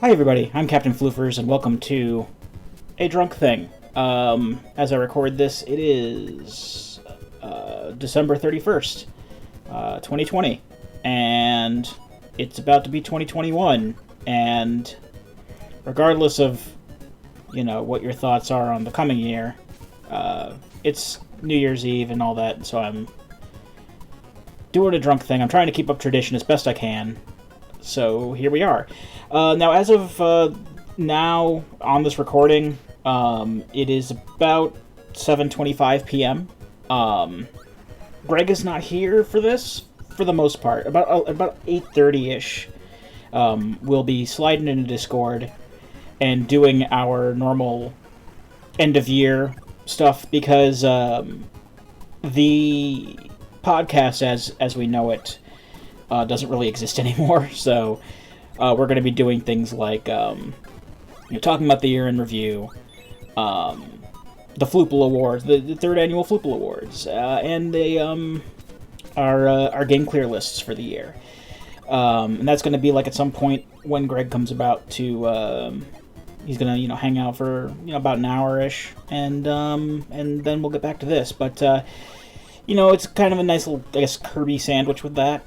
Hi everybody, I'm Captain Floofers, and welcome to A Drunk Thing. As I record this, it is December 31st, 2020, and it's about to be 2021, and regardless of, what your thoughts are on the coming year, it's New Year's Eve and all that, so I'm doing a drunk thing. I'm trying to keep up tradition as best I can, so here we are. Now, as of now, on this recording, it is about 7:25 p.m. Greg is not here for this, for the most part. About 8:30-ish, we'll be sliding into Discord and doing our normal end-of-year stuff, because the podcast, as we know it, doesn't really exist anymore, so we're going to be doing things like talking about the year in review, the Floopl Awards, the third annual Floopl Awards, and our game clear lists for the year. And that's going to be like at some point when Greg comes about to he's going to hang out for about an hour-ish, and then we'll get back to this. But it's kind of a nice little, I guess, Kirby sandwich with that.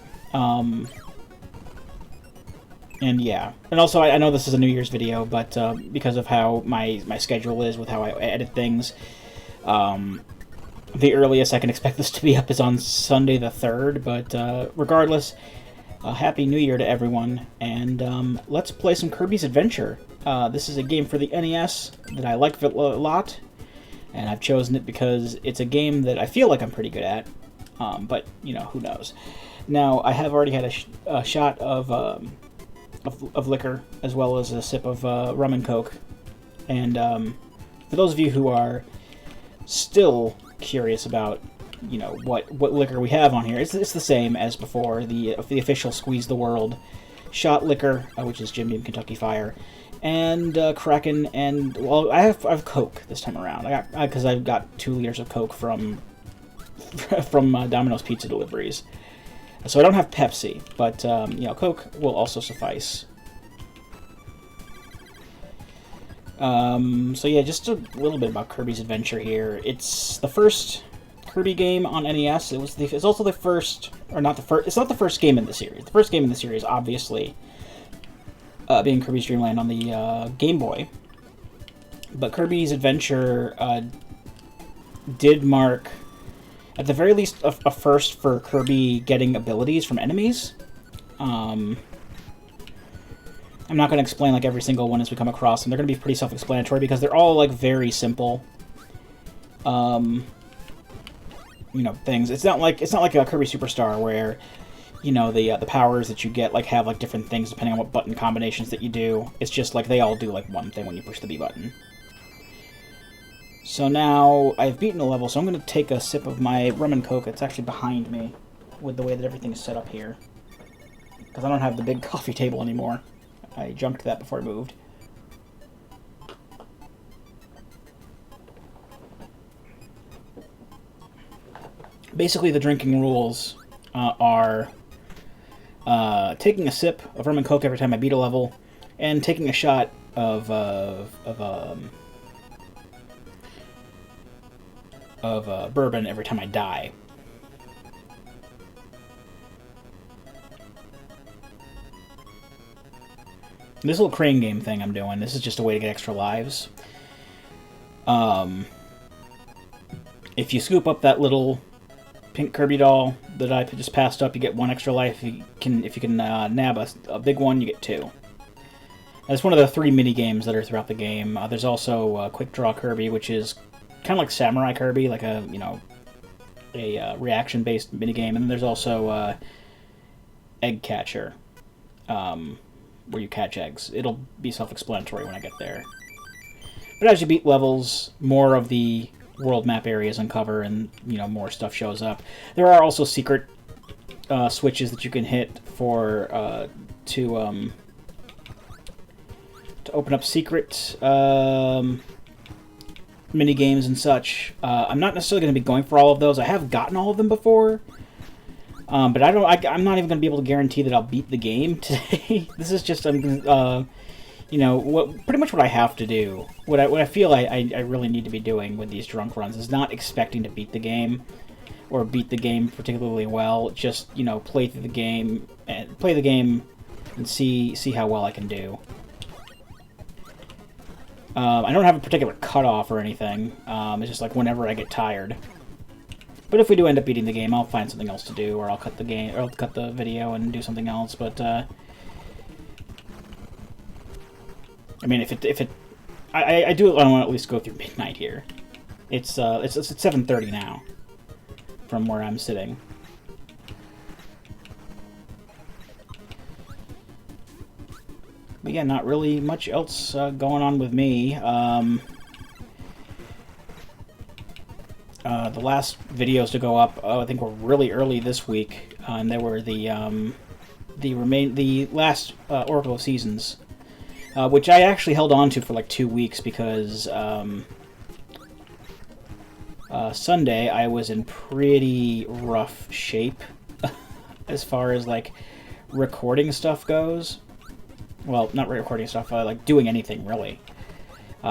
And yeah, and also I know this is a New Year's video, but because of how my schedule is with how I edit things, the earliest I can expect this to be up is on Sunday the 3rd, but regardless, Happy New Year to everyone, and let's play some Kirby's Adventure. This is a game for the NES that I like a lot, and I've chosen it because it's a game that I feel like I'm pretty good at, but, who knows. Now, I have already had a shot of liquor, as well as a sip of rum and coke. And for those of you who are still curious about, what liquor we have on here, it's the same as before. The official Squeeze the World shot liquor, which is Jim Beam Kentucky Fire, and Kraken, and well, I have Coke this time around. Because I've got 2 liters of Coke from Domino's Pizza deliveries. So I don't have Pepsi, but, Coke will also suffice. So yeah, just a little bit about Kirby's Adventure here. It's the first Kirby game on NES. It's also the first, or not the first, it's not the first game in the series. The first game in the series, obviously, being Kirby's Dream Land on the Game Boy. But Kirby's Adventure did mark, at the very least, a first for Kirby getting abilities from enemies. I'm not going to explain every single one as we come across them. They're going to be pretty self-explanatory because they're all very simple. Things. It's not like a Kirby Superstar where the powers that you get have different things depending on what button combinations that you do. It's just they all do one thing when you push the B button. So now I've beaten a level, so I'm going to take a sip of my rum and coke. It's actually behind me with the way that everything is set up here, because I don't have the big coffee table anymore. I jumped that before I moved. Basically, the drinking rules are taking a sip of rum and coke every time I beat a level, and taking a shot of bourbon every time I die. This little crane game thing I'm doing, this is just a way to get extra lives. If you scoop up that little pink Kirby doll that I just passed up, you get 1 extra life. If you can nab a big one, you get 2. That's one of the 3 mini games that are throughout the game. There's also Quick Draw Kirby, which is kind of like Samurai Kirby, like a reaction-based minigame. And then there's also Egg Catcher, where you catch eggs. It'll be self-explanatory when I get there. But as you beat levels, more of the world map areas uncover, and more stuff shows up. There are also secret switches that you can hit for to open up secret mini games and such. I'm not necessarily going to be going for all of those. I have gotten all of them before, but I'm not even going to be able to guarantee that I'll beat the game today. This is just you know, pretty much what I have to do, what I feel I really need to be doing with these drunk runs is not expecting to beat the game, or beat the game particularly well. Just, you know, play the game and see how well I can do. I don't have a particular cutoff or anything. It's just like whenever I get tired. But if we do end up beating the game, I'll find something else to do, or I'll cut the game, or I'll cut the video and do something else. But I mean, I do want to at least go through midnight here. It's 7:30 now, from where I'm sitting. But yeah, not really much else going on with me. The last videos to go up, I think, were really early this week, and they were the last Oracle of Seasons, which I actually held on to for like 2 weeks because Sunday I was in pretty rough shape as far as like recording stuff goes. Well, not recording stuff, like doing anything really.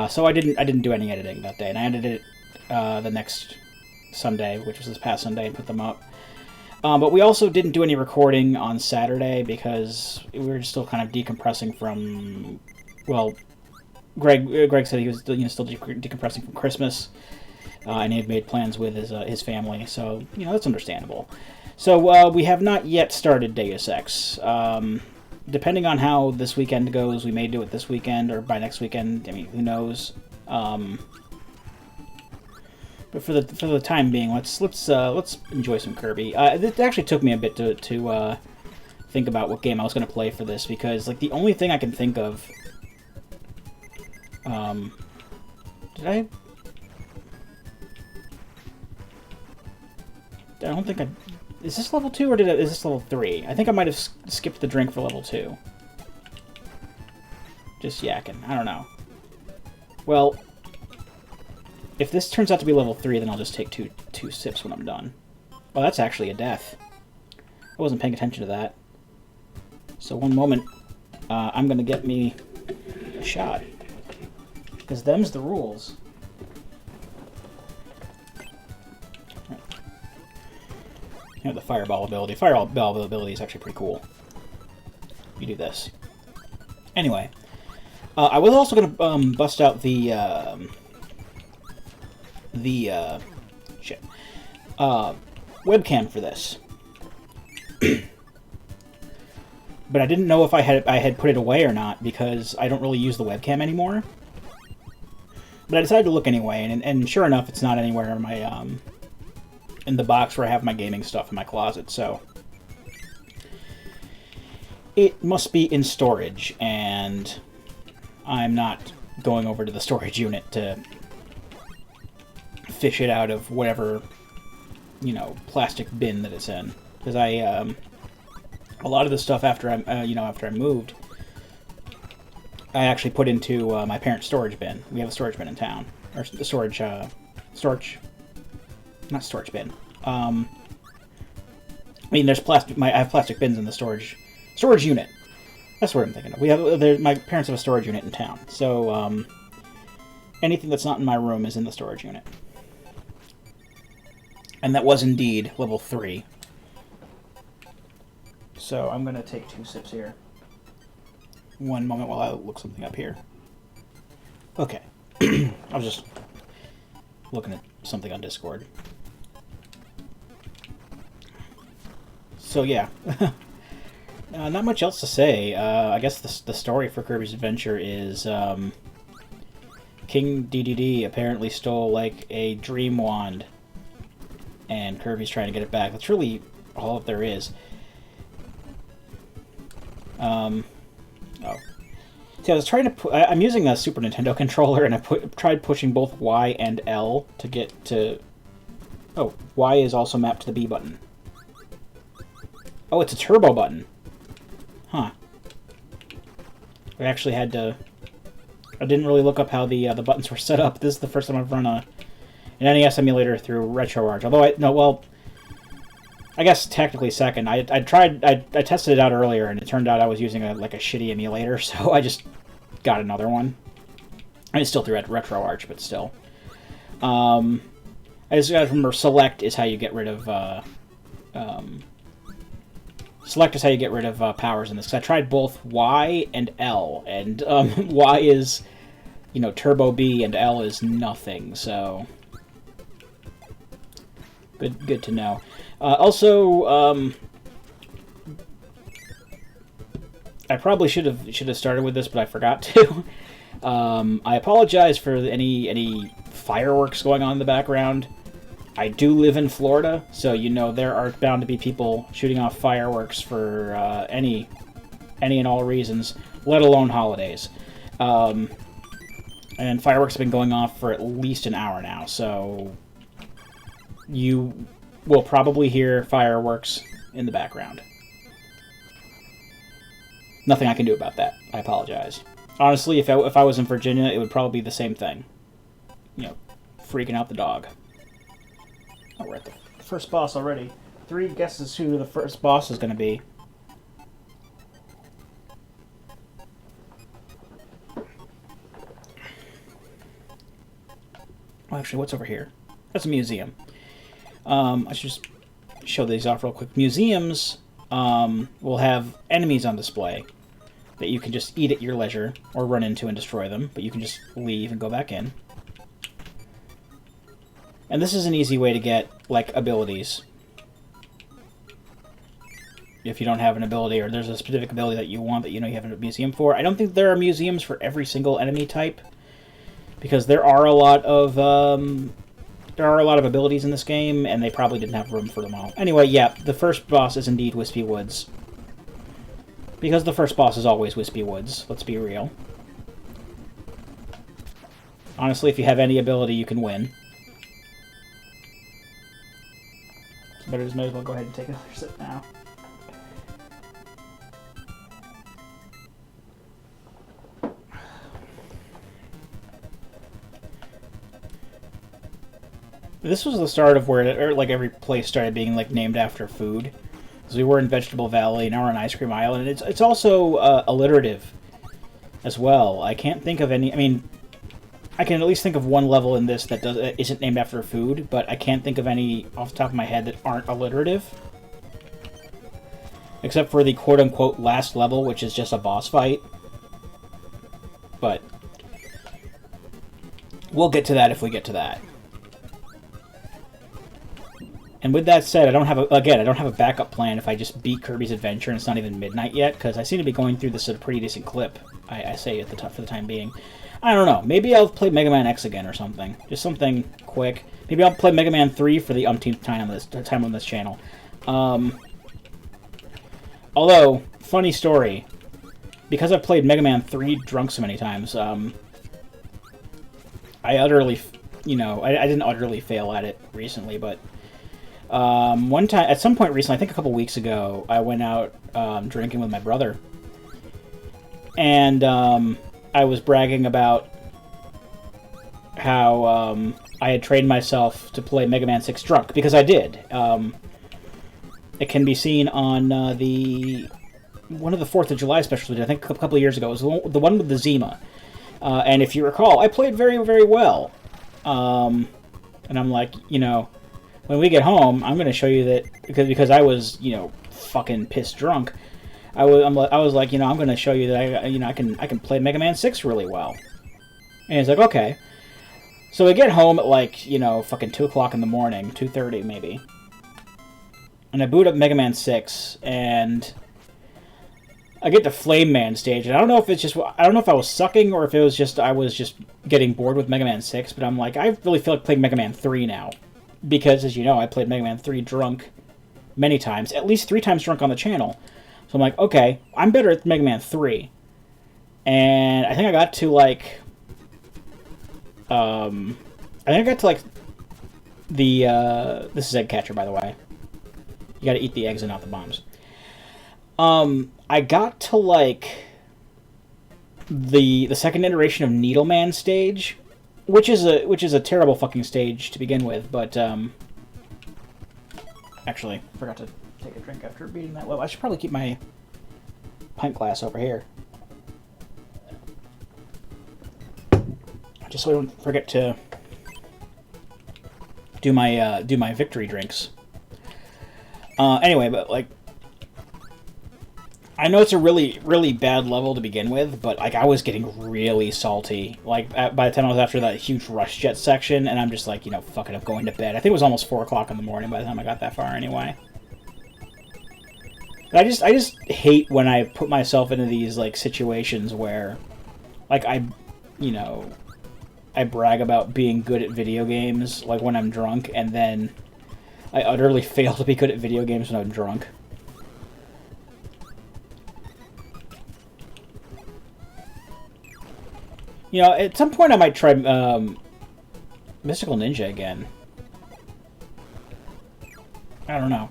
So I didn't do any editing that day, and I edited it the next Sunday, which was this past Sunday, and put them up. But we also didn't do any recording on Saturday because we were still kind of decompressing from, well, Greg said he was still decompressing from Christmas, and he had made plans with his family, so that's understandable. So we have not yet started Deus Ex. Depending on how this weekend goes, we may do it this weekend or by next weekend. I mean, who knows? But for the time being, let's enjoy some Kirby. It actually took me a bit to think about what game I was going to play for this, because like the only thing I can think of. Did I? I don't think I. Is this level 2 or is this level 3? I think I might have skipped the drink for level 2. Just yakking. I don't know. Well, if this turns out to be level 3, then I'll just take two sips when I'm done. Oh, that's actually a death. I wasn't paying attention to that. So one moment, I'm going to get me a shot. Because them's the rules. The fireball ability. Fireball ability is actually pretty cool. You do this. Anyway, I was also going to bust out the webcam for this, but I didn't know if I had put it away or not because I don't really use the webcam anymore. But I decided to look anyway, and sure enough, it's not anywhere in my in the box where I have my gaming stuff in my closet, so it must be in storage, and I'm not going over to the storage unit to fish it out of whatever, plastic bin that it's in, because a lot of the stuff after I moved, I actually put into my parents' storage bin. We have a storage bin in town, or the storage not storage bin. I mean, there's plastic. I have plastic bins in the storage unit. That's what I'm thinking of. My parents have a storage unit in town, so anything that's not in my room is in the storage unit. And that was indeed level 3. So I'm gonna take 2 sips here. One moment while I look something up here. Okay, I was just looking at something on Discord. So yeah, not much else to say. I guess the story for Kirby's Adventure is King DDD apparently stole like a dream wand, and Kirby's trying to get it back. That's really all that there is. Oh. See, I was trying to I'm using a Super Nintendo controller, and I tried pushing both Y and L to get to... Oh, Y is also mapped to the B button. Oh, it's a turbo button. Huh. I actually had to... I didn't really look up how the buttons were set up. This is the first time I've run an NES emulator through RetroArch. Although, I guess technically second. I tested it out earlier, and it turned out I was using a shitty emulator, so I just got another one. I mean, still through RetroArch, but still. I just gotta remember, select is how you get rid of powers in this. 'Cause I tried both Y and L, and Y is, you know, Turbo B, and L is nothing. So good to know. Also, I probably should have started with this, but I forgot to. I apologize for any fireworks going on in the background. I do live in Florida, so you know there are bound to be people shooting off fireworks for any and all reasons, let alone holidays. And fireworks have been going off for at least an hour now, so you will probably hear fireworks in the background. Nothing I can do about that. I apologize. Honestly, if I was in Virginia, it would probably be the same thing. You know, freaking out the dog. Oh, we're at the first boss already. 3 guesses who the first boss is going to be. Well, actually, what's over here? That's a museum. I should just show these off real quick. Museums will have enemies on display that you can just eat at your leisure or run into and destroy them, but you can just leave and go back in. And this is an easy way to get, like, abilities. If you don't have an ability, or there's a specific ability that you want that you know you have a museum for. I don't think there are museums for every single enemy type, because there are a lot of abilities in this game, and they probably didn't have room for them all. Anyway, yeah, the first boss is indeed Wispy Woods. Because the first boss is always Wispy Woods, let's be real. Honestly, if you have any ability, you can win. But I just might as well go ahead and take another sip now. This was the start of where like every place started being like named after food. Because we were in Vegetable Valley, now we're on Ice Cream Island. And it's also alliterative as well. I can't think of any. I mean, I can at least think of one level in this that isn't named after a food, but I can't think of any off the top of my head that aren't alliterative. Except for the quote-unquote last level, which is just a boss fight. But we'll get to that if we get to that. And with that said, I don't have a backup plan if I just beat Kirby's Adventure and it's not even midnight yet, because I seem to be going through this at a pretty decent clip. I say for the time being. I don't know. Maybe I'll play Mega Man X again or something. Just something quick. Maybe I'll play Mega Man 3 for the umpteenth time on this channel. Although, funny story, because I've played Mega Man 3 drunk so many times, I utterly, I didn't utterly fail at it recently, but one time, at some point recently, I think a couple weeks ago, I went out drinking with my brother, and I was bragging about how I had trained myself to play Mega Man 6 drunk, because I did. It can be seen on one of the 4th of July specials, I think a couple of years ago. It was the one with the Zima. And if you recall, I played very, very well. And I'm like, when we get home, I'm going to show you that, because I was, fucking pissed drunk. I was like, I'm going to show you that I can play Mega Man 6 really well. And he's like, okay. So we get home at like, fucking 2 o'clock in the morning, 2:30 maybe. And I boot up Mega Man 6, and I get to Flame Man stage, and I don't know if I was sucking or if it was just I was just getting bored with Mega Man 6, but I'm like, I really feel like playing Mega Man 3 now. Because, as you know, I played Mega Man 3 drunk many times, at least 3 times drunk on the channel. So I'm like, okay, I'm better at Mega Man 3. And I think I got to, like, this is Egg Catcher, by the way. You gotta eat the eggs and not the bombs. I got to, like, the second iteration of Needleman stage, which is a terrible fucking stage to begin with, but, actually, forgot to take a drink after beating that level. I should probably keep my pint glass over here. just so I don't forget to do my victory drinks. Anyway, but like, I know it's a really, really bad level to begin with, but like I was getting really salty. Like by the time I was after that huge rush jet section, and I'm just like, you know, fuck it, I'm going to bed. I think it was almost 4 o'clock in the morning by the time I got that far anyway. And I just hate when I put myself into these like situations where, like you know, I brag about being good at video games, like when I'm drunk, and then I utterly fail to be good at video games when I'm drunk. You know, at some point I might try Mystical Ninja again. I don't know.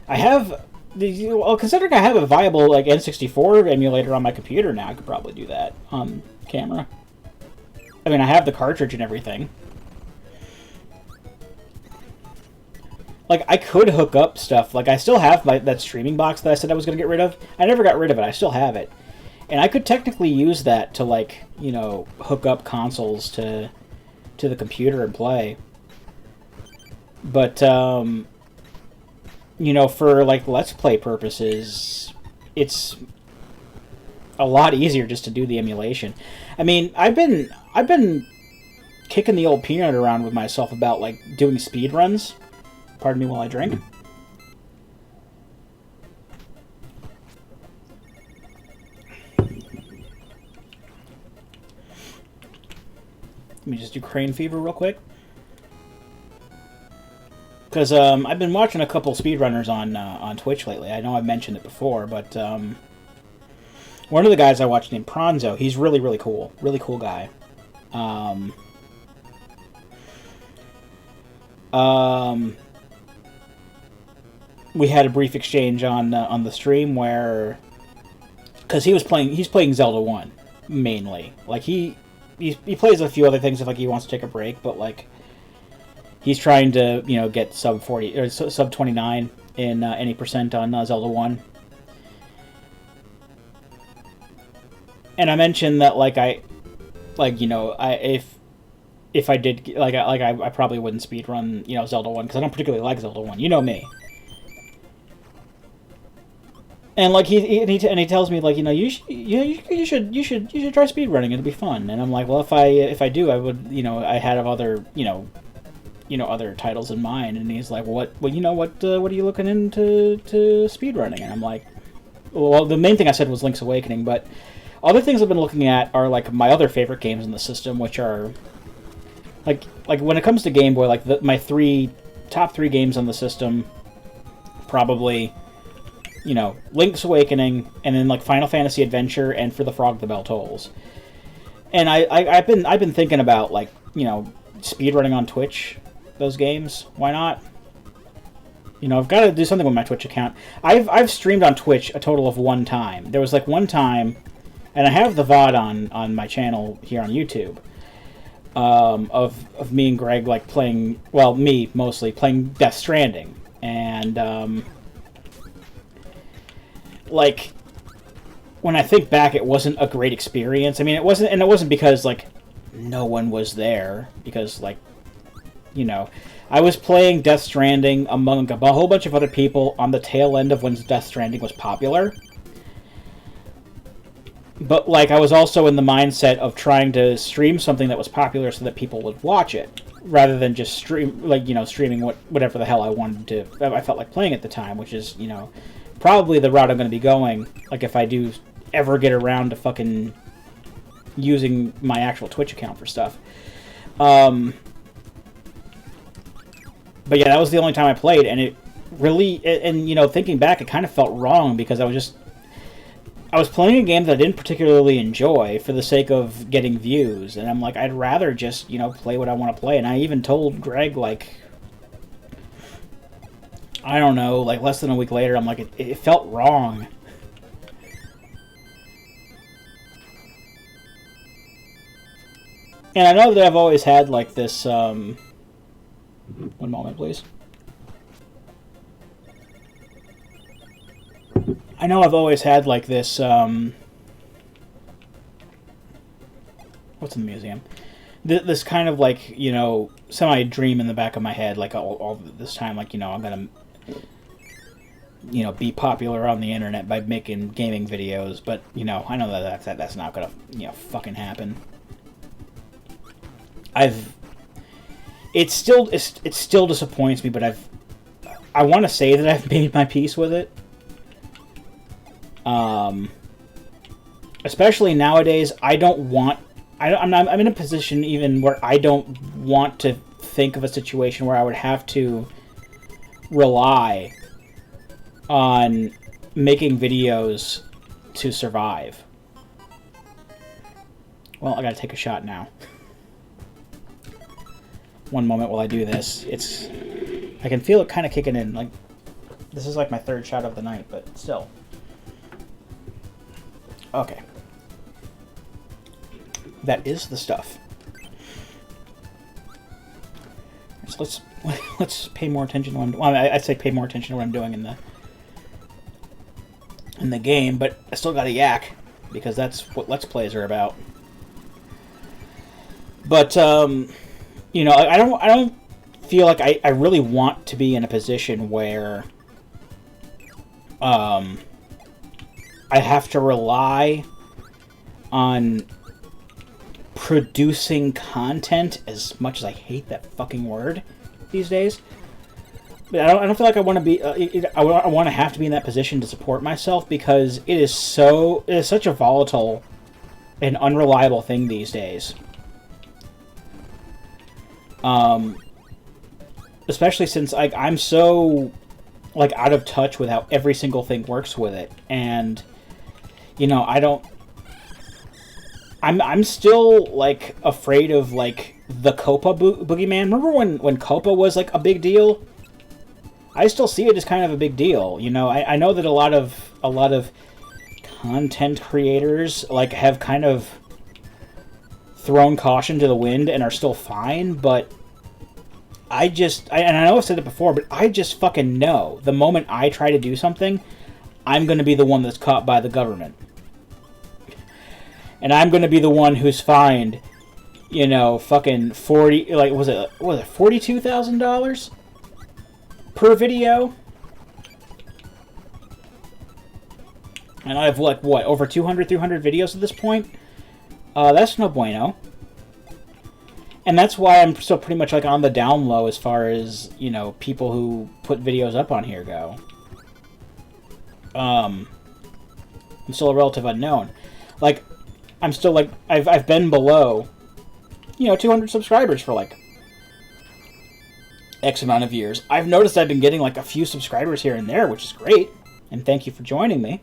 I have... Well, considering I have a viable like N64 emulator on my computer now, I could probably do that on camera. I mean, I have the cartridge and everything. Like, I could hook up stuff. Like, I still have that streaming box that I said I was going to get rid of. I never got rid of it. I still have it. And I could technically use that to, like, you know, hook up consoles to the computer and play. But, you know, for, like, Let's Play purposes, it's a lot easier just to do the emulation. I mean, I've been kicking the old peanut around with myself about, like, doing speed runs. Pardon me while I drink. Let me just do Crane Fever real quick. Because I've been watching a couple speedrunners on Twitch lately. I know I've mentioned it before, but one of the guys I watched named Pronzo, he's really, really cool. Really cool guy. We had a brief exchange on the stream where... Because he's playing Zelda 1, mainly. Like, he plays a few other things if like he wants to take a break, but like he's trying to, you know, get sub 40 or sub 29 in any percent on Zelda 1. And I mentioned that like you know, if I did I probably wouldn't speedrun, you know, Zelda 1 because I don't particularly like Zelda 1. You know me. And like he tells me like, you know, you should try speedrunning. It'll be fun. And I'm like, well, if I do, I would, you know, I had other other titles in mind. And he's like, what are you looking into speedrunning? And I'm like, well, the main thing I said was Link's Awakening, but other things I've been looking at are like my other favorite games in the system, which are like when it comes to Game Boy, like my top three games on the system, probably. You know, Link's Awakening, and then like Final Fantasy Adventure, and For the Frog the Bell Tolls. And I've been thinking about like, you know, speedrunning on Twitch those games. Why not? You know, I've got to do something with my Twitch account. I've streamed on Twitch a total of 1 time. There was like 1 time, and I have the VOD on my channel here on YouTube. Of me and Greg like playing, well, me mostly playing Death Stranding, and like, when I think back, it wasn't a great experience. I mean, it wasn't because, like, no one was there. Because, like, you know, I was playing Death Stranding among a whole bunch of other people on the tail end of when Death Stranding was popular. But, like, I was also in the mindset of trying to stream something that was popular so that people would watch it. Rather than just streaming whatever the hell I wanted to, I felt like playing at the time, which is, you know... probably the route I'm going to be going, like if I do ever get around to fucking using my actual Twitch account for stuff. But yeah, that was the only time I played, and it really, and you know, thinking back, it kind of felt wrong because I was playing a game that I didn't particularly enjoy for the sake of getting views, and I'm like, I'd rather just, you know, play what I want to play, and I even told Greg, like, I don't know, like less than a week later, I'm like, it felt wrong. And I know that I've always had like this, 1 moment please. I know I've always had like this, what's in the museum? this kind of like, you know, semi dream in the back of my head, like all this time, like, you know, I'm gonna, you know, be popular on the internet by making gaming videos, but, you know, I know that's not gonna, you know, fucking happen. It still disappoints me, but I want to say that I've made my peace with it. Especially nowadays, I'm in a position even where I don't want to think of a situation where I would have to rely on making videos to survive. Well, I gotta take a shot now. One moment while I do this. I can feel it kind of kicking in. Like, this is like my third shot of the night, but still. Okay. That is the stuff. So let's pay more attention to what I'm doing. Well, I'd say pay more attention to what I'm doing in the game, but I still got a yak because that's what Let's Plays are about. But you know, I don't feel like I really want to be in a position where I have to rely on producing content, as much as I hate that fucking word these days. But I don't feel like I want to be. I want to have to be in that position to support myself, because it is such a volatile and unreliable thing these days. Especially since I'm so like out of touch with how every single thing works with it, and you know, I'm still like afraid of like the Copa boogeyman. Remember when Copa was like a big deal? I still see it as kind of a big deal. You know, I know that a lot of content creators like have kind of thrown caution to the wind and are still fine, but and I know I've said it before, but I just fucking know the moment I try to do something, I'm going to be the one that's caught by the government. And I'm going to be the one who's fined, you know, fucking was it $42,000 per video? And I have like what, over 200, 300 videos at this point? That's no bueno. And that's why I'm still pretty much like on the down low as far as, you know, people who put videos up on here go. I'm still a relative unknown. Like, I'm still like, I've been below, you know, 200 subscribers for like X amount of years. I've noticed I've been getting like a few subscribers here and there, which is great, and thank you for joining me.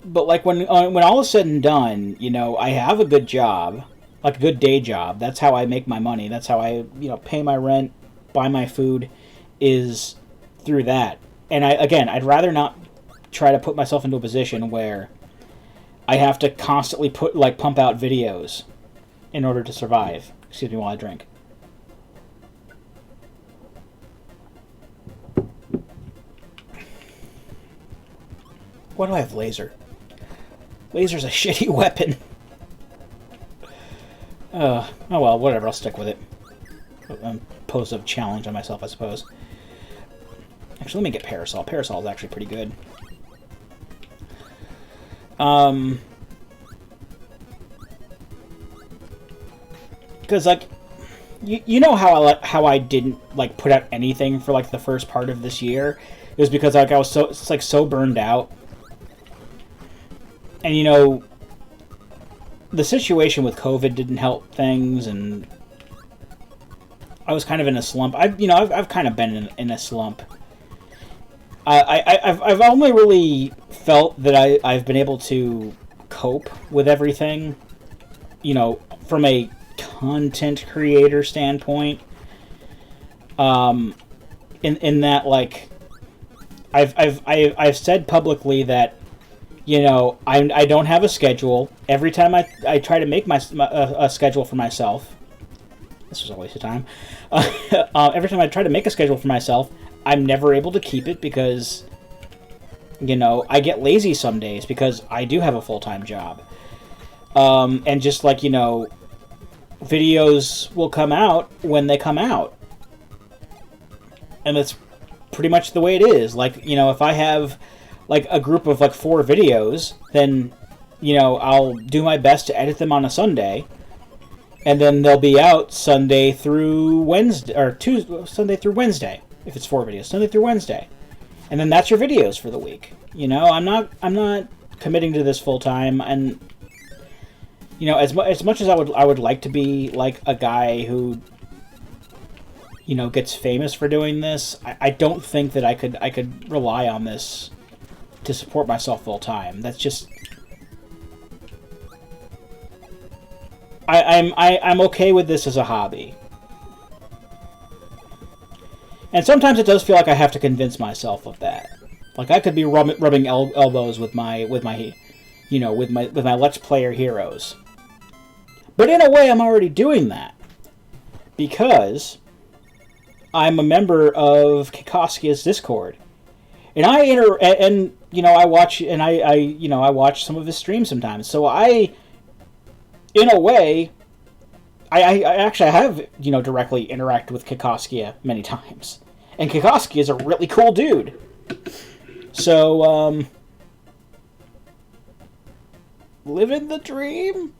But like when all is said and done, you know, I have a good job, like a good day job. That's how I make my money. That's how I, you know, pay my rent, buy my food, is through that. And I'd rather not try to put myself into a position where I have to constantly pump out videos in order to survive. Excuse me while I drink. Why do I have laser? Laser's a shitty weapon. Oh well, whatever, I'll stick with it. Pose a challenge on myself, I suppose. Actually, let me get Parasol. Parasol is actually pretty good. Because like, you know how I didn't like put out anything for like the first part of this year. It was because like I was so burned out. And you know, the situation with COVID didn't help things, and I was kind of in a slump. I've kind of been in a slump. I've only really felt that I've been able to cope with everything, you know, from a content creator standpoint. In that, like, I've said publicly that, you know, I don't have a schedule. Every time I try to make a schedule for myself, this was a waste of time. Every time I try to make a schedule for myself, I'm never able to keep it because, you know, I get lazy some days because I do have a full-time job. And just like, you know, videos will come out when they come out. And that's pretty much the way it is. Like, you know, if I have, like, a group of, like, 4 videos, then, you know, I'll do my best to edit them on a Sunday, and then they'll be out Sunday through Wednesday, or Sunday through Wednesday, if it's 4 videos, Sunday through Wednesday. And then that's your videos for the week. You know, I'm not committing to this full time, and, you know, as much as I would like to be, like, a guy who, you know, gets famous for doing this, I don't think that I could rely on this to support myself full time. That's just, I'm okay with this as a hobby. And sometimes it does feel like I have to convince myself of that. Like, I could be rubbing elbows with my you know, with my Let's Player heroes. But in a way, I'm already doing that, because I'm a member of Kikoskia's Discord, and you know, I watch I watch some of his streams sometimes. So in a way, I actually have, you know, directly interacted with Kikoskia many times, and Kikoskia is a really cool dude. So living the dream.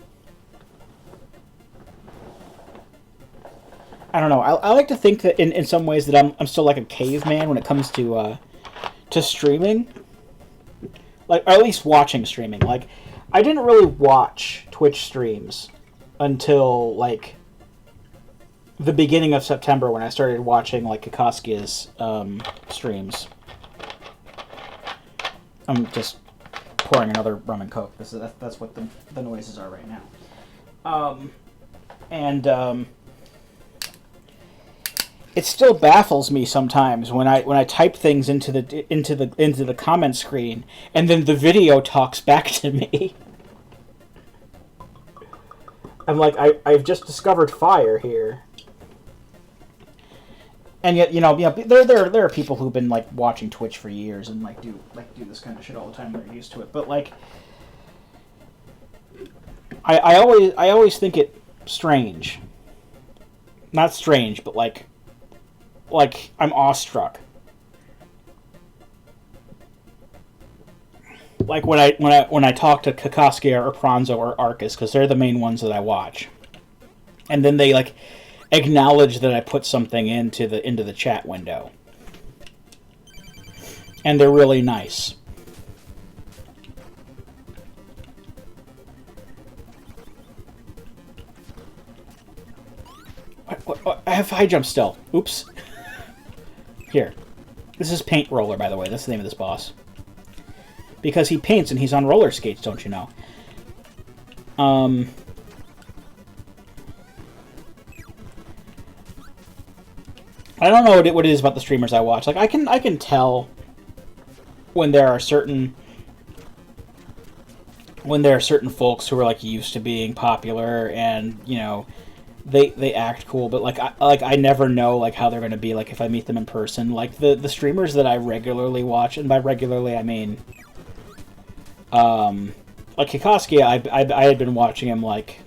I don't know. I like to think that in some ways that I'm still like a caveman when it comes to streaming, like, or at least watching streaming. Like, I didn't really watch Twitch streams until, like, the beginning of September, when I started watching, like, Kikoskia's streams. I'm just pouring another rum and coke. That's what the noises are right now. It still baffles me sometimes when I type things into the comment screen, and then the video talks back to me. I'm like, I've just discovered fire here. And yet, you know, there are people who've been, like, watching Twitch for years and do this kind of shit all the time. They're used to it. But, like, I always think it strange. Not strange, but like I'm awestruck. Like when I talk to Kakoskia or Pranzo or Arcus, because they're the main ones that I watch, and then they, like, acknowledge that I put something into the chat window, and they're really nice. What? I have high jump still. Oops. Here. This is Paint Roller, by the way. That's the name of this boss. Because he paints and he's on roller skates, don't you know? I don't know what it is about the streamers I watch. Like, I can tell when there are certain folks who are, like, used to being popular, and, you know, they act cool, but I never know, like, how they're going to be, like, if I meet them in person. Like, the streamers that I regularly watch, and by regularly I mean like Kikoskia, I had been watching him, like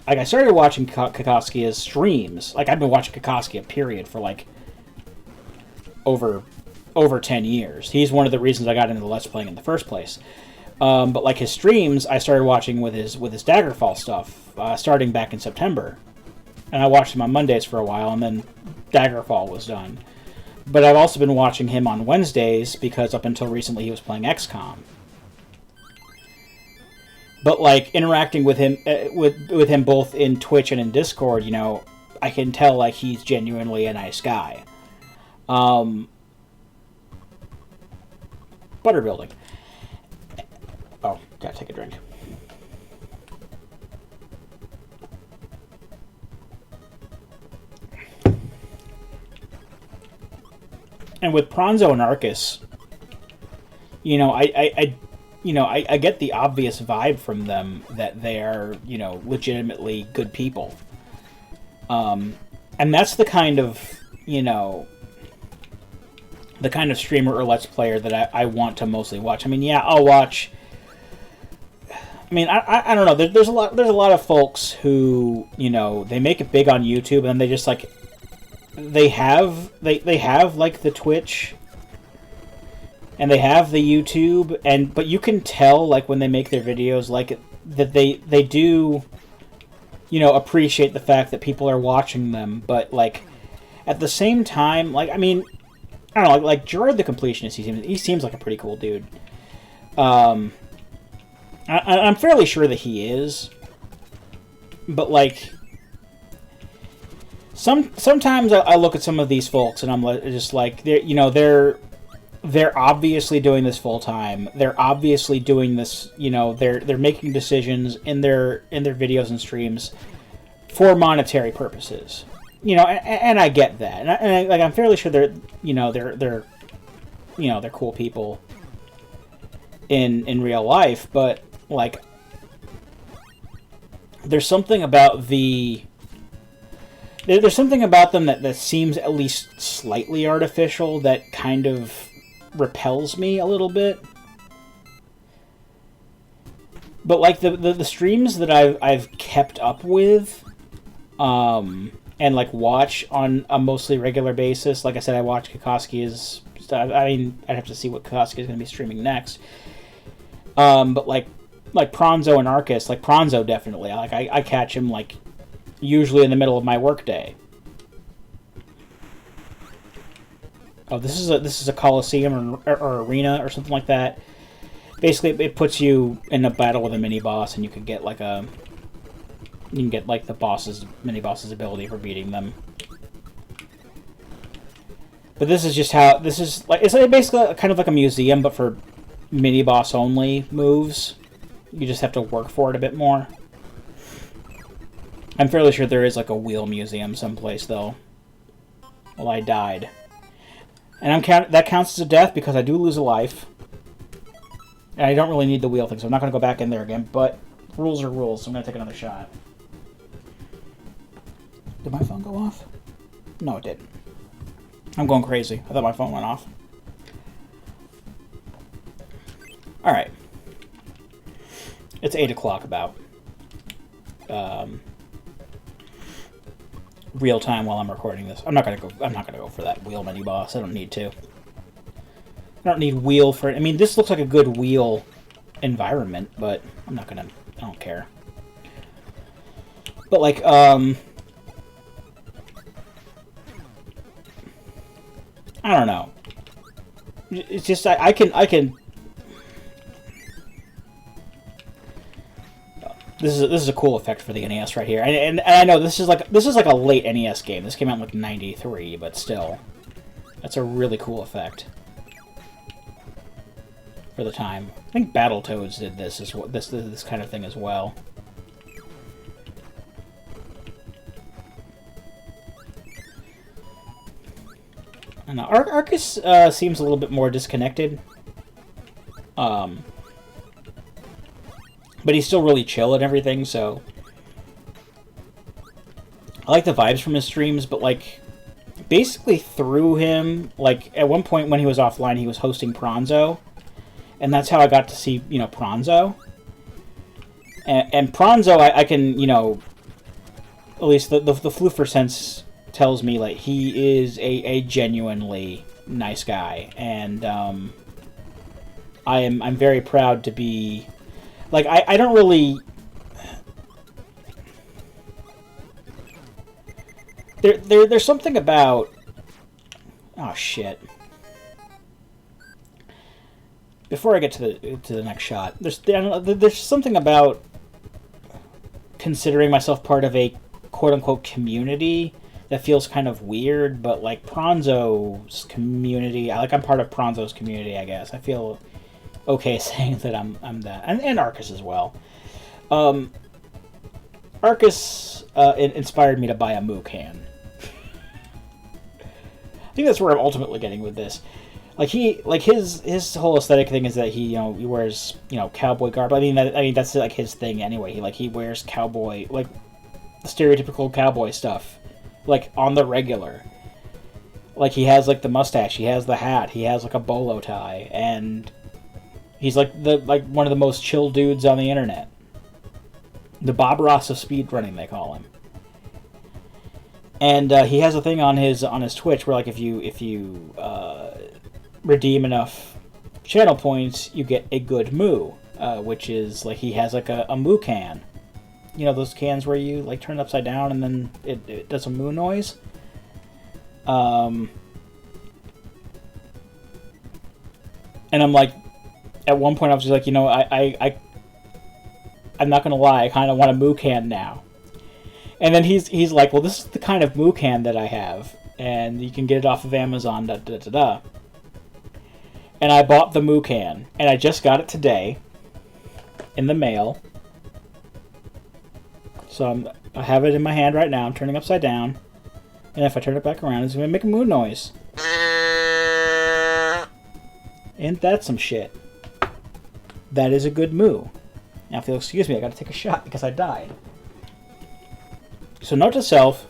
I started watching Kikoskia's streams. Like, I've been watching Kikoskia, period, for, like, over 10 years. He's one of the reasons I got into the Let's Playing in the first place. But, like, his streams, I started watching with his Daggerfall stuff, starting back in September. And I watched him on Mondays for a while, and then Daggerfall was done. But I've also been watching him on Wednesdays, because up until recently he was playing XCOM. But, like, interacting with him with him both in Twitch and in Discord, you know, I can tell, like, he's genuinely a nice guy. Butter building. Oh, gotta take a drink. And with Pranzo and Arcus, you know, I get the obvious vibe from them that they are, you know, legitimately good people. And that's the kind of, you know, the kind of streamer or Let's Player that I want to mostly watch. I mean, yeah, I'll watch I mean, I don't know. There's a lot of folks who, you know, they make it big on YouTube and then they just like they have like the Twitch and they have the YouTube, but you can tell like when they make their videos like that they do, you know, appreciate the fact that people are watching them, but like at the same time, like, I mean, I don't know, like Gerard the Completionist, he seems like a pretty cool dude. I'm fairly sure that he is, but like sometimes I look at some of these folks and I'm just like, they're obviously doing this full time. They're obviously doing this, you know, they're making decisions in their videos and streams for monetary purposes. You know, and I get that, and I'm fairly sure they're cool people in real life, but like there's something about there's something about them that seems at least slightly artificial that kind of repels me a little bit. But like the streams that I've kept up with, and like watch on a mostly regular basis. Like I said, I watch Kokoski's stuff. I mean, I'd have to see what Kokoski is going to be streaming next. But like Pronzo and Arcus, like Pronzo definitely. I catch him like usually in the middle of my workday. Oh, this is a coliseum or arena or something like that. Basically, it puts you in a battle with a mini boss, and you can get like the mini boss's ability for beating them. But this is just how it's like basically kind of like a museum, but for mini boss only moves. You just have to work for it a bit more. I'm fairly sure there is like a wheel museum someplace though. Well, I died, and that counts as a death because I do lose a life, and I don't really need the wheel thing, so I'm not going to go back in there again. But rules are rules, so I'm going to take another shot. Did my phone go off? No, it didn't. I'm going crazy. I thought my phone went off. Alright. It's 8 o'clock about. Real time while I'm recording this. I'm not gonna go for that wheel mini boss. I don't need to. I don't need wheel for it. I mean, this looks like a good wheel environment, but I don't care. But like, I don't know. It's just I can. This is a cool effect for the NES right here, and I know this is like a late NES game. This came out in like '93, but still, that's a really cool effect for the time. I think Battletoads did this kind of thing as well. I don't know. Arcus seems a little bit more disconnected. But he's still really chill and everything, so I like the vibes from his streams, but like basically through him, like at one point when he was offline, he was hosting Pronzo, and that's how I got to see, you know, Pronzo. And Pronzo, I can, you know, at least the Floofer sense tells me like he is a genuinely nice guy, and I'm very proud to be. Like, I don't really... There's something about... Oh, shit. Before I get to the next shot, there's something about considering myself part of a quote-unquote community that feels kind of weird, but, like, Pronzo's community... I'm part of Pronzo's community, I guess. I feel... okay saying that I'm that. And Arcus as well. Arcus inspired me to buy a Moo can. I think that's where I'm ultimately getting with this. Like his whole aesthetic thing is that he wears, you know, cowboy garb. I mean that's like his thing anyway. He wears cowboy, like the stereotypical cowboy stuff, like on the regular. Like he has like the mustache, he has the hat, he has like a bolo tie, and he's like one of the most chill dudes on the internet. The Bob Ross of speedrunning, they call him. And he has a thing on his Twitch where, like, if you redeem enough channel points, you get a good moo, which is like he has like a moo can. You know those cans where you like turn it upside down and then it does a moo noise. And I'm like, at one point I was just like, you know, I'm not gonna lie, I kind of want a moo can now. And then he's like, well, this is the kind of moo can that I have, and you can get it off of Amazon. Da da da da. And I bought the moo can, and I just got it today in the mail. So I have it in my hand right now. I'm turning upside down, and if I turn it back around, it's gonna make a moo noise. Ain't that some shit? That is a good moo. Now, if you'll excuse me, I gotta take a shot because I died. So note to self,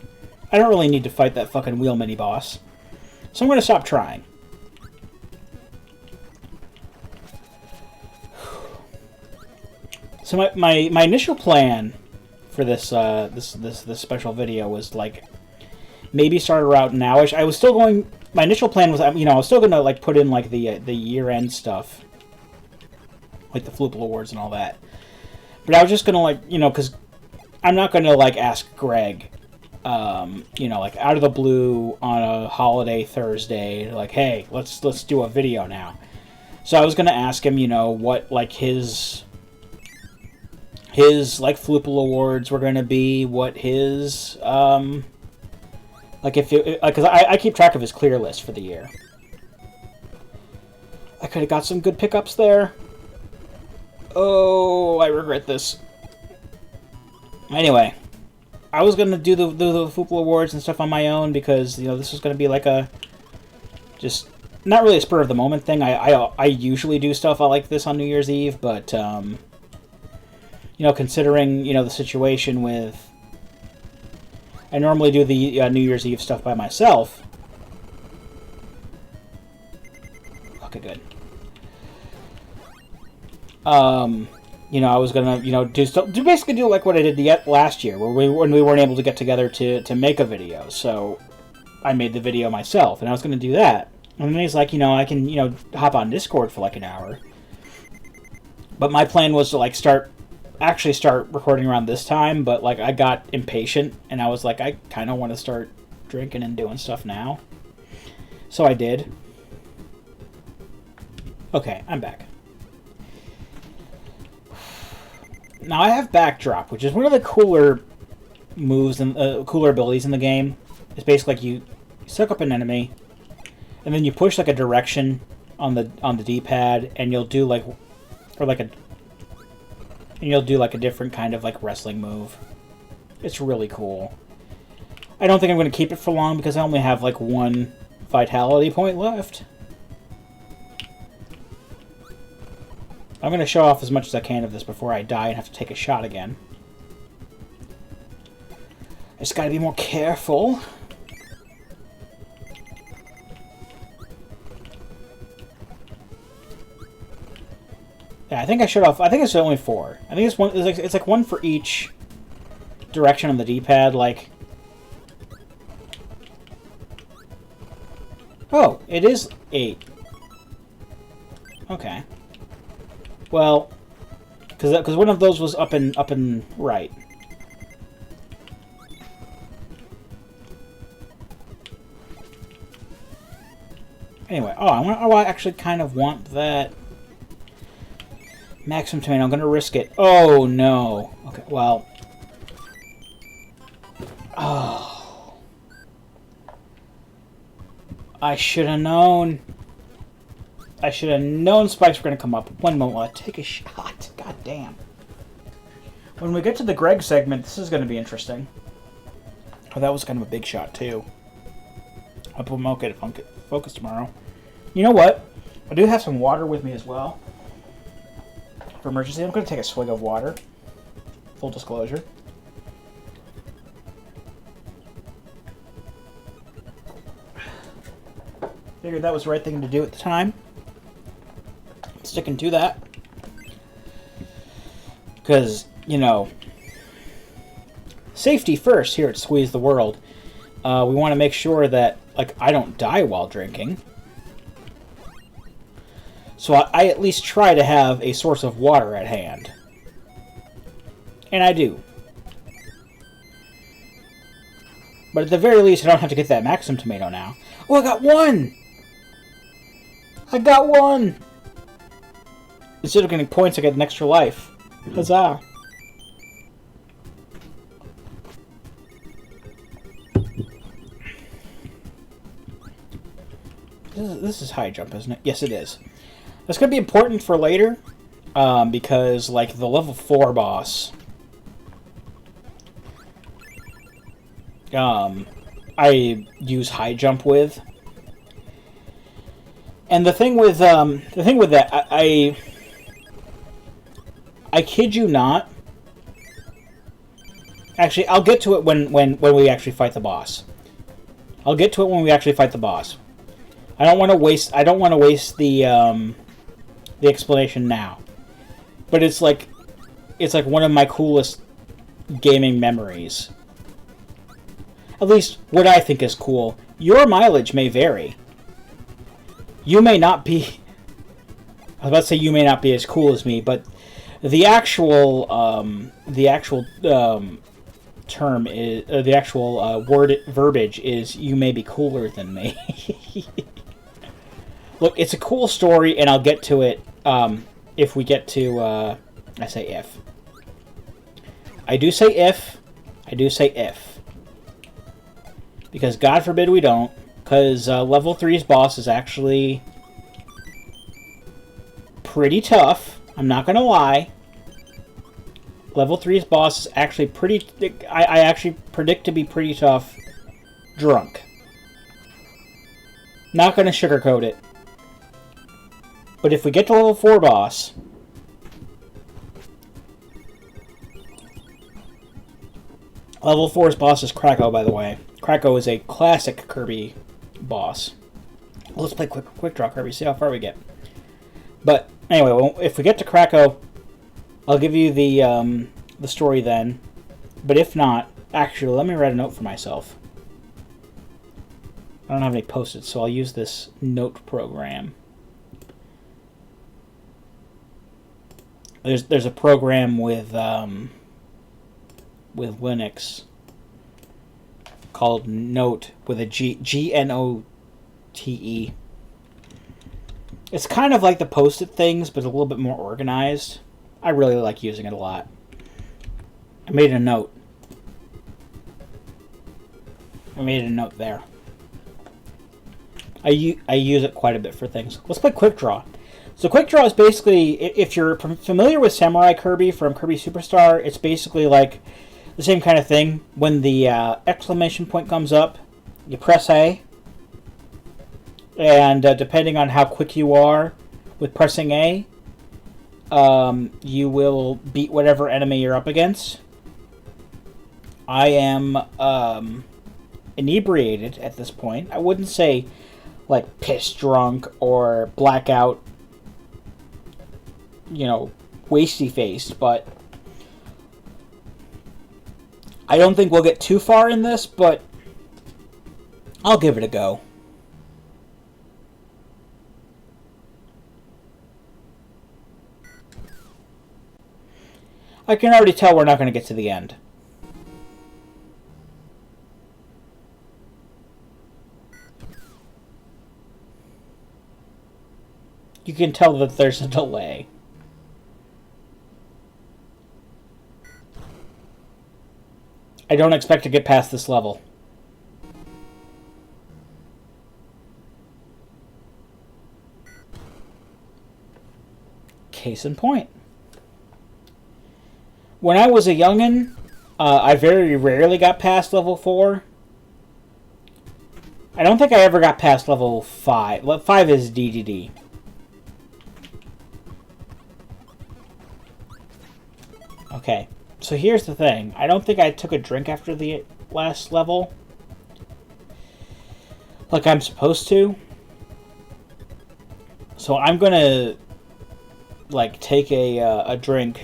I don't really need to fight that fucking wheel mini-boss. So I'm gonna stop trying. So my initial plan for this this special video was like maybe start around nowish. I was still going. My initial plan was, you know, I was still gonna like put in like the year-end stuff, like the Floopl awards and all that. But I was just gonna like, you know, because I'm not gonna like ask Greg, you know, like out of the blue on a holiday Thursday, like, hey, let's do a video now. So I was gonna ask him, you know, what like his like Floopl awards were gonna be, what his like if it, because I keep track of his clear list for the year. I could have got some good pickups there. Oh, I regret this. Anyway, I was gonna do the Floopl awards and stuff on my own because, you know, this was gonna be like a just not really a spur of the moment thing. I usually do stuff like this on New Year's Eve, but you know, considering, you know, the situation with, I normally do the New Year's Eve stuff by myself. Okay, good. You know, I was gonna, you know, basically do like what I did last year, when we weren't able to get together to make a video. So I made the video myself, and I was gonna do that. And then he's like, you know, I can, you know, hop on Discord for like an hour. But my plan was to like actually start recording around this time, but like I got impatient and I was like, I kind of want to start drinking and doing stuff now. So I did. Okay, I'm back. Now I have Backdrop, which is one of the cooler moves and cooler abilities in the game. It's basically like you suck up an enemy, and then you push like a direction on the D-pad, and you'll do like, or like a, and you'll do like a different kind of like wrestling move. It's really cool. I don't think I'm going to keep it for long because I only have like one vitality point left. I'm going to show off as much as I can of this before I die and have to take a shot again. I just got to be more careful. Yeah, I think I shut off. I think it's only 4. I think it's one. It's like one for each direction on the D-pad. Like, oh, it is 8. Okay. Well, because one of those was up and right. Anyway, I actually kind of want that. Maximum tomato, I'm gonna risk it. Oh no. Okay, well. Oh. I should have known. I should have known spikes were gonna come up. One moment while I take a shot. God damn. When we get to the Greg segment, this is gonna be interesting. Oh, that was kind of a big shot too. I'll put my okay to focus tomorrow. You know what? I do have some water with me as well. For emergency, I'm going to take a swig of water. Full disclosure. Figured that was the right thing to do at the time. Sticking to that. Because, you know, Safety first here at Squeeze the World. We want to make sure that, like, I don't die while drinking. So I at least try to have a source of water at hand. And I do. But at the very least, I don't have to get that Maxim tomato now. Oh, I got one! I got one! Instead of getting points, I get an extra life. Huzzah! This is high jump, isn't it? Yes, it is. That's going to be important for later, because, like, the level 4 boss, I use high jump with. And the thing with that, I kid you not. Actually, I'll get to it when we actually fight the boss. I'll get to it when we actually fight the boss. I don't want to waste the explanation now. But it's like one of my coolest gaming memories. At least what I think is cool. Your mileage may vary. You may not be... I was about to say you may not be as cool as me, but the actual term is... the actual verbiage is you may be cooler than me. Look, it's a cool story, and I'll get to it if we get to... I say if. I do say if. I do say if. Because God forbid we don't. Because level 3's boss is actually pretty tough. I'm not going to lie. Level 3's boss is actually pretty... I actually predict to be pretty tough drunk. Not going to sugarcoat it. But if we get to level 4 boss... Level 4's boss is Krakow, by the way. Krakow is a classic Kirby boss. Let's play quick draw Kirby, see how far we get. But anyway, if we get to Krakow, I'll give you the story then. But if not, actually, let me write a note for myself. I don't have any post-its, so I'll use this note program. There's a program with Linux called Note with a G-N-O-T-E. It's kind of like the Post-it things, but a little bit more organized. I really like using it a lot. I made a note. I made a note there. I use it quite a bit for things. Let's play Quick Draw. So Quick Draw is basically, if you're familiar with Samurai Kirby from Kirby Superstar, it's basically like the same kind of thing. When the exclamation point comes up, you press A, and depending on how quick you are with pressing A, you will beat whatever enemy you're up against. I am inebriated at this point. I wouldn't say like piss drunk or blackout, you know, wasty faced, but I don't think we'll get too far in this, but I'll give it a go. I can already tell we're not going to get to the end. You can tell that there's a delay. I don't expect to get past this level. Case in point. When I was a youngin', I very rarely got past level 4. I don't think I ever got past level 5. Level 5 is DDD. Okay, so here's the thing. I don't think I took a drink after the last level, like I'm supposed to. So I'm gonna, like, take a drink,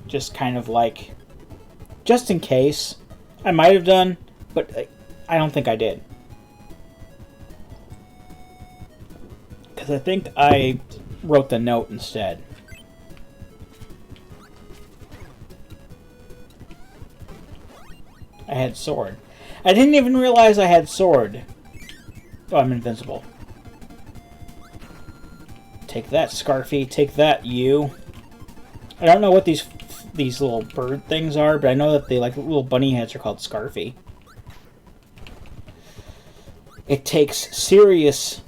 just kind of like, just in case. I might have done, but I don't think I did. Because I think I wrote the note instead. I had sword. I didn't even realize I had sword. Oh, I'm invincible. Take that, Scarfy. Take that, you. I don't know what these little bird things are, but I know that they like little bunny heads are called Scarfy. It takes serious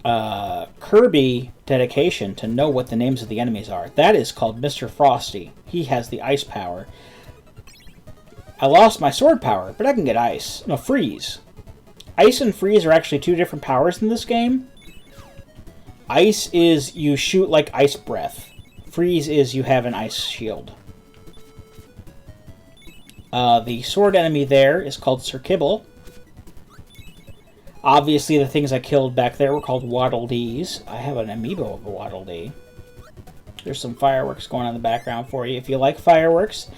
Kirby dedication to know what the names of the enemies are. That is called Mr. Frosty. He has the ice power. I lost my sword power, but I can get ice. No, freeze. Ice and freeze are actually two different powers in this game. Ice is you shoot like ice breath. Freeze is you have an ice shield. The sword enemy there is called Sir Kibble. Obviously, the things I killed back there were called Waddle Dees. I have an amiibo of a Waddle Dee. There's some fireworks going on in the background for you if you like fireworks.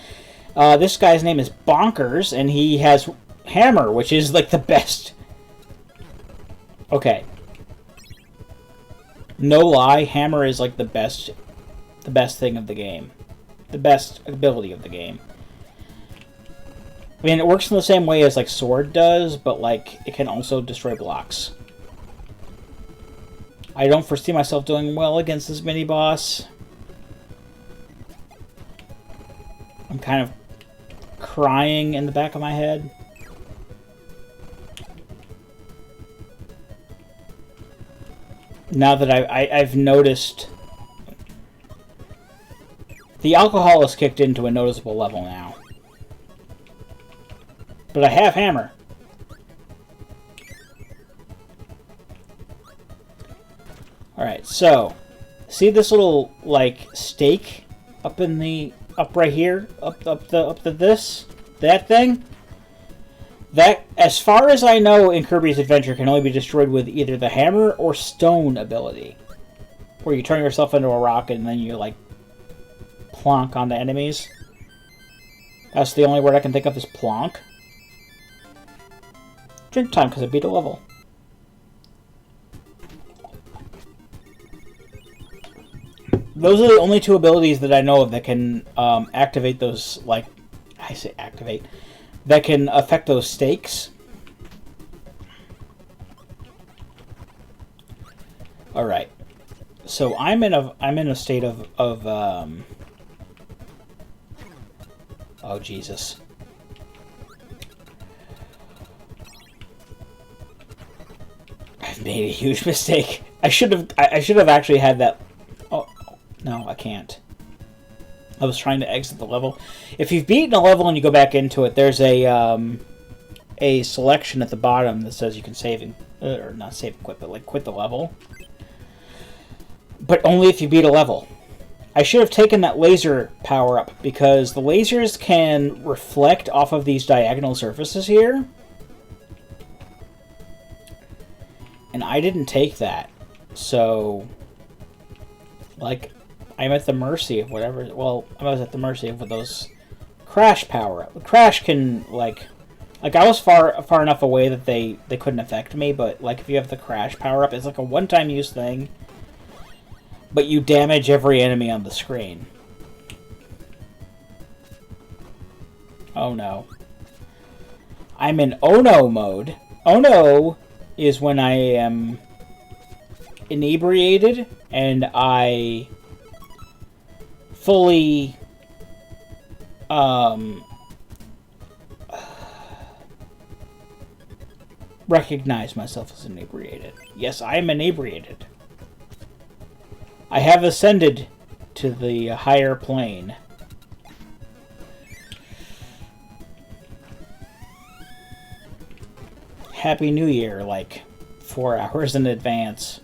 This guy's name is Bonkers, and he has Hammer, which is like the best. Okay. No lie, Hammer is like the best thing of the game. The best ability of the game. I mean, it works in the same way as like Sword does, but like it can also destroy blocks. I don't foresee myself doing well against this mini boss. I'm kind of crying in the back of my head. Now that I've noticed the alcohol has kicked into a noticeable level now. But I have Hammer. Alright, so see this little like stake up right here? That thing? That, as far as I know in Kirby's Adventure, can only be destroyed with either the hammer or stone ability. Where you turn yourself into a rocket and then you, like, plonk onto enemies. That's the only word I can think of is plonk. Drink time, because I beat a level. Those are the only two abilities that I know of that can activate those, like, I say activate, that can affect those stakes. All right, so I'm in a state of oh Jesus. I've made a huge mistake. I should have actually had that. Oh no, I can't. I was trying to exit the level. If you've beaten a level and you go back into it, there's a selection at the bottom that says you can save and or not save and quit, but like quit the level. But only if you beat a level. I should have taken that laser power up because the lasers can reflect off of these diagonal surfaces here. And I didn't take that. So, like, I'm at the mercy of whatever. Well, I was at the mercy of those crash power up. Crash can like I was far enough away that they couldn't affect me. But like if you have the crash power up, it's like a one-time use thing. But you damage every enemy on the screen. Oh no! I'm in oh no mode. Oh no is when I am inebriated and I fully recognize myself as inebriated. Yes, I am inebriated. I have ascended to the higher plane. Happy New Year, like 4 hours in advance.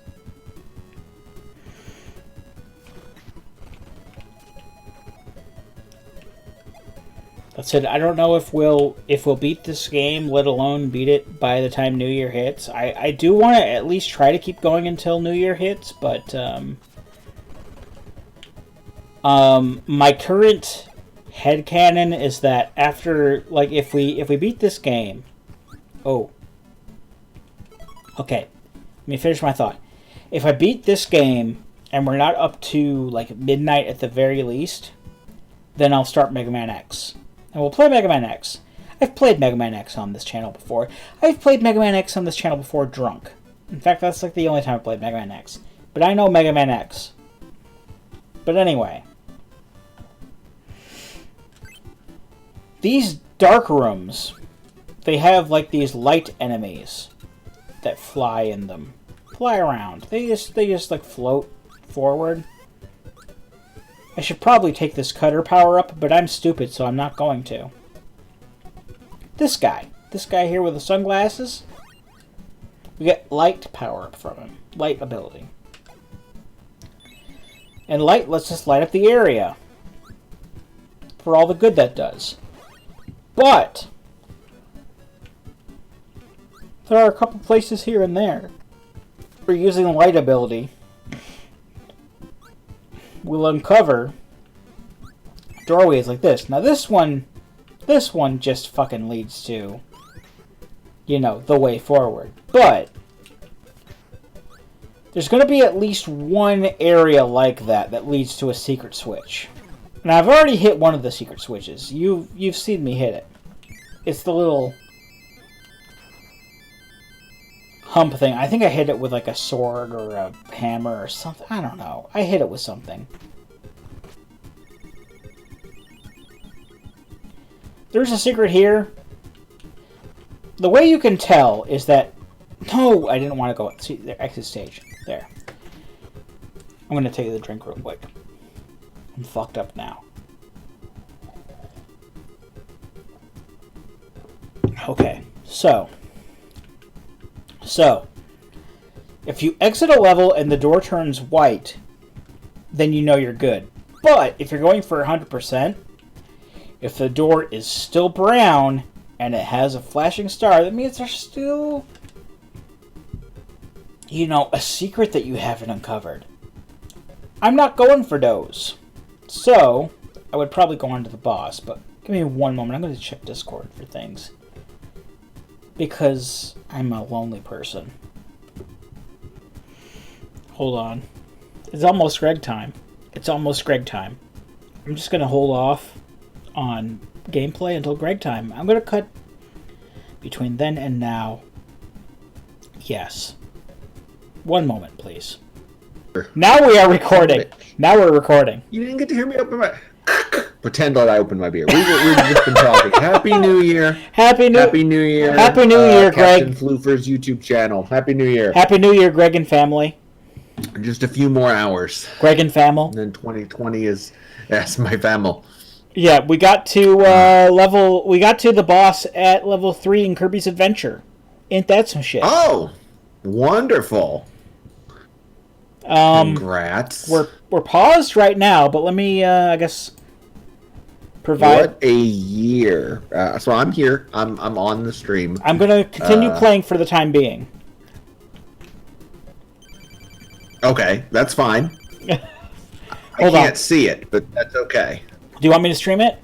That said, I don't know if we'll beat this game, let alone beat it by the time New Year hits. I do want to at least try to keep going until New Year hits, but my current headcanon is that after, like, if we beat this game... Oh. Okay. Let me finish my thought. If I beat this game, and we're not up to, like, midnight at the very least, then I'll start Mega Man X. And we'll play Mega Man X. I've played Mega Man X on this channel before. I've played Mega Man X on this channel before drunk. In fact, that's, like, the only time I've played Mega Man X. But I know Mega Man X. But anyway... These dark rooms, they have, like, these light enemies that fly in them. Fly around. They just like, float forward. I should probably take this cutter power up, but I'm stupid, so I'm not going to. This guy here with the sunglasses, we get light power up from him. Light ability. And light lets us light up the area. For all the good that does. But there are a couple places here and there where using the light ability will uncover doorways like this. Now this one just fucking leads to, you know, the way forward. But there's going to be at least one area like that leads to a secret switch. And I've already hit one of the secret switches. You've seen me hit it. It's the little hump thing. I think I hit it with like a sword or a hammer or something. I don't know. I hit it with something. There's a secret here. The way you can tell is that... No, I didn't want to go... See, there, exit stage. There. I'm going to take the drink real quick. I'm fucked up now. Okay, so, if you exit a level and the door turns white, then you know you're good. But if you're going for 100%, if the door is still brown and it has a flashing star, that means there's still, you know, a secret that you haven't uncovered. I'm not going for those. So, I would probably go on to the boss, but give me one moment. I'm going to check Discord for things. Because I'm a lonely person. Hold on. It's almost Greg time. It's almost Greg time. I'm just going to hold off on gameplay until Greg time. I'm going to cut between then and now. Yes. One moment, please. Now we are recording. Now we're recording. You didn't get to hear me open my... Pretend that I opened my beer. We've just been talking. Happy New Year. Happy New Year. Happy New Year, Greg. Captain Floofers YouTube channel. Happy New Year. Happy New Year, Greg and family. Just a few more hours. Greg and family. And then 2020 is... Yes, my family. Yeah, we got to We got to the boss at level 3 in Kirby's Adventure. Ain't that some shit? Oh, wonderful. Congrats. We're paused right now, but let me, I guess, provide... What a year. So I'm here. I'm on the stream. I'm going to continue playing for the time being. Okay, that's fine. I can't see it, but that's okay. Do you want me to stream it?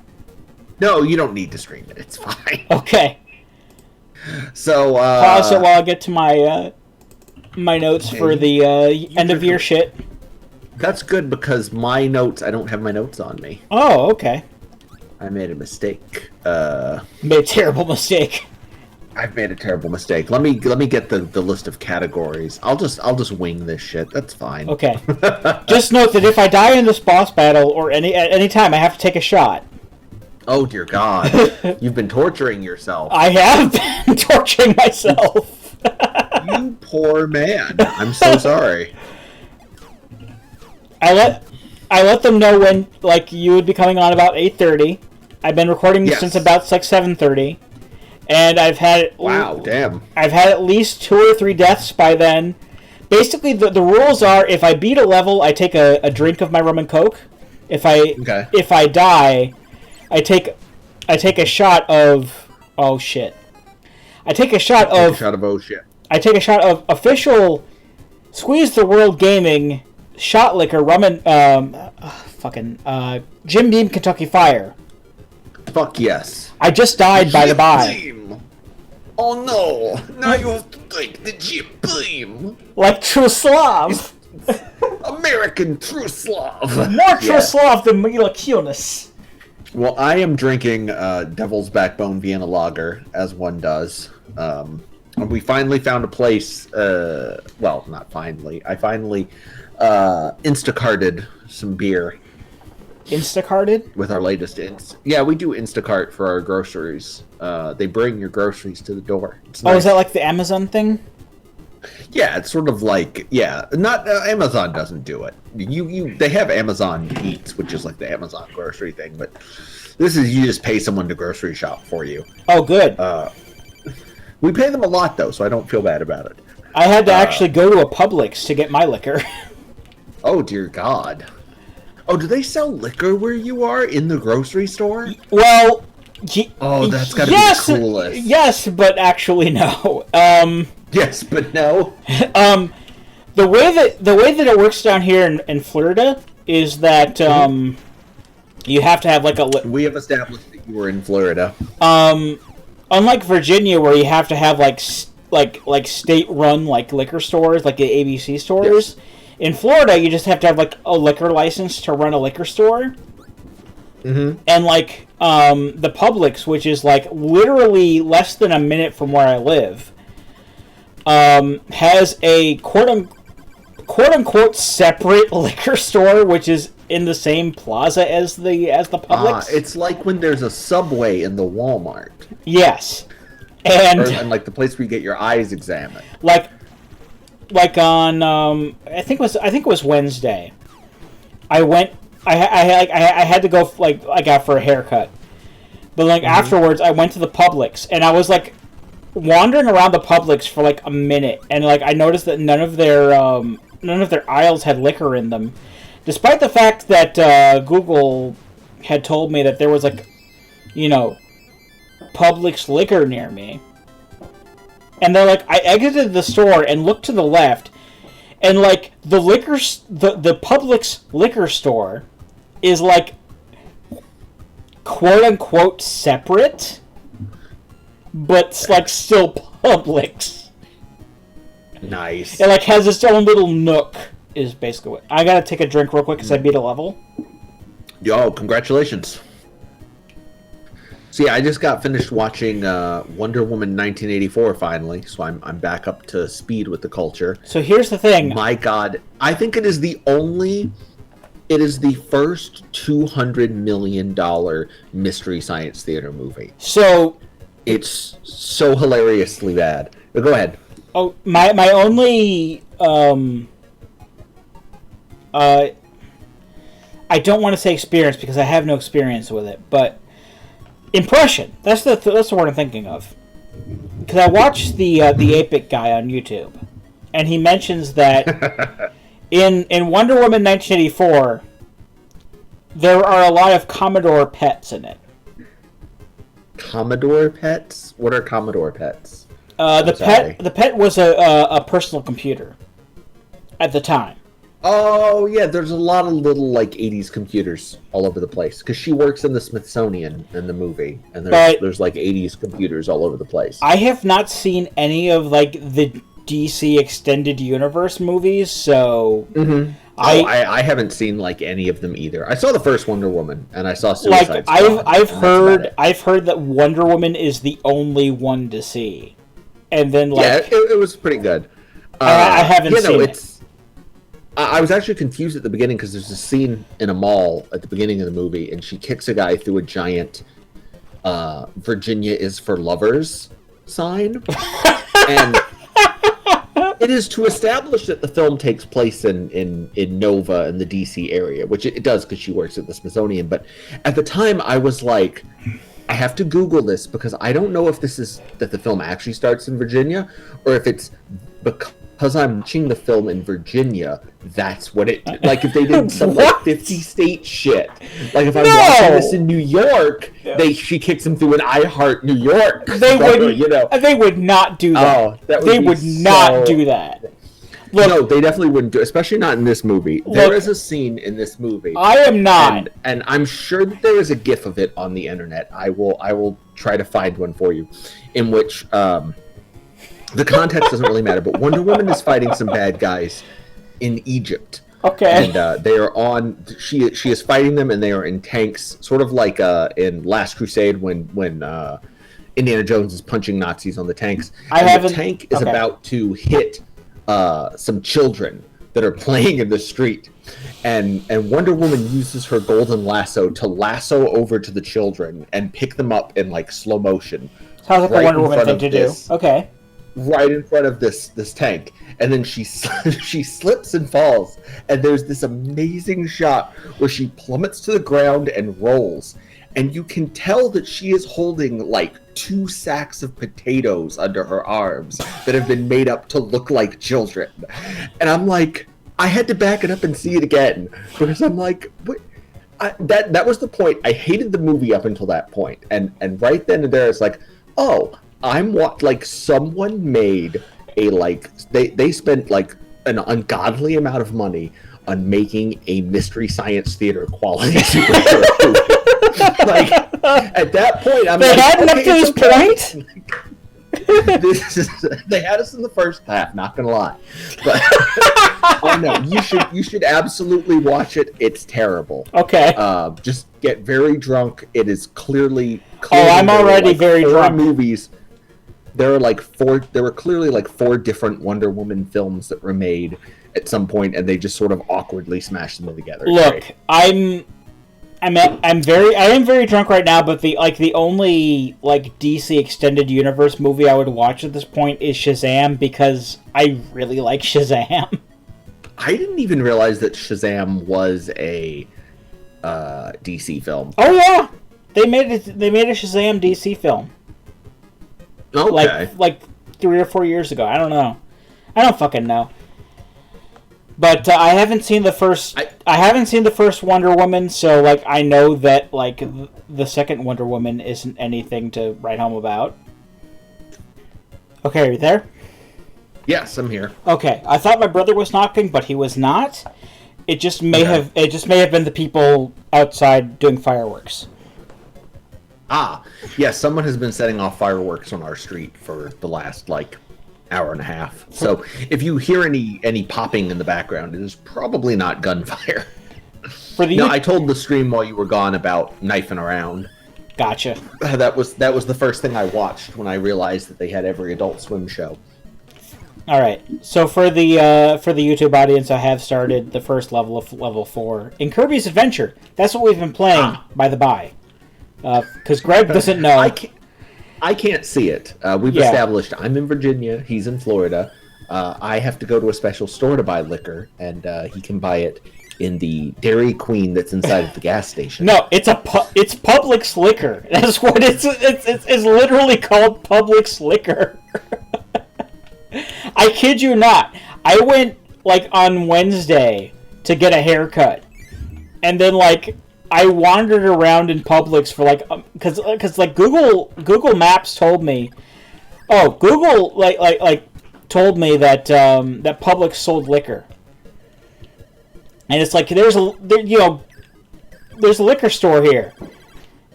No, you don't need to stream it. It's fine. Okay. So, pause it while I get to my... my notes for the end of year shit. That's good because my notes, I don't have my notes on me. Oh, okay. I made a mistake. Made a terrible mistake. I've made a terrible mistake. Let me get the list of categories. I'll just wing this shit. That's fine. Okay. Just note that if I die in this boss battle or at any time, I have to take a shot. Oh dear God! You've been torturing yourself. I have been torturing myself. You poor man. I'm so sorry. I let them know when, like, you would be coming on about 8:30. I've been recording since about like 7:30, and I've had I've had at least 2 or 3 deaths by then. Basically, the rules are: if I beat a level, I take a drink of my rum and coke. If I die, I take a shot of shit. I take a shot of official Squeeze the World Gaming shot liquor rum and Jim Beam Kentucky Fire. Fuck yes. I just died, by the by. Beam. Oh no! Now you have to take the Jeep beam. Like true Slav. American true Slav. More true Slav than Mila Kunis. Well, I am drinking Devil's Backbone Vienna Lager, as one does. We finally found a place. Well, not finally. I finally Instacarted some beer. Instacarted? With our latest Yeah, we do Instacart for our groceries. They bring your groceries to the door. It's nice. Oh, is that like the Amazon thing? Yeah, it's sort of like, not Amazon doesn't do it. They have Amazon Eats, which is like the Amazon grocery thing, but this is you just pay someone to grocery shop for you. Oh, good. We pay them a lot though, so I don't feel bad about it. I had to actually go to a Publix to get my liquor. Oh dear God. Oh, do they sell liquor where you are in the grocery store? Well, that's gotta be the coolest. Yes, but actually no. Yes, but no. The way that it works down here in Florida is that you have to have like We have established that you were in Florida. Unlike Virginia, where you have to have like state-run like liquor stores, like the ABC stores. Yes. In Florida, you just have to have like a liquor license to run a liquor store. Mm-hmm. And like the Publix, which is like literally less than a minute from where I live, has a quote-unquote separate liquor store, which is in the same plaza as the Publix. It's like when there's a Subway in the Walmart. Yes, and like the place where you get your eyes examined. Like on I think it was Wednesday. I went. I had to go like out for a haircut, but like afterwards I went to the Publix and I was like wandering around the Publix for like a minute and like I noticed that none of their aisles had liquor in them, despite the fact that Google had told me that there was like, Publix liquor near me. And they're like, I exited the store and looked to the left, and like the Publix liquor store is like quote unquote separate, but like still Publix. Nice. It like has its own little nook. Is basically what I gotta take a drink real quick because I beat a level. Yo, congratulations. So yeah, I just got finished watching Wonder Woman 1984 finally, so I'm back up to speed with the culture. So here's the thing. My God, I think it is the first $200 million Mystery Science Theater movie. So it's so hilariously bad. But go ahead. Oh, my only I don't want to say experience because I have no experience with it, but impression. That's the word I'm thinking of. Because I watched the 8-Bit guy on YouTube, and he mentions that in Wonder Woman 1984, there are a lot of Commodore pets in it. Commodore pets? What are Commodore pets? The pet was a personal computer at the time. Oh, yeah, there's a lot of little, 80s computers all over the place. Because she works in the Smithsonian in the movie. And there's 80s computers all over the place. I have not seen any of, the DC Extended Universe movies, so... Mm-hmm. I haven't seen, any of them either. I saw the first Wonder Woman, and I saw Suicide Squad. I've heard that Wonder Woman is the only one to see. And then, Yeah, it was pretty good. I haven't seen it. I was actually confused at the beginning because there's a scene in a mall at the beginning of the movie, and she kicks a guy through a giant Virginia is for lovers sign. And it is to establish that the film takes place in Nova in the DC area, which it does because she works at the Smithsonian. But at the time, I was like, I have to Google this because I don't know if this is that the film actually starts in Virginia or if it's because I'm watching the film in Virginia, that's what it... if they did some 50-state shit. If I'm watching this in New York, she kicks him through an iHeart New York. They would not do that. Oh, that would they would not do that. Look, no, they definitely wouldn't do, especially not in this movie. There is a scene in this movie. I am not, and I'm sure that there is a GIF of it on the internet. I will try to find one for you, in which the context doesn't really matter. But Wonder Woman is fighting some bad guys in Egypt. Okay. And they are on. She is fighting them, and they are in tanks, sort of like in Last Crusade when Indiana Jones is punching Nazis on the tanks. The tank is about to hit some children that are playing in the street, and Wonder Woman uses her golden lasso to lasso over to the children and pick them up in like slow motion. Sounds like a Wonder Woman thing to do. Okay. Right in front of this tank, and then she slips and falls, and there's this amazing shot where she plummets to the ground and rolls, and you can tell that she is holding like 2 sacks of potatoes under her arms that have been made up to look like children. And I'm like, I had to back it up and see it again, because I'm like, what? That was the point. I hated the movie up until that point, and right then and there it's like, oh, like someone made a they spent like an ungodly amount of money on making a Mystery Science Theater quality superhero movie. Like at that point, they hadn't up to this point. They had us in the first half. Not gonna lie, but no, you should absolutely watch it. It's terrible. Okay. Just get very drunk. It is clearly I'm already very drunk. Movies. There were clearly like 4 different Wonder Woman films that were made at some point, and they just sort of awkwardly smashed them together. Look, right? I am very drunk right now, but the only like DC extended universe movie I would watch at this point is Shazam, because I really like Shazam. I didn't even realize that Shazam was a DC film. Oh yeah, they made a Shazam DC film. Okay. Like 3 or 4 years ago. I don't know. I don't fucking know. But I haven't seen the first. I haven't seen the first Wonder Woman, so like I know that like the second Wonder Woman isn't anything to write home about. Okay, are you there? Yes, I'm here. Okay, I thought my brother was knocking, but he was not. It just may have been the people outside doing fireworks. Ah, yes, someone has been setting off fireworks on our street for the last, hour and a half. So if you hear any popping in the background, it is probably not gunfire. I told the stream while you were gone about knifing around. Gotcha. That was the first thing I watched when I realized that they had every Adult Swim show. All right. So for the YouTube audience, I have started the first level of level 4 in Kirby's Adventure. That's what we've been playing, by the by. Because Greg doesn't know. I can't see it. We've established I'm in Virginia, he's in Florida. I have to go to a special store to buy liquor, and he can buy it in the Dairy Queen that's inside of the gas station. No, it's Publix liquor. That's what it's literally called, Publix liquor. I kid you not. I went on Wednesday to get a haircut, and then I wandered around in Publix for because Google Maps told me, Google told me that that Publix sold liquor, and it's there's a liquor store here,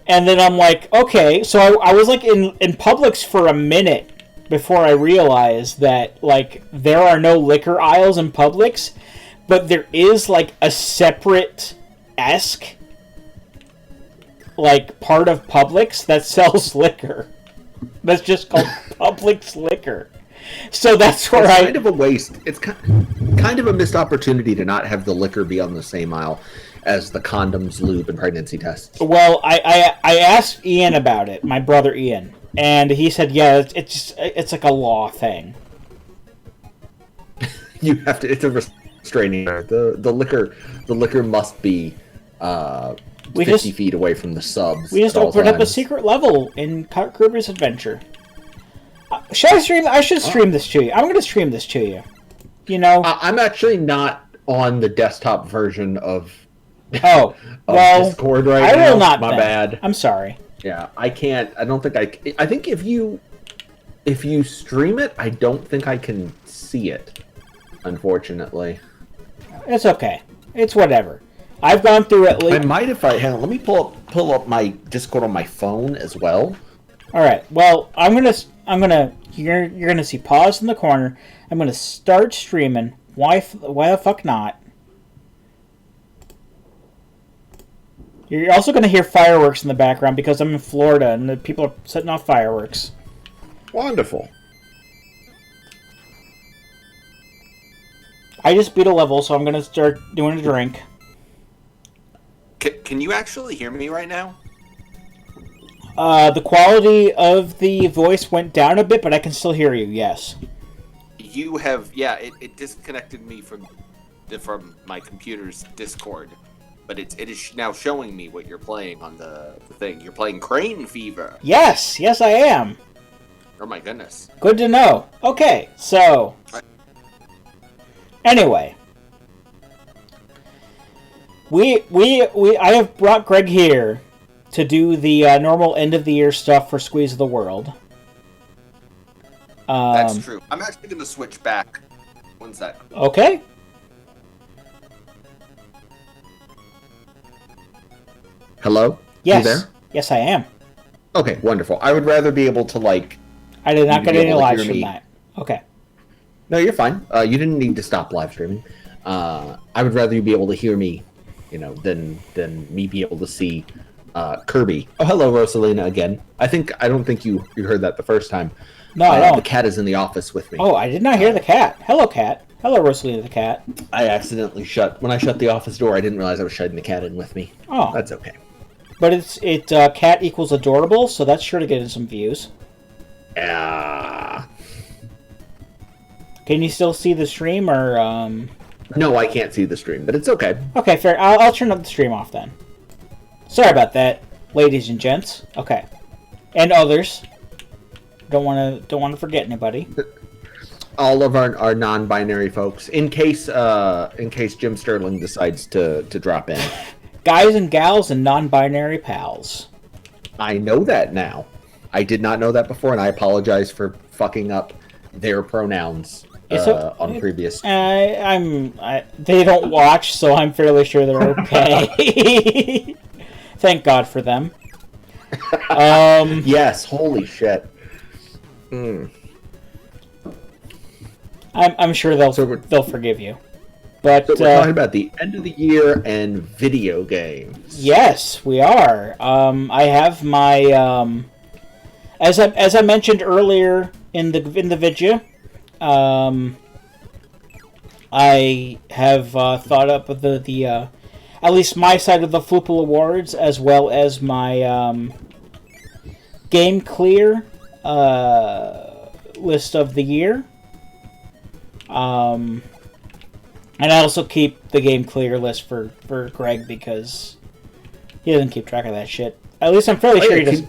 and then I'm like, okay, so I was in Publix for a minute before I realized that there are no liquor aisles in Publix, but there is a separate part of Publix that sells liquor. That's just called Publix liquor. So that's where it's kind of a waste. It's kind of a missed opportunity to not have the liquor be on the same aisle as the condoms, lube, and pregnancy tests. Well, I asked Ian about it, my brother Ian, and he said, yeah, it's like a law thing. You have to. It's a restraining order. The liquor must be 50 feet away from the subs. We just opened up a secret level in Kirby's Adventure. Should I stream? I should stream this to you. I'm going to stream this to you. I'm actually not on the desktop version of. Well, Discord right now. I will not. My bad. I'm sorry. Yeah, I can't. I don't think I think if you stream it, I don't think I can see it. unfortunately. It's okay. It's whatever. I've gone through at least. I might if I hang on. Let me pull up my Discord on my phone as well. All right. Well, you're gonna see pause in the corner. I'm gonna start streaming. Why the fuck not? You're also gonna hear fireworks in the background because I'm in Florida and the people are setting off fireworks. Wonderful. I just beat a level, so I'm gonna start doing a drink. Can you actually hear me right now? The quality of the voice went down a bit, but I can still hear you, yes. You have, yeah, it disconnected me from my computer's Discord. But it is now showing me what you're playing on the thing. You're playing Crane Fever. Yes, I am. Oh my goodness. Good to know. Okay, so... Anyway. I have brought Greg here to do the normal end-of-the-year stuff for Squeeze of the World. That's true. I'm actually going to switch back. One sec. Okay. Hello? Yes. You there? Yes, I am. Okay, wonderful. I would rather be able to, like... I did not get any live stream from that. Okay. No, you're fine. You didn't need to stop live streaming. I would rather you be able to hear me, than me be able to see Kirby. Oh, hello, Rosalina, again. I don't think you heard that the first time. No, I don't. The cat is in the office with me. Oh, I did not hear the cat. Hello, cat. Hello, Rosalina the cat. I accidentally when I shut the office door, I didn't realize I was shutting the cat in with me. Oh. That's okay. But cat equals adorable, so that's sure to get in some views. Yeah. Can you still see the stream, or No, I can't see the stream, but it's okay. Okay, fair. I'll turn up the stream off then. Sorry about that, ladies and gents. Okay, and others. Don't want to forget anybody. All of our non-binary folks, in case Jim Sterling decides to drop in. Guys and gals and non-binary pals. I know that now. I did not know that before, and I apologize for fucking up their pronouns on previous. They don't watch, so I'm fairly sure they're okay. Thank God for them. Yes, holy shit. I'm sure they'll forgive you. But so we're talking about the end of the year and video games. Yes, we are. I have my as I mentioned earlier in the video, I have thought up of the at least my side of the Floopl Awards, as well as my Game Clear list of the year. And I also keep the Game Clear list for Greg because he doesn't keep track of that shit. At least I'm fairly sure he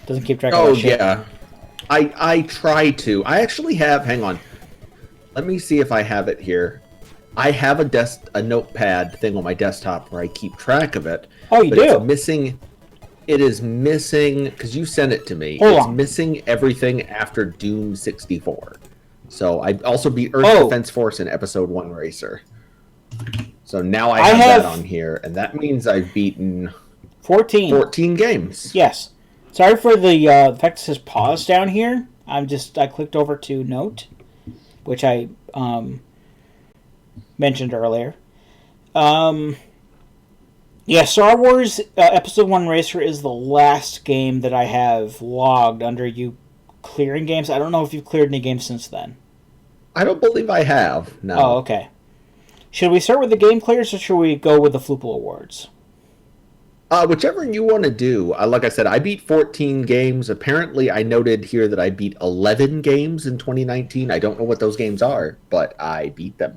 doesn't keep track of that shit. Oh, yeah. I try to. I actually have... Hang on. Let me see if I have it here. I have a notepad thing on my desktop where I keep track of it. Oh, you do? It's missing... It is missing... Because you sent it to me. It's missing everything after Doom 64. So I also beat Earth Defense Force in Episode 1 Racer. So now I have that on here, and that means I've beaten 14 games. Yes. Sorry for the fact it says pause down here. I clicked over to Note, which I mentioned earlier. Yeah, Star Wars Episode 1 Racer is the last game that I have logged under you clearing games. I don't know if you've cleared any games since then. I don't believe I have, no. Oh, okay. Should we start with the game clears, or should we go with the Floopl Awards? Whichever you want to do. Like I said, I beat 14 games. Apparently, I noted here that I beat 11 games in 2019. I don't know what those games are, but I beat them.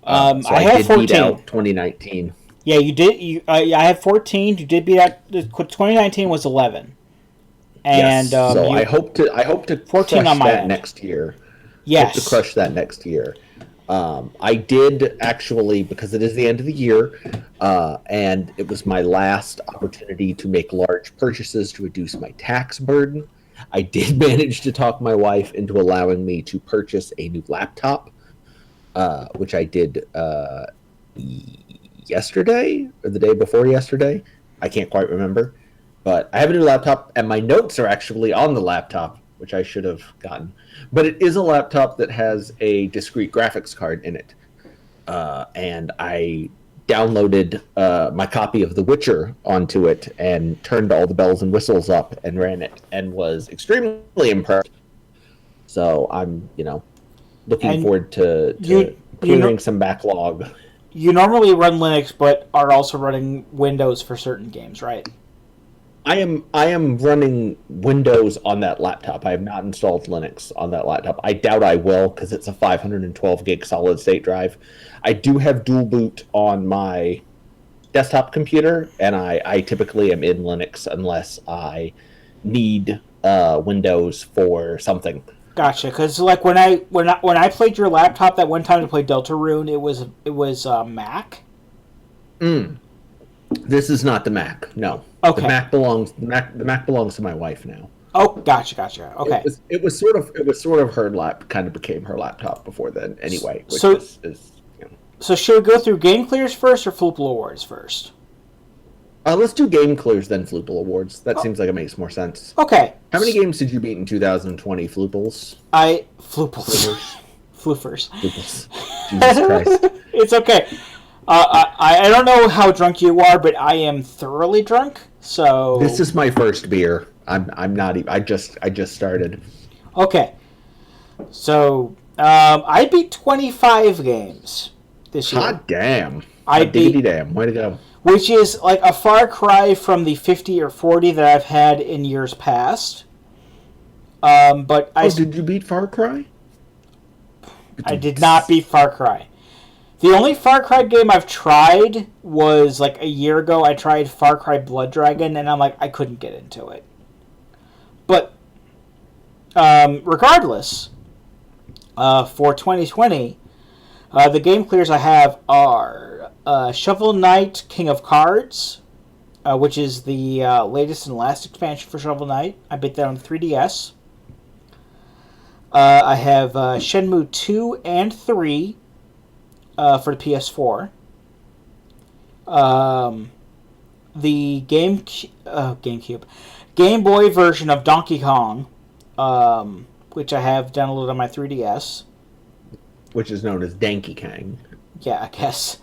So I have 14. Beat out 2019. Yeah, you did. I have 14. You did beat out. 2019 was 11. And yes. So I hope to 14 on my end next year. Yes. Hope to crush that next year. I did actually, because it is the end of the year, and it was my last opportunity to make large purchases to reduce my tax burden. I did manage to talk my wife into allowing me to purchase a new laptop which I did yesterday or the day before yesterday. I can't quite remember. But I have a new laptop, and my notes are actually on the laptop, which I should have gotten. But it is a laptop that has a discrete graphics card in it. And I downloaded my copy of The Witcher onto it and turned all the bells and whistles up and ran it and was extremely impressed. So I'm, looking forward to clearing some backlog. You normally run Linux, but are also running Windows for certain games, right? I am running Windows on that laptop. I have not installed Linux on that laptop. I doubt I will because it's a 512 gig solid state drive. I do have dual boot on my desktop computer, and I typically am in Linux unless I need Windows for something. Gotcha. Because like when I played your laptop that one time to play Deltarune, it was Mac. This is not the Mac. No. Okay. The Mac belongs to my wife now. Oh, gotcha. Okay. It was sort of her kind of became her laptop before then anyway. Which So- is So should we go through game clears first or Floopl awards first? let's do game clears then Floopl awards. That seems like it makes more sense. Okay. How many games did you beat in 2020, Floopls? Floopers. Floopls. Jesus Christ. It's okay. I don't know how drunk you are, but I am thoroughly drunk. So This is my first beer. I'm not even. I just started. okay. So I beat 25 games this year. Hot damn. I Diggity beat, damn. Way to go. which is like a far cry from the 50 or 40 that I've had in years past. But Did you beat Far Cry? I did not beat Far Cry. The only Far Cry game I've tried was like a year ago. I tried Far Cry Blood Dragon, and I'm like, I couldn't get into it. But regardless, for 2020, the game clears I have are Shovel Knight King of Cards, which is the latest and last expansion for Shovel Knight. I beat that on 3DS. I have Shenmue 2 and 3 for the PS4. The GameCube, Game Boy version of Donkey Kong, which I have downloaded on my 3DS. Which is known as Danky Kang. Yeah, I guess.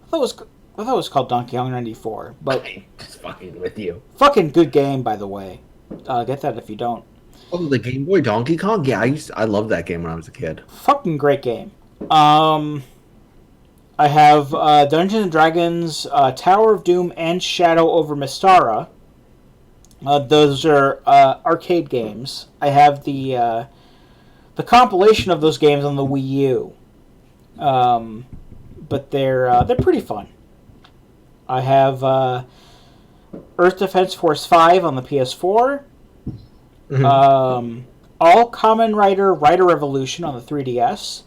I thought it was called Donkey Kong 94, but I'm just fucking with you. fucking good game, by the way. Get that if you don't. Oh, the Game Boy Donkey Kong? Yeah, I loved that game when I was a kid. Fucking great game. I have Dungeons and Dragons, Tower of Doom, and Shadow over Mystara. Those are arcade games. I have the compilation of those games on the Wii U, but they're pretty fun. I have Earth Defense Force 5 on the PS4. Mm-hmm. All Common Rider Revolution on the 3DS.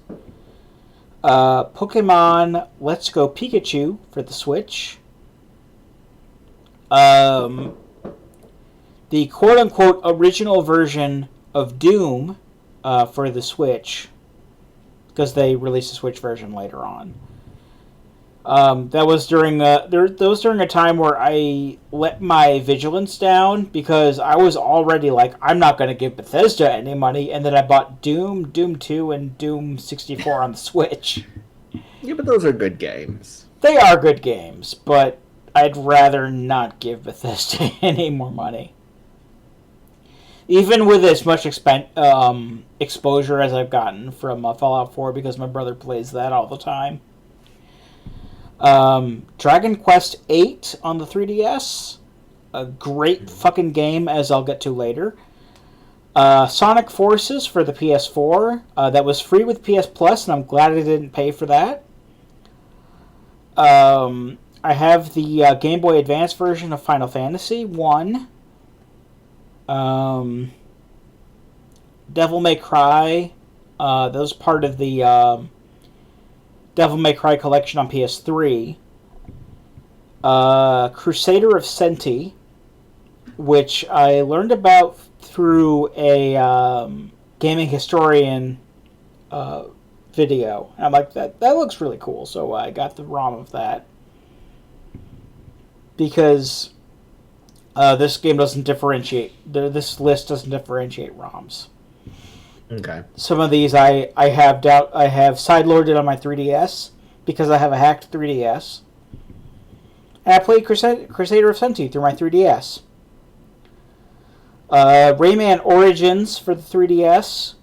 Pokemon Let's Go Pikachu for the Switch. The quote-unquote original version of Doom for the Switch, because they released a Switch version later on. That was during a time where I let my vigilance down because I was already like, I'm not going to give Bethesda any money, and then I bought Doom 2, and Doom 64 on the Switch. Yeah, but those are good games. They are good games, but I'd rather not give Bethesda any more money. Even with as much exposure as I've gotten from Fallout 4, because my brother plays that all the time. Dragon Quest VIII on the 3DS. A great fucking game, as I'll get to later. Sonic Forces for the PS4. That was free with PS Plus, and I'm glad I didn't pay for that. I have the Game Boy Advance version of Final Fantasy 1. Devil May Cry. That was part of the Devil May Cry collection on PS3. Crusader of Senti, which I learned about through a gaming historian video. And I'm like, that looks really cool. So I got the ROM of that. Because this game doesn't differentiate. This list doesn't differentiate ROMs. Okay. Some of these I have sideloaded on my 3DS because I have a hacked 3DS. And I played Crusader of Senti through my 3DS. Rayman Origins for the 3DS,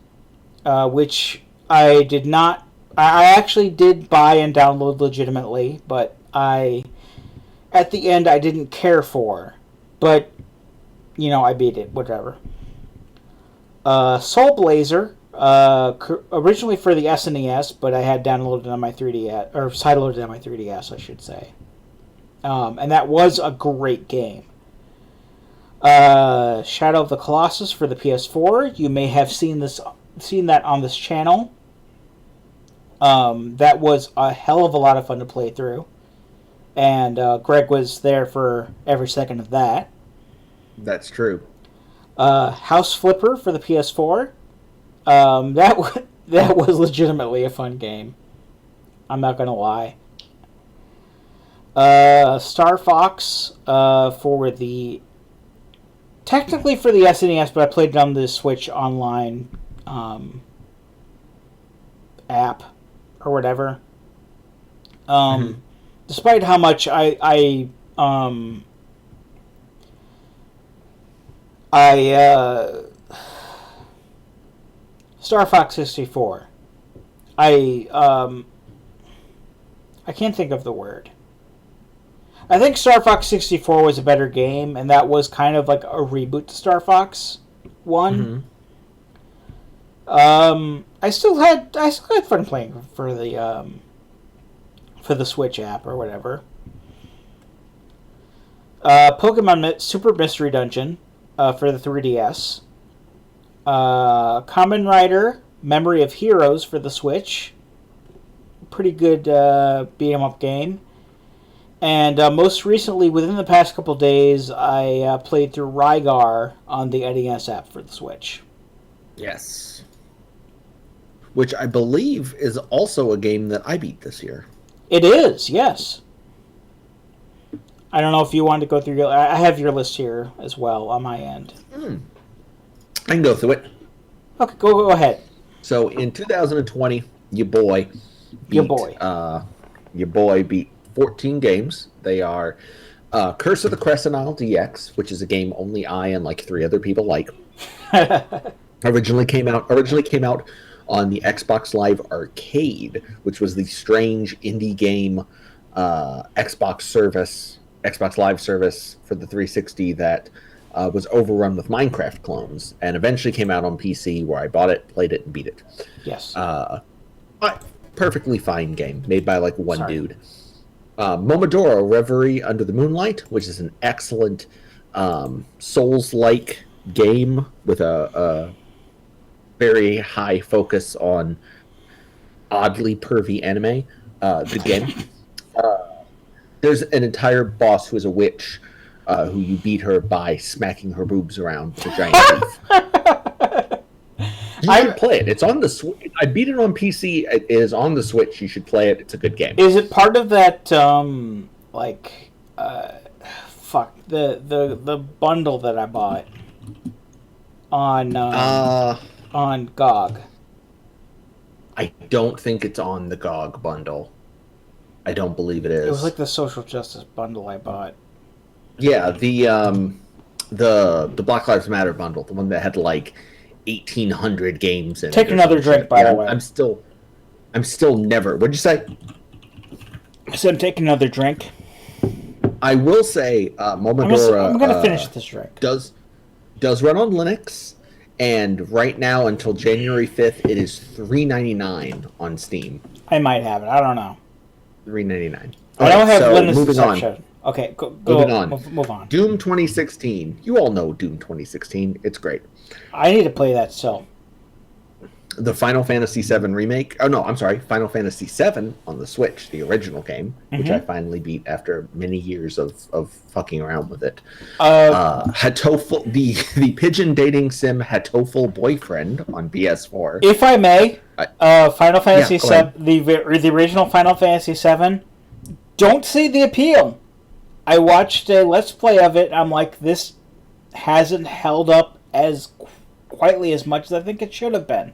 which I did not... I actually did buy and download legitimately, but at the end, I didn't care for. But, I beat it, whatever. Soul Blazer, originally for the SNES, but I had downloaded on my 3DS, or sideloaded on my 3DS, I should say. And that was a great game. Shadow of the Colossus for the PS4. You may have seen that on this channel. That was a hell of a lot of fun to play through. And Greg was there for every second of that. That's true. House Flipper for the PS4. That was legitimately a fun game. I'm not gonna lie. Star Fox technically for the SNES, but I played it on the Switch Online app or whatever. Despite how much I Star Fox 64. I can't think of the word. I think Star Fox 64 was a better game, and that was kind of like a reboot to Star Fox 1. I still had fun playing for the Switch app or whatever. Pokemon Super Mystery Dungeon for the 3DS. Kamen Rider Memory of Heroes for the Switch. Pretty good beat 'em up game. And most recently, within the past couple days, I played through Rygar on the NES app for the Switch. Yes. Which I believe is also a game that I beat this year. It is, yes. I don't know if you want to go through I have your list here as well on my end. I can go through it. Okay, go ahead. So in 2020, your boy beat 14 games. They are Curse of the Crescent Isle DX, which is a game only I and like 3 other people like. Originally came out on the Xbox Live Arcade, which was the strange indie game Xbox Live service for the 360 that was overrun with Minecraft clones, and eventually came out on PC, where I bought it, played it, and beat it. Yes. Perfectly fine game, made by like one dude. Momodora Reverie Under the Moonlight, which is an excellent Souls-like game with a very high focus on oddly pervy anime. There's an entire boss who is a witch, who you beat her by smacking her boobs around with a giant teeth. You should play it. It's on the Switch. I beat it on PC. It is on the Switch. You should play it. It's a good game. Is it part of that the bundle that I bought on GOG? I don't think it's on the GOG bundle. I don't believe it is. It was like the social justice bundle I bought. Yeah, the Black Lives Matter bundle, the one that had like 1,800 games in it. Take another drink, by the way. I'm still never. What'd you say? I said take another drink. I will say, Momodora. I'm gonna finish this drink. Does run on Linux, and right now until January 5th, it is $3.99 on Steam. I might have it. I don't know. $3.99. I don't have Linux moving on. Okay, go moving on. Move on. Doom 2016. You all know Doom 2016. It's great. I need to play that still. the Final Fantasy VII remake. Oh no, I'm sorry, Final Fantasy VII on the Switch, the original game, which I finally beat after many years of fucking around with it. Hatoful, the pigeon dating sim Hatoful Boyfriend on PS4. If I may, Final Fantasy Yeah, VII, the original Final Fantasy VII, don't see the appeal. I watched a Let's Play of it. I'm like, this hasn't held up as quietly as much as I think it should have been.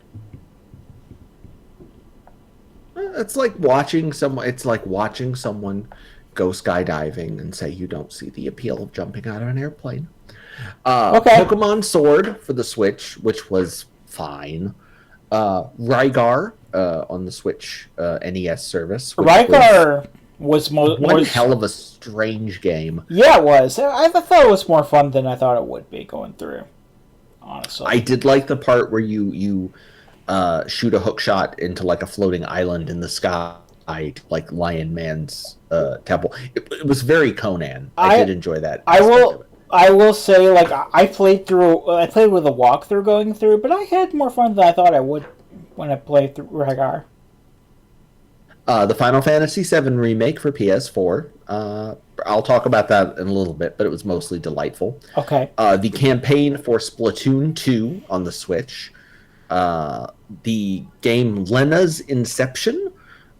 It's like watching someone. It's like watching someone go skydiving and say you don't see the appeal of jumping out of an airplane. Okay. Pokemon Sword for the Switch, which was fine. Rygar on the Switch NES service. Rygar was one hell of a strange game. Yeah, it was. I thought it was more fun than I thought it would be going through. Honestly, I did like the part where you shoot a hook shot into like a floating island in the sky, like Lion Man's temple. It was very Conan. I did enjoy that. I will say, like, I played with a walkthrough going through, but I had more fun than I thought I would when I played through Rygar. The Final Fantasy VII remake for PS4. I'll talk about that in a little bit, but it was mostly delightful. Okay. The campaign for Splatoon 2 on the Switch. The game Lena's Inception,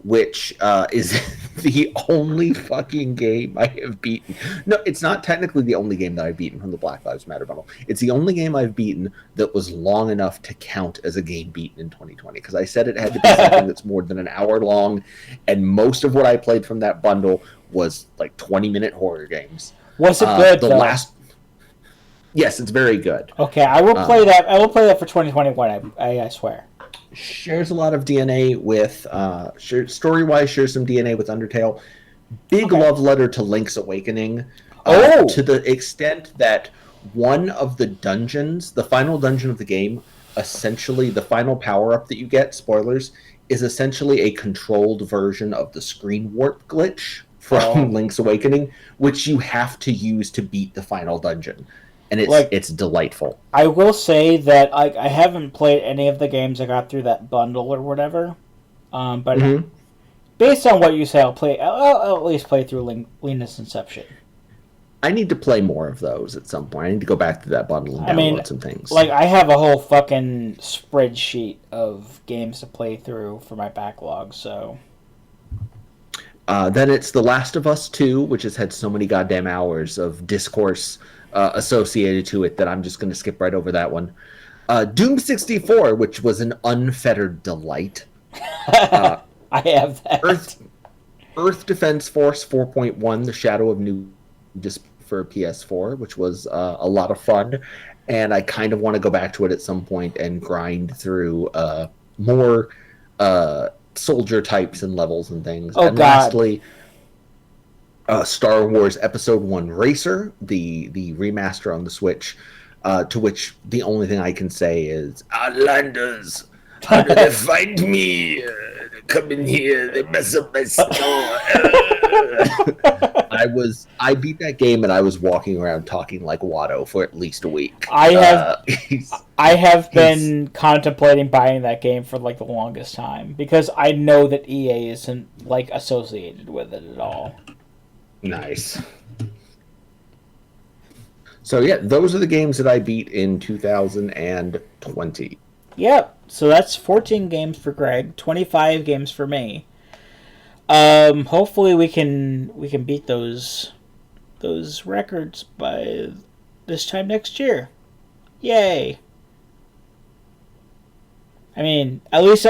which is the only fucking game I have beaten. No, it's not technically the only game that I've beaten from the Black Lives Matter bundle. It's the only game I've beaten that was long enough to count as a game beaten in 2020, because I said it had to be something that's more than an hour long, and most of what I played from that bundle was like 20-minute horror games. Was it good? Yes, it's very good. Okay, I will play that. I will play that for 2021. I swear. Shares a lot of DNA with story-wise. Shares some DNA with Undertale. Big love letter to Link's Awakening. To the extent that one of the dungeons, the final dungeon of the game, essentially the final power-up that you get, spoilers, is essentially a controlled version of the screen warp glitch from Link's Awakening, which you have to use to beat the final dungeon. And it's delightful. I will say that I haven't played any of the games I got through that bundle or whatever. But based on what you say, I'll at least play through Lena's Inception. I need to play more of those at some point. I need to go back to that bundle and download some things. Like, I have a whole fucking spreadsheet of games to play through for my backlog, so... Then it's The Last of Us 2, which has had so many goddamn hours of discourse associated to it that I'm just going to skip right over that one. Doom 64, which was an unfettered delight. I have that. Earth Defense Force 4.1, The Shadow of New for PS4, which was a lot of fun. And I kind of want to go back to it at some point and grind through more soldier types and levels and things. And lastly, Star Wars Episode 1 Racer, the remaster on the Switch, to which the only thing I can say is, Outlanders, how do they find me? They come in here, they mess up my store. I beat that game and I was walking around talking like Watto for at least a week. I have been contemplating buying that game for like the longest time because I know that EA isn't like associated with it at all. Nice. So yeah, those are the games that I beat in 2020. Yep. So that's 14 games for Greg, 25 games for me. Hopefully we can beat those records by this time next year. Yay. I mean, at least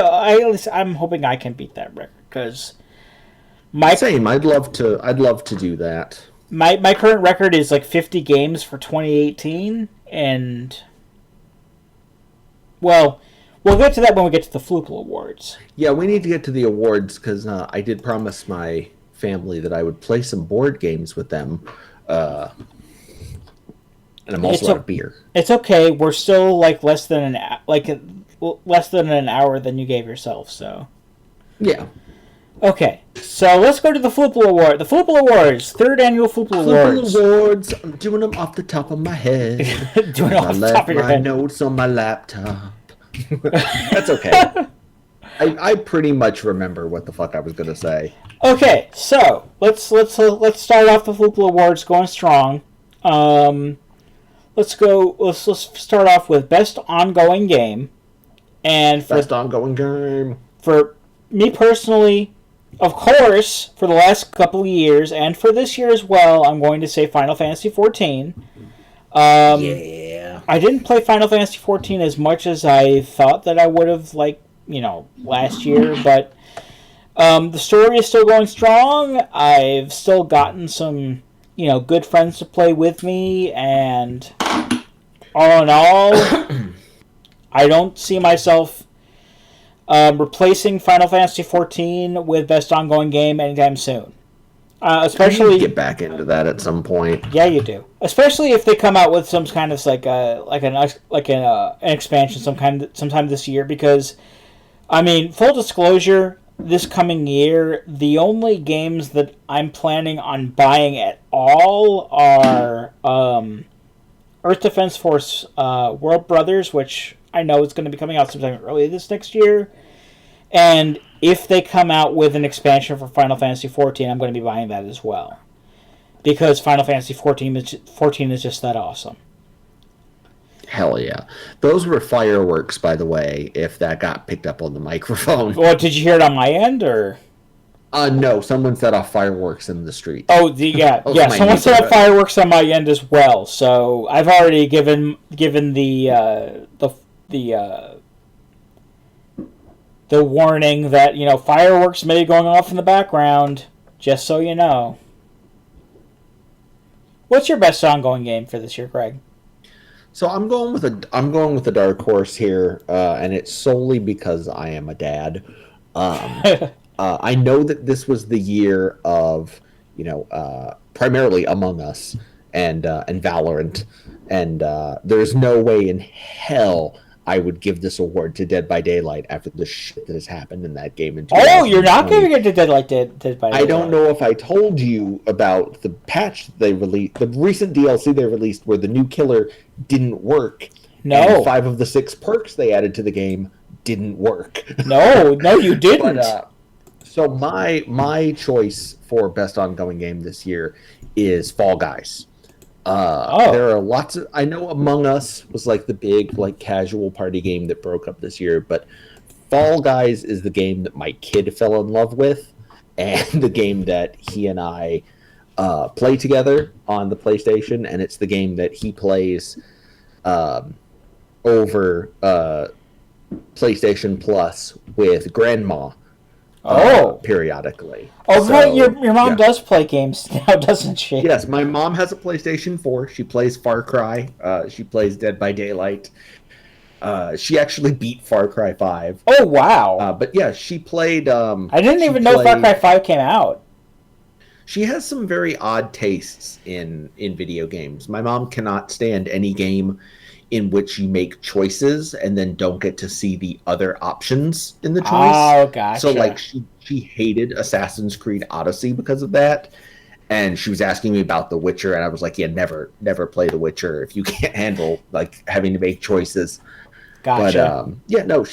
I'm hoping I can beat that record because same. I'd love to do that. My current record is like 50 games for 2018, and well, we'll get to that when we get to the Floopl Awards. Yeah, we need to get to the awards because I did promise my family that I would play some board games with them, and I'm also out of beer. It's okay. We're still like less than an hour than you gave yourself. So yeah. Okay, so let's go to the Floopl Award. The Floopl Awards, third annual Floopl Awards. Floopl Awards. I'm doing them off the top of my head. Doing it off the top of your head. I left my notes on my laptop. That's okay. I pretty much remember what the fuck I was gonna say. Okay, so let's start off the Floopl Awards going strong. Let's start off with best ongoing game, and Best ongoing game. for me personally, of course, for the last couple of years and for this year as well, I'm going to say Final Fantasy XIV. Yeah. I didn't play Final Fantasy XIV as much as I thought that I would have, last year, but the story is still going strong. I've still gotten some, good friends to play with me, and all in all, I don't see myself replacing Final Fantasy XIV with best ongoing game anytime soon. Especially get back into that at some point. Yeah, you do. Especially if they come out with some kind of an expansion sometime this year. Because, I mean, full disclosure, this coming year, the only games that I'm planning on buying at all are Earth Defense Force World Brothers, which I know is going to be coming out sometime early this next year. And if they come out with an expansion for Final Fantasy XIV, I'm going to be buying that as well. Because Final Fantasy XIV is just that awesome. Hell yeah. Those were fireworks, by the way, if that got picked up on the microphone. Well, did you hear it on my end, or? No, someone set off fireworks in the street. Oh, someone set off fireworks on my end as well. So I've already given the warning that, fireworks may be going off in the background, just so you know. What's your best ongoing game for this year, Greg? So I'm going with a dark horse here, and it's solely because I am a dad. I know that this was the year of, primarily Among Us and Valorant, and there's no way in hell I would give this award to Dead by Daylight after the shit that has happened in that game. Oh, you're not giving it to Dead by Daylight. I don't know if I told you about the patch that they released, the recent DLC they released where the new killer didn't work. No. And 5 of the 6 perks they added to the game didn't work. No, you didn't. So my choice for best ongoing game this year is Fall Guys. There are lots of. I know Among Us was like the big casual party game that broke up this year, but Fall Guys is the game that my kid fell in love with, and the game that he and I play together on the PlayStation, and it's the game that he plays over PlayStation Plus with Grandma. Periodically. Oh, so, your mom does play games now, doesn't she? Yes, my mom has a PlayStation 4. She plays Far Cry. She plays Dead by Daylight. She actually beat Far Cry 5. Oh, wow. But yeah, she played... I didn't even know Far Cry 5 came out. She has some very odd tastes in video games. My mom cannot stand any game in which you make choices and then don't get to see the other options in the choice. Oh, gotcha. So she hated Assassin's Creed Odyssey because of that. And she was asking me about The Witcher, and I was like, yeah, never play The Witcher if you can't handle having to make choices. Gotcha. But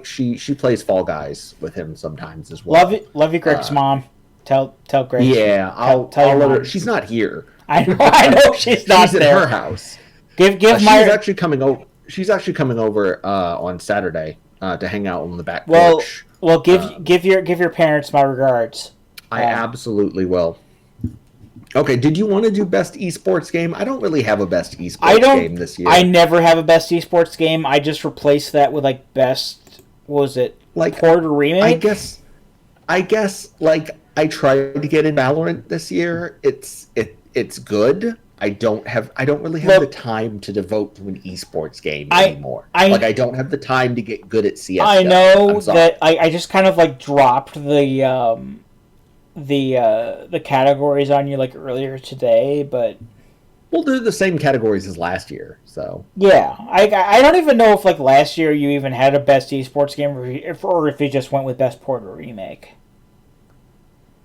she plays Fall Guys with him sometimes as well. Love you, Greg's mom. Tell Greg. Yeah, I'll let her. She's not here. I know she's not she's there. in her house. She's actually coming over. She's actually coming over on Saturday to hang out on the back porch. Well, give your parents my regards. I absolutely will. Okay, did you want to do best esports game? I don't really have a best esports game this year. I never have a best esports game. I just replaced that with best. What was it port or remake? I guess I tried to get in Valorant this year. It's good. I don't really have the time to devote to an esports game anymore. I don't have the time to get good at CS. I know that I just kind of dropped the categories on you earlier today, but we'll do the same categories as last year. So yeah, I don't even know if last year you even had a best esports game or if you just went with best port or remake.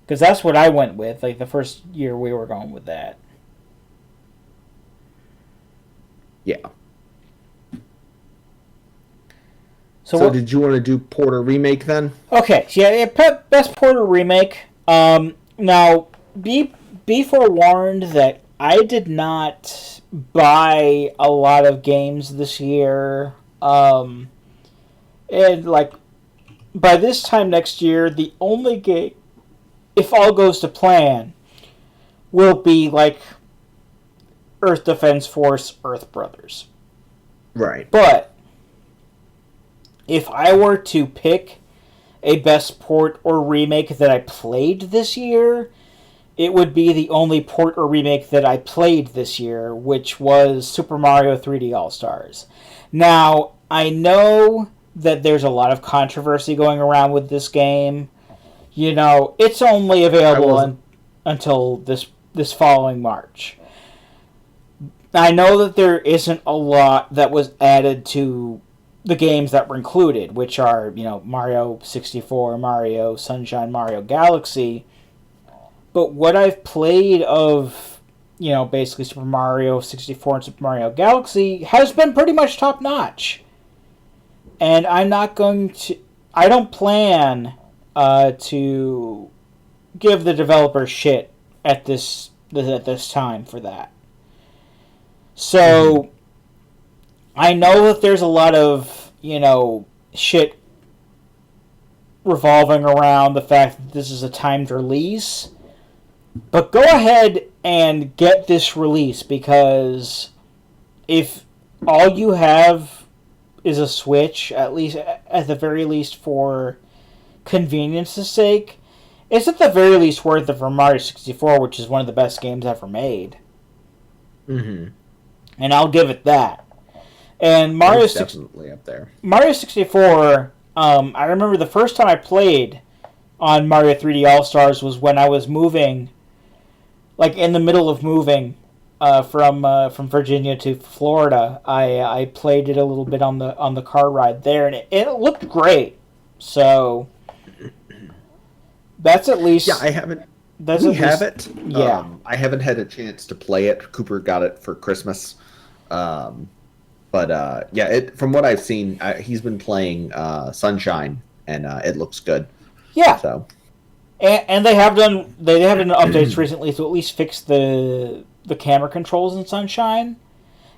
Because that's what I went with. The first year we were going with that. Yeah. So did you want to do port or remake then? Okay, so yeah, best port or remake. Now, be forewarned that I did not buy a lot of games this year. And like by this time next year, the only game, if all goes to plan, will be like Earth Defense Force, Earth Brothers. Right. But if I were to pick a best port or remake that I played this year, it would be the only port or remake that I played this year, which was Super Mario 3D All-Stars. Now, I know that there's a lot of controversy going around with this game. You know, it's only available until this following March. I know that there isn't a lot that was added to the games that were included, which are, you know, Mario 64, Mario Sunshine, Mario Galaxy. But what I've played of, you know, basically Super Mario 64 and Super Mario Galaxy has been pretty much top-notch. And I don't plan to give the developer shit at this time for that. So, I know that there's a lot of, you know, shit revolving around the fact that this is a timed release. But go ahead and get this release, because if all you have is a Switch, at the very least for convenience's sake, it's at the very least worth it for Mario 64, which is one of the best games ever made. Mm-hmm. And I'll give it that. And Mario definitely up there. Mario 64, I remember the first time I played on Mario 3D All-Stars was when I was moving, like in the middle of moving from Virginia to Florida. I played it a little bit on the car ride there, and it looked great. So that's at least... Yeah, I haven't... We have it. Yeah. I haven't had a chance to play it. Cooper got it for Christmas. But from what I've seen, he's been playing Sunshine, and it looks good. Yeah. So, and they have done updates recently to at least fix the camera controls in Sunshine.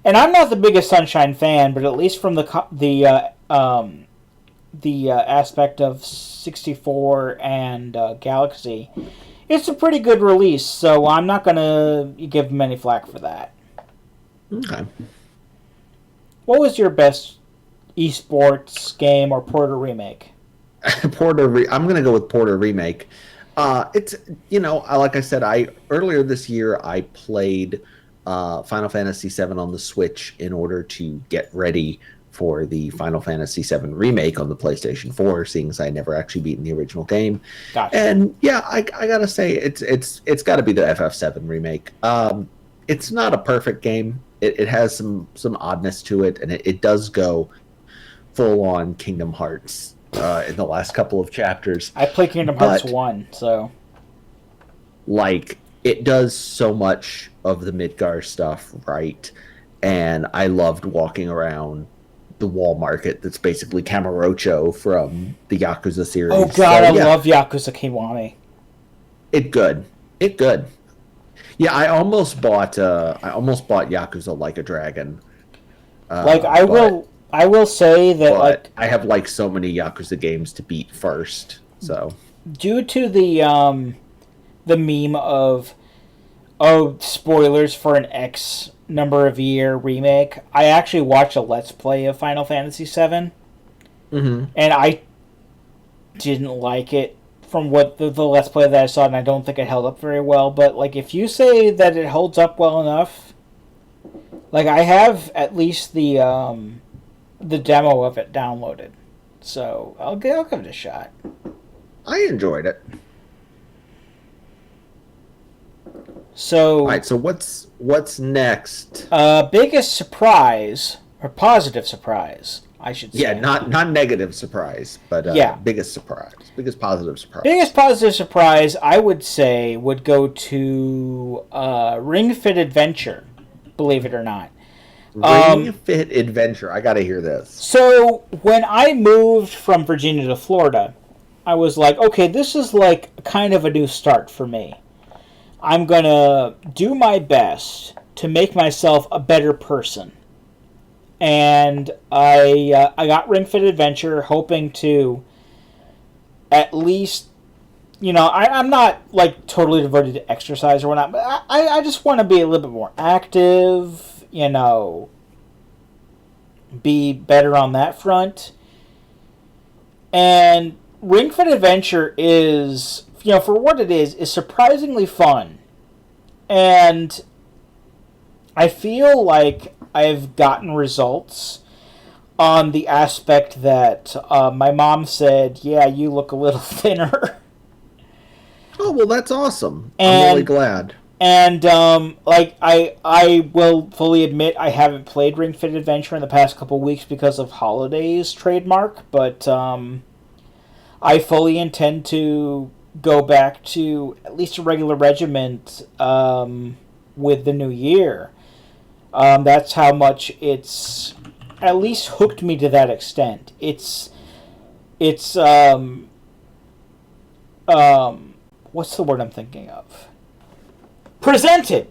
And I'm not the biggest Sunshine fan, but at least from the aspect of 64 and Galaxy, it's a pretty good release. So I'm not gonna give them any flack for that. Okay. What was your best esports game or port or remake? I'm going to go with port or remake. It's, you know, like I said, earlier this year I played Final Fantasy VII on the Switch in order to get ready for the Final Fantasy VII remake on the PlayStation 4, seeing as I never actually beaten the original game. Gotcha. And yeah, I gotta say it's got to be the FF7 remake. It's not a perfect game. It has some oddness to it, and it does go full on Kingdom Hearts in the last couple of chapters. I played Kingdom Hearts 1, so like it does so much of the Midgar stuff right, and I loved walking around the wall market that's basically Kamurocho from the Yakuza series. Oh god, I love Yakuza Kiwami. It good. Yeah, I almost bought Yakuza Like a Dragon. I will say that I have like so many Yakuza games to beat first. So due to the meme of spoilers for an X number of year remake, I actually watched a Let's Play of Final Fantasy VII, and I didn't like it. From what the Let's Play that I saw, and I don't think it held up very well. But like, if you say that it holds up well enough, like I have at least the demo of it downloaded, so I'll give it a shot. I enjoyed it. So, all right. So what's next? Biggest surprise or positive surprise, I should say. Yeah, not negative surprise, but biggest surprise, biggest positive surprise. Biggest positive surprise, I would say, would go to Ring Fit Adventure. Believe it or not, Ring Fit Adventure. I gotta hear this. So when I moved from Virginia to Florida, I was like, okay, this is like kind of a new start for me. I'm gonna do my best to make myself a better person. And I got Ring Fit Adventure, hoping to at least, I'm not like totally devoted to exercise or whatnot, but I just want to be a little bit more active, be better on that front. And Ring Fit Adventure is, for what it is surprisingly fun. And I feel like I've gotten results on the aspect that my mom said, yeah, you look a little thinner. Oh, well, that's awesome. I'm really glad. And, I will fully admit I haven't played Ring Fit Adventure in the past couple weeks because of holidays trademark, but I fully intend to go back to at least a regular regiment with the new year. That's how much it's at least hooked me to that extent. It's what's the word I'm thinking of? Presentation.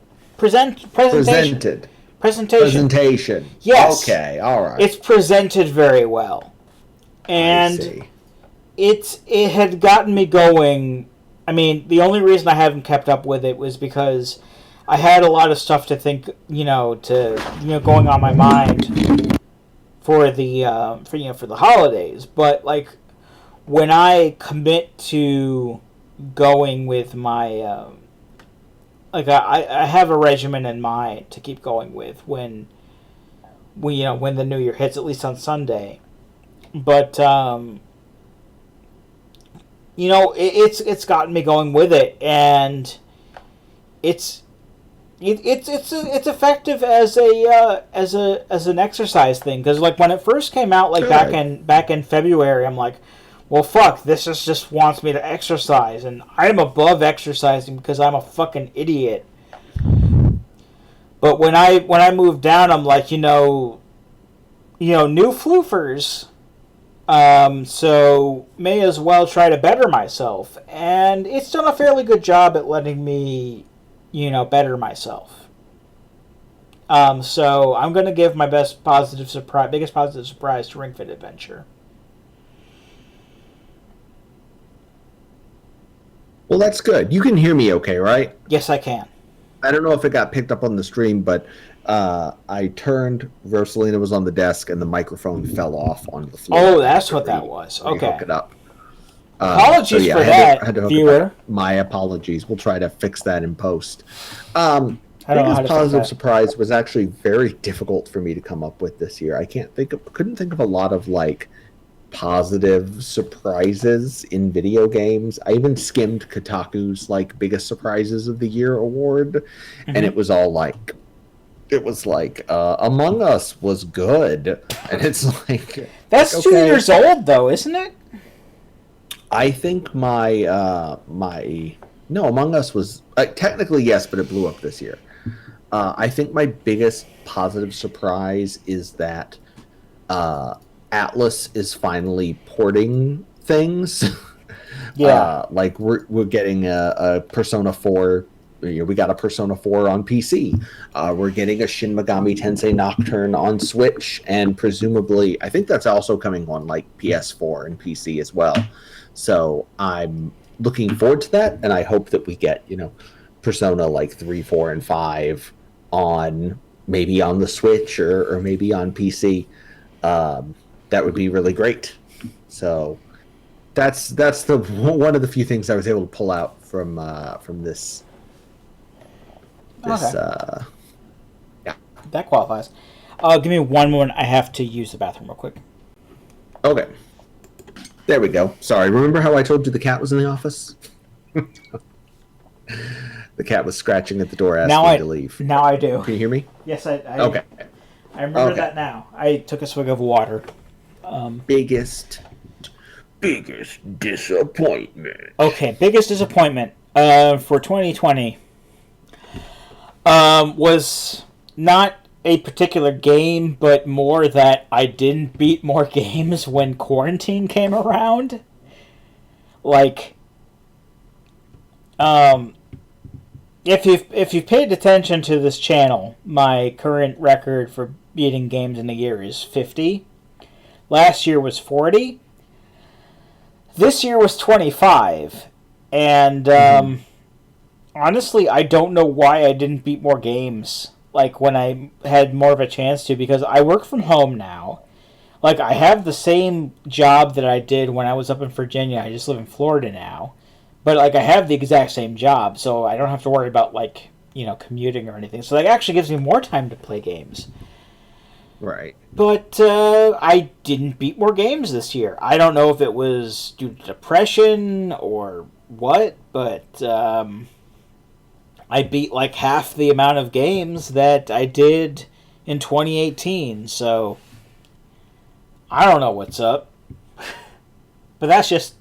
Yes. Okay, all right. It's presented very well. And it had gotten me going. I mean, the only reason I haven't kept up with it was because I had a lot of stuff to think, going on my mind for the holidays. But like when I commit to going with my I have a regimen in mind to keep going with when the new year hits, at least on Sunday. But it's gotten me going with it, and it's effective as an exercise thing, because like when it first came out, like back in February, I'm like, well, fuck, this just wants me to exercise, and I'm above exercising because I'm a fucking idiot. But when I moved down, I'm like, new floofers, so may as well try to better myself, and it's done a fairly good job at letting me, better myself. So I'm gonna give my biggest positive surprise to Ring Fit Adventure. Well, that's good. You can hear me okay, right? Yes, I can. I don't know if it got picked up on the stream, but I turned, Rosalina was on the desk, and the microphone fell off on the floor. Oh, that's what that was. Okay. Hook it up. Apologies for that, viewer. My apologies. We'll try to fix that in post. I don't know how to positive surprise was actually very difficult for me to come up with this year. Couldn't think of a lot of like positive surprises in video games. I even skimmed Kotaku's like biggest surprises of the year award, and it was all like, Among Us was good, and it's like that's 2 years old though, isn't it? I think no, Among Us was technically yes, but it blew up this year. I think my biggest positive surprise is that Atlas is finally porting things. Yeah, like we're getting a Persona 4. We got a Persona 4 on PC. We're getting a Shin Megami Tensei Nocturne on Switch, and presumably, I think that's also coming on like PS4 and PC as well. So I'm looking forward to that, and I hope that we get Persona like 3, 4, and 5 on maybe on the Switch or maybe on PC. That would be really great. So that's the one of the few things I was able to pull out from this. Okay. Yeah, that qualifies. Give me one moment. I have to use the bathroom real quick. Okay. There we go. Sorry. Remember how I told you the cat was in the office? The cat was scratching at the door asking me to leave. Now I do. Can you hear me? Yes, I okay. I remember that now. I took a swig of water. Biggest disappointment. Okay, biggest disappointment for 2020 was not a particular game, but more that I didn't beat more games when quarantine came around. Like, if you've paid attention to this channel, my current record for beating games in a year is 50. Last year was 40. This year was 25. And honestly, I don't know why I didn't beat more games, like, when I had more of a chance to, because I work from home now. Like, I have the same job that I did when I was up in Virginia. I just live in Florida now. But, like, I have the exact same job, so I don't have to worry about, like, commuting or anything. So that actually gives me more time to play games. Right. But I didn't beat more games this year. I don't know if it was due to depression or what, but I beat, like, half the amount of games that I did in 2018, so I don't know what's up. But that's just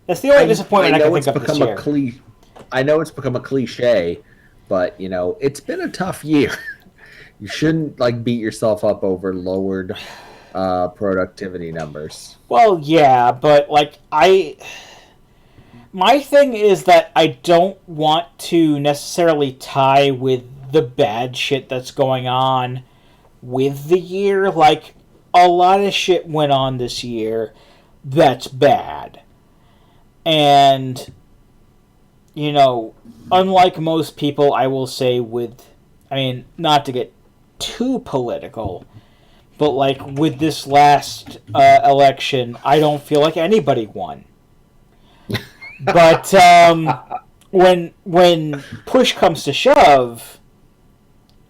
that's the only disappointment I can think of this year. I know it's become a cliche, but it's been a tough year. You shouldn't beat yourself up over lowered productivity numbers. Well, yeah, but my thing is that I don't want to necessarily tie with the bad shit that's going on with the year. Like, a lot of shit went on this year that's bad. And, unlike most people, I will say not to get too political, but, with this last election, I don't feel like anybody won. But when push comes to shove,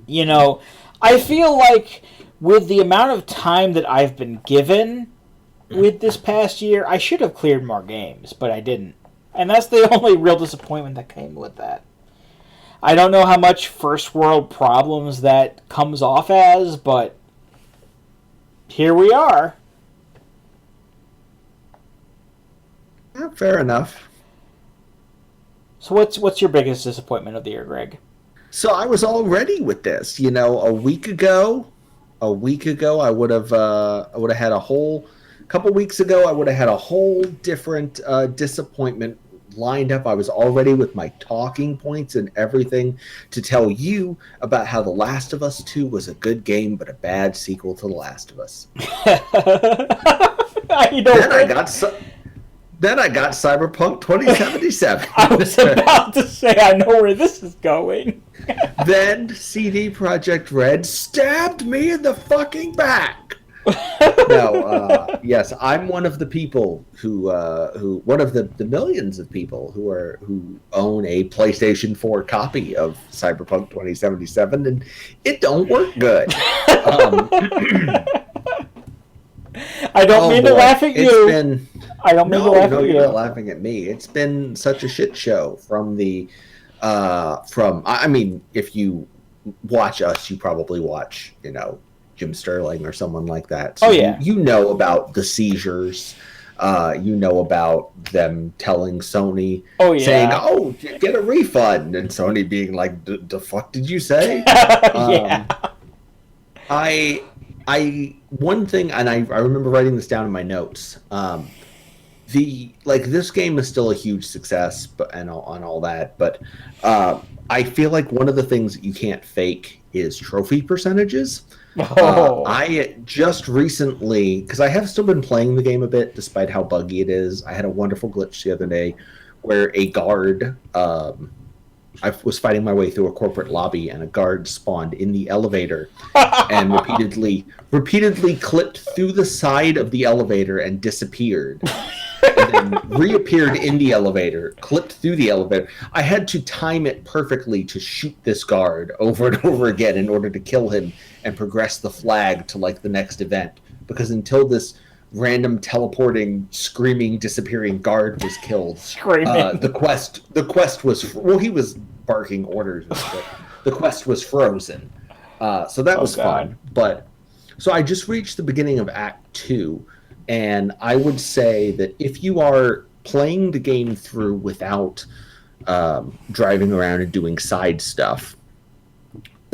I feel like with the amount of time that I've been given with this past year, I should have cleared more games, but I didn't. And that's the only real disappointment that came with that. I don't know how much first world problems that comes off as, but here we are. Fair enough. So what's your biggest disappointment of the year, Greg? So I was all ready with this. A week ago, I would have had a whole couple weeks ago. I would have had a whole different disappointment lined up. I was all ready with my talking points and everything to tell you about how The Last of Us 2 was a good game, but a bad sequel to The Last of Us. Then I got Cyberpunk 2077. I was about to say, I know where this is going. Then CD Projekt Red stabbed me in the fucking back. No, yes, I'm one of the people who one of the millions of people who own a PlayStation 4 copy of Cyberpunk 2077, and it don't work good. I don't mean to laugh at you. I don't mean to laugh at you. You're not laughing at me. It's been such a shit show from if you watch us, you probably watch, Jim Sterling or someone like that. So you know about the seizures. You know about them telling Sony, saying, "Oh, get a refund," and Sony being like, "The fuck did you say?" One thing, and I remember writing this down in my notes. This game is still a huge success, on all that, but I feel like one of the things that you can't fake is trophy percentages. I just recently, because I have still been playing the game a bit, despite how buggy it is. I had a wonderful glitch the other day where a guard, I was fighting my way through a corporate lobby, and a guard spawned in the elevator and repeatedly clipped through the side of the elevator and disappeared. And then reappeared in the elevator, clipped through the elevator. I had to time it perfectly to shoot this guard over and over again in order to kill him and progress the flag to the next event. Because until this random teleporting, screaming, disappearing guard was killed, the quest was he was barking orders and shit. The quest was frozen. So that was fun. But so I just reached the beginning of Act 2. And I would say that if you are playing the game through without driving around and doing side stuff,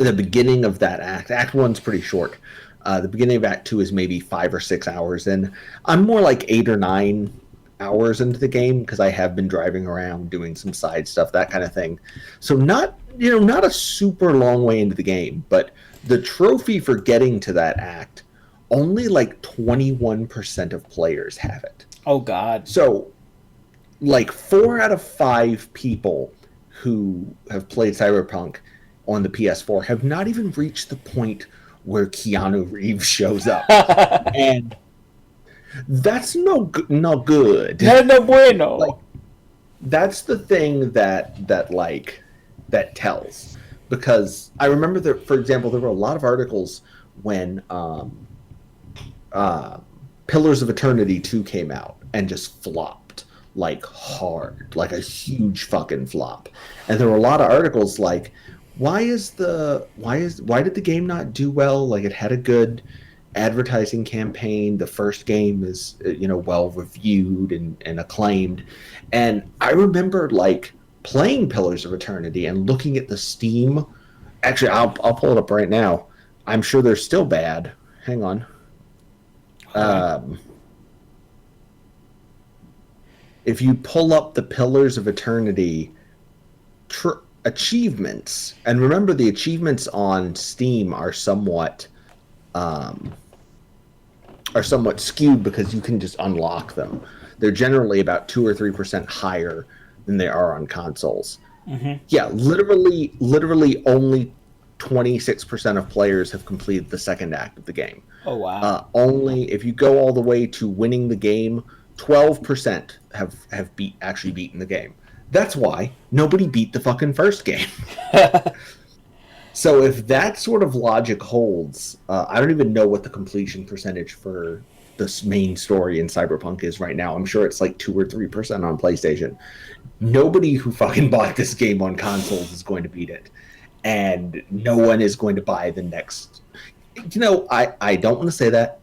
the beginning of that act. Act one's pretty short. The beginning of Act two is maybe 5 or 6 hours in. I'm more like 8 or 9 hours into the game because I have been driving around doing some side stuff, that kind of thing. So not a super long way into the game, but the trophy for getting to that act, only like 21% of players have it. Oh God. So like 4 out of 5 people who have played Cyberpunk on the PS4 have not even reached the point where Keanu Reeves shows up. And that's not good. No bueno. Like, that's the thing that tells. Because I remember that, for example, there were a lot of articles when Pillars of Eternity 2 came out and just flopped like hard, like a huge fucking flop. And there were a lot of articles like, why did the game not do well? Like, it had a good advertising campaign. The first game is well reviewed and acclaimed. And I remember like playing Pillars of Eternity and looking at the Steam. Actually, I'll pull it up right now. I'm sure they're still bad. Hang on. If you pull up the Pillars of Eternity achievements, and remember the achievements on Steam are somewhat skewed because you can just unlock them. They're generally about 2 or 3% higher than they are on consoles. Mm-hmm. Yeah, literally only 26% of players have completed the second act of the game. Oh wow. Only if you go all the way to winning the game, 12% have actually beaten the game. That's why nobody beat the fucking first game. So if that sort of logic holds, I don't even know what the completion percentage for this main story in Cyberpunk is right now. I'm sure it's like 2 or 3% on PlayStation. Nobody who fucking bought this game on consoles is going to beat it. And no one is going to buy the next... I don't want to say that,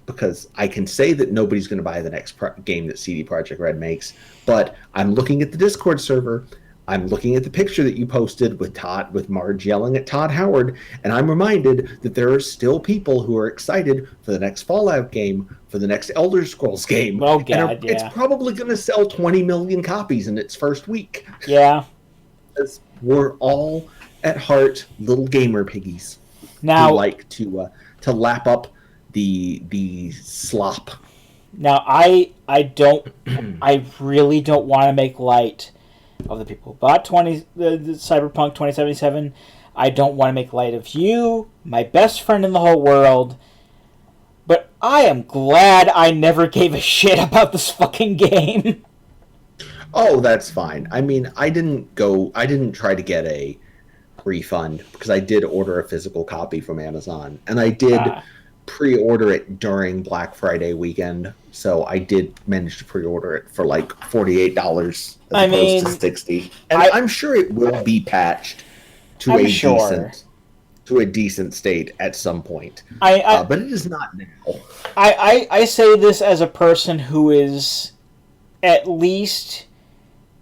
because I can say that nobody's going to buy the next game that CD Projekt Red makes, but I'm looking at the Discord server, I'm looking at the picture that you posted with Marge yelling at Todd Howard, and I'm reminded that there are still people who are excited for the next Fallout game, for the next Elder Scrolls game. Oh God, It's probably going to sell 20 million copies in its first week. Yeah. Because we're all, at heart, little gamer piggies Now, who like to lap up the slop. Now, I really don't want to make light of the people who bought the Cyberpunk 2077. I don't want to make light of you, my best friend in the whole world. But I am glad I never gave a shit about this fucking game. Oh, that's fine. I mean, I didn't try to get a refund because I did order a physical copy from Amazon, and I did pre-order it during Black Friday weekend, so I did manage to pre-order it for like $48 as opposed to $60. And I'm sure it will be patched to a decent state at some point. But it is not now. I say this as a person who is at least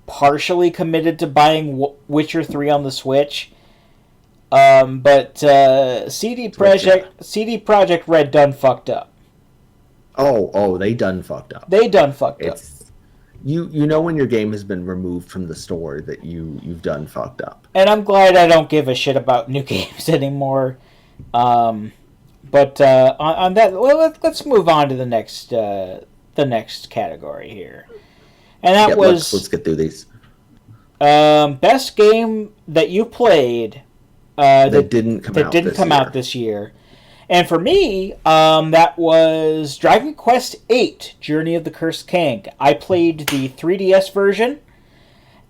partially committed to buying Witcher 3 on the Switch. But CD Projekt Red done fucked up. Oh, they done fucked up. You know when your game has been removed from the store that you've done fucked up. And I'm glad I don't give a shit about new games anymore. But on that, let's move on to the next category here. And that was let's get through these. Best game that you played that didn't come out this year. And for me, that was Dragon Quest VIII, Journey of the Cursed King. I played the 3DS version,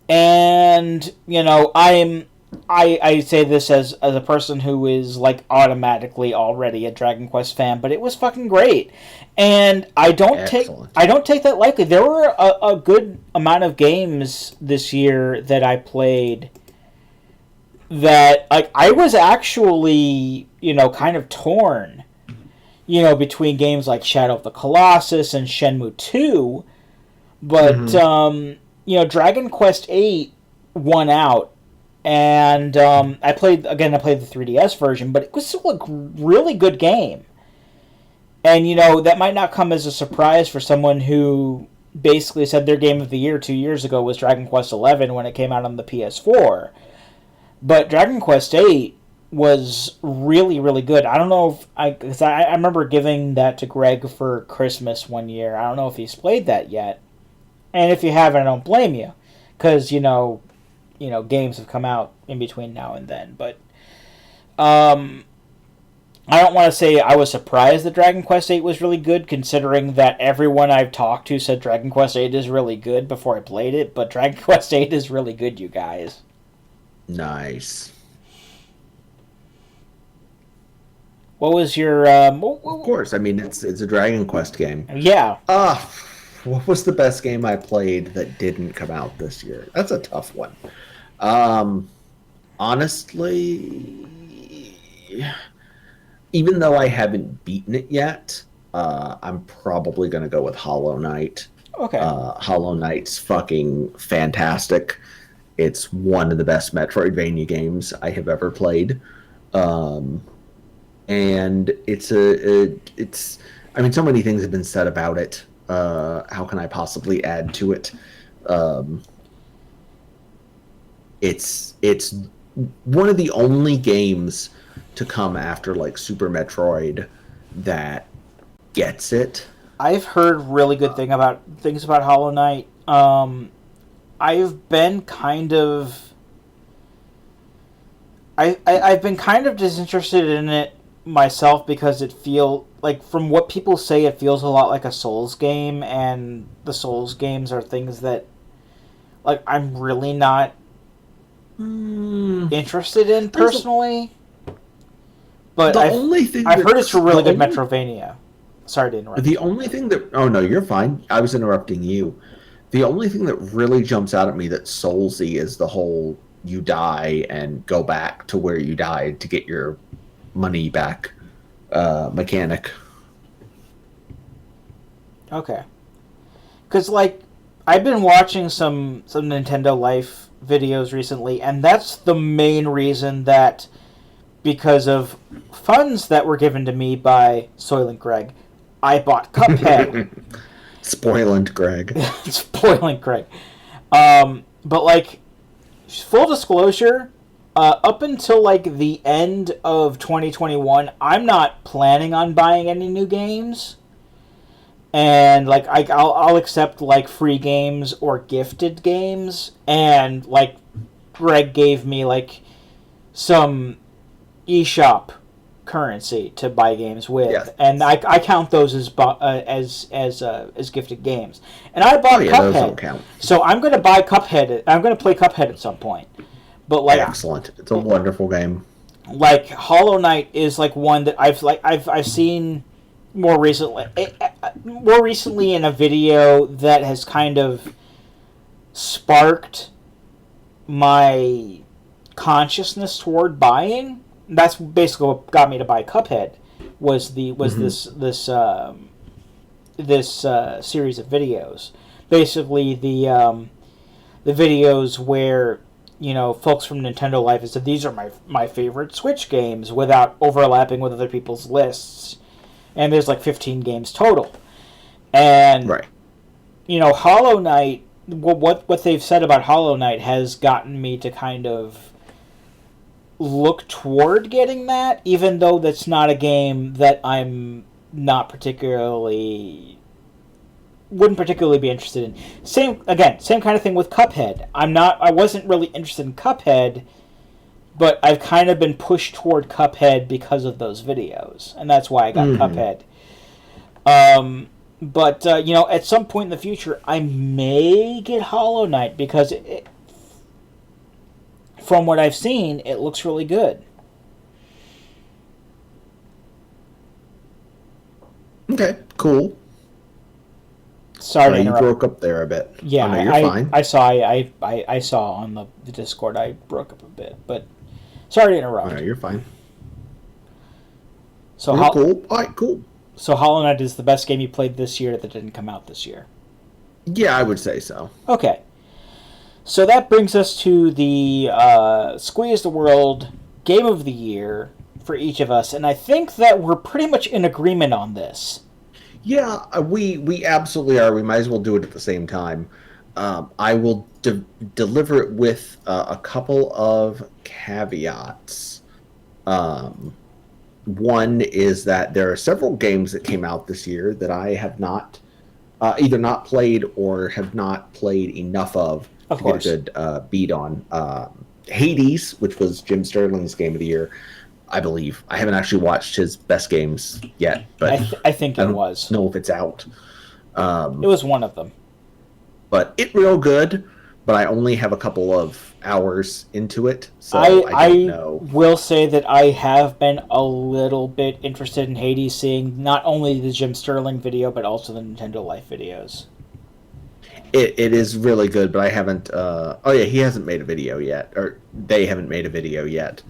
and I say this as a person who is like automatically already a Dragon Quest fan, but it was fucking great. And I don't take that lightly. There were a good amount of games this year that I played that I was actually kind of torn between games like Shadow of the Colossus and Shenmue 2, but Dragon Quest VIII won out And I played the 3DS version, but it was still a really good game. And, that might not come as a surprise for someone who basically said their game of the year 2 years ago was Dragon Quest XI when it came out on the PS4. But Dragon Quest VIII was really, really good. I don't know if I remember giving that to Greg for Christmas one year. I don't know if he's played that yet. And if you haven't, I don't blame you. Because, games have come out in between now and then. But I don't want to say I was surprised that Dragon Quest VIII was really good, considering that everyone I've talked to said Dragon Quest VIII is really good before I played it, but Dragon Quest VIII is really good, you guys. Nice. What was your... Of course, I mean, it's a Dragon Quest game. Yeah. What was the best game I played that didn't come out this year? That's a tough one. Honestly... Even though I haven't beaten it yet, I'm probably going to go with Hollow Knight. Okay. Hollow Knight's fucking fantastic. It's one of the best Metroidvania games I have ever played. And it's I mean, so many things have been said about it. How can I possibly add to it? It's one of the only games to come after like Super Metroid that gets it. I've heard really good things about Hollow Knight. I've been kind of I've been kind of disinterested in it myself because it feels like, from what people say, it feels a lot like a Souls game, and the Souls games are things that like I'm really not interested in personally. But I've heard it's a really good Metrovania. Sorry to interrupt. The only thing that... Oh, no, you're fine. I was interrupting you. The only thing that really jumps out at me that's Soulsy is the whole you die and go back to where you died to get your money back mechanic. Okay. Because, like, I've been watching some Nintendo Life videos recently, and that's the main reason that... Because of funds that were given to me by Soylent Greg, I bought Cuphead. Spoilent Greg. Spoilent Greg. But, like, full disclosure, up until, like, the end of 2021, I'm not planning on buying any new games. And, like, I'll accept, like, free games or gifted games. And, like, Greg gave me, like, some... eShop currency to buy games with, yeah. And I count those as gifted games. And I bought Cuphead, those don't count. So I'm going to buy Cuphead. I'm going to play Cuphead at some point. But like, excellent, it's a wonderful game. Like Hollow Knight is like one that I've seen more recently. More recently in a video that has kind of sparked my consciousness toward buying. That's basically what got me to buy Cuphead. Was this series of videos? Basically, the videos where folks from Nintendo Life have said these are my favorite Switch games without overlapping with other people's lists, and there's like 15 games total. And right, Hollow Knight. What they've said about Hollow Knight has gotten me to kind of look toward getting that, even though that's not a game that I'm not wouldn't particularly be interested in. Same kind of thing with Cuphead. I wasn't really interested in Cuphead, but I've kind of been pushed toward Cuphead because of those videos, and that's why I got Cuphead. But at some point in the future, I may get Hollow Knight because from what I've seen, it looks really good. Okay, cool. Sorry to interrupt. You broke up there a bit. Yeah, no, you're fine. I saw on the Discord I broke up a bit, but sorry to interrupt. No, you're fine. So cool. All right, cool. So Hollow Knight is the best game you played this year that didn't come out this year? Yeah, I would say so. Okay. So that brings us to the Squeeze the World Game of the Year for each of us, and I think that we're pretty much in agreement on this. Yeah, we absolutely are. We might as well do it at the same time. I will deliver it with a couple of caveats. One is that there are several games that came out this year that I have not either not played or have not played enough of to course. get a good beat on. Hades, which was Jim Sterling's game of the year, I believe. I haven't actually watched his best games yet, but I think it was. I don't know if it's out. It was one of them. But it real good, but I only have a couple of hours into it, so I don't know. Will say that I have been a little bit interested in Hades, seeing not only the Jim Sterling video, but also the Nintendo Life videos. It is really good, but I haven't... oh yeah, he hasn't made a video yet, or they haven't made a video yet.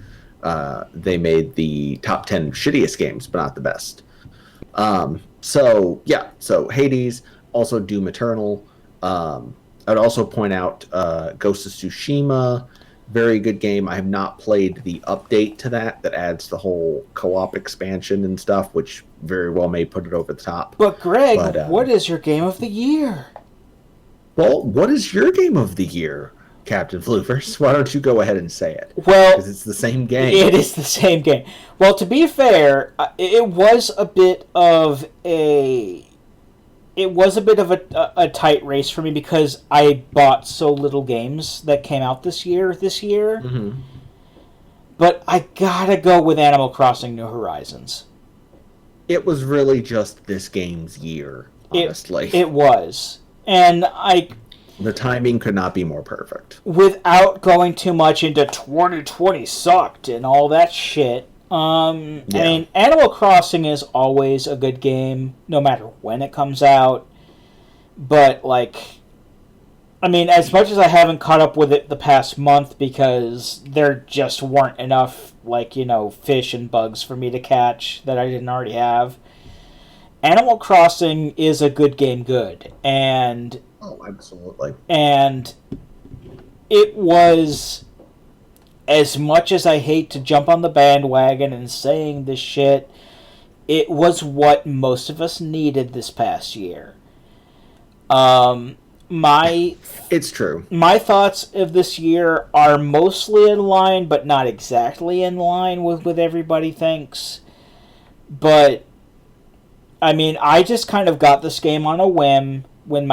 They made the top 10 shittiest games, but not the best. So Hades, also Doom Eternal. I would also point out Ghost of Tsushima, very good game. I have not played the update to that adds the whole co-op expansion and stuff, which very well may put it over the top. But Greg, what is your game of the year? Well, what is your game of the year, Captain Floofers? Why don't you go ahead and say it? Well, because it's the same game. It is the same game. Well, to be fair, it was a bit of a tight race for me because I bought so little games that came out this year. Mm-hmm. But I gotta go with Animal Crossing: New Horizons. It was really just this game's year, honestly. It was. And the timing could not be more perfect. Without going too much into 2020 sucked and all that shit, I mean, Animal Crossing is always a good game, no matter when it comes out. But, as much as I haven't caught up with it the past month because there just weren't enough, fish and bugs for me to catch that I didn't already have, Animal Crossing is a good game and... Oh, absolutely. And it was... As much as I hate to jump on the bandwagon and saying this shit, it was what most of us needed this past year. It's true. My thoughts of this year are mostly in line, but not exactly in line with what everybody thinks. But, I just kind of got this game on a whim when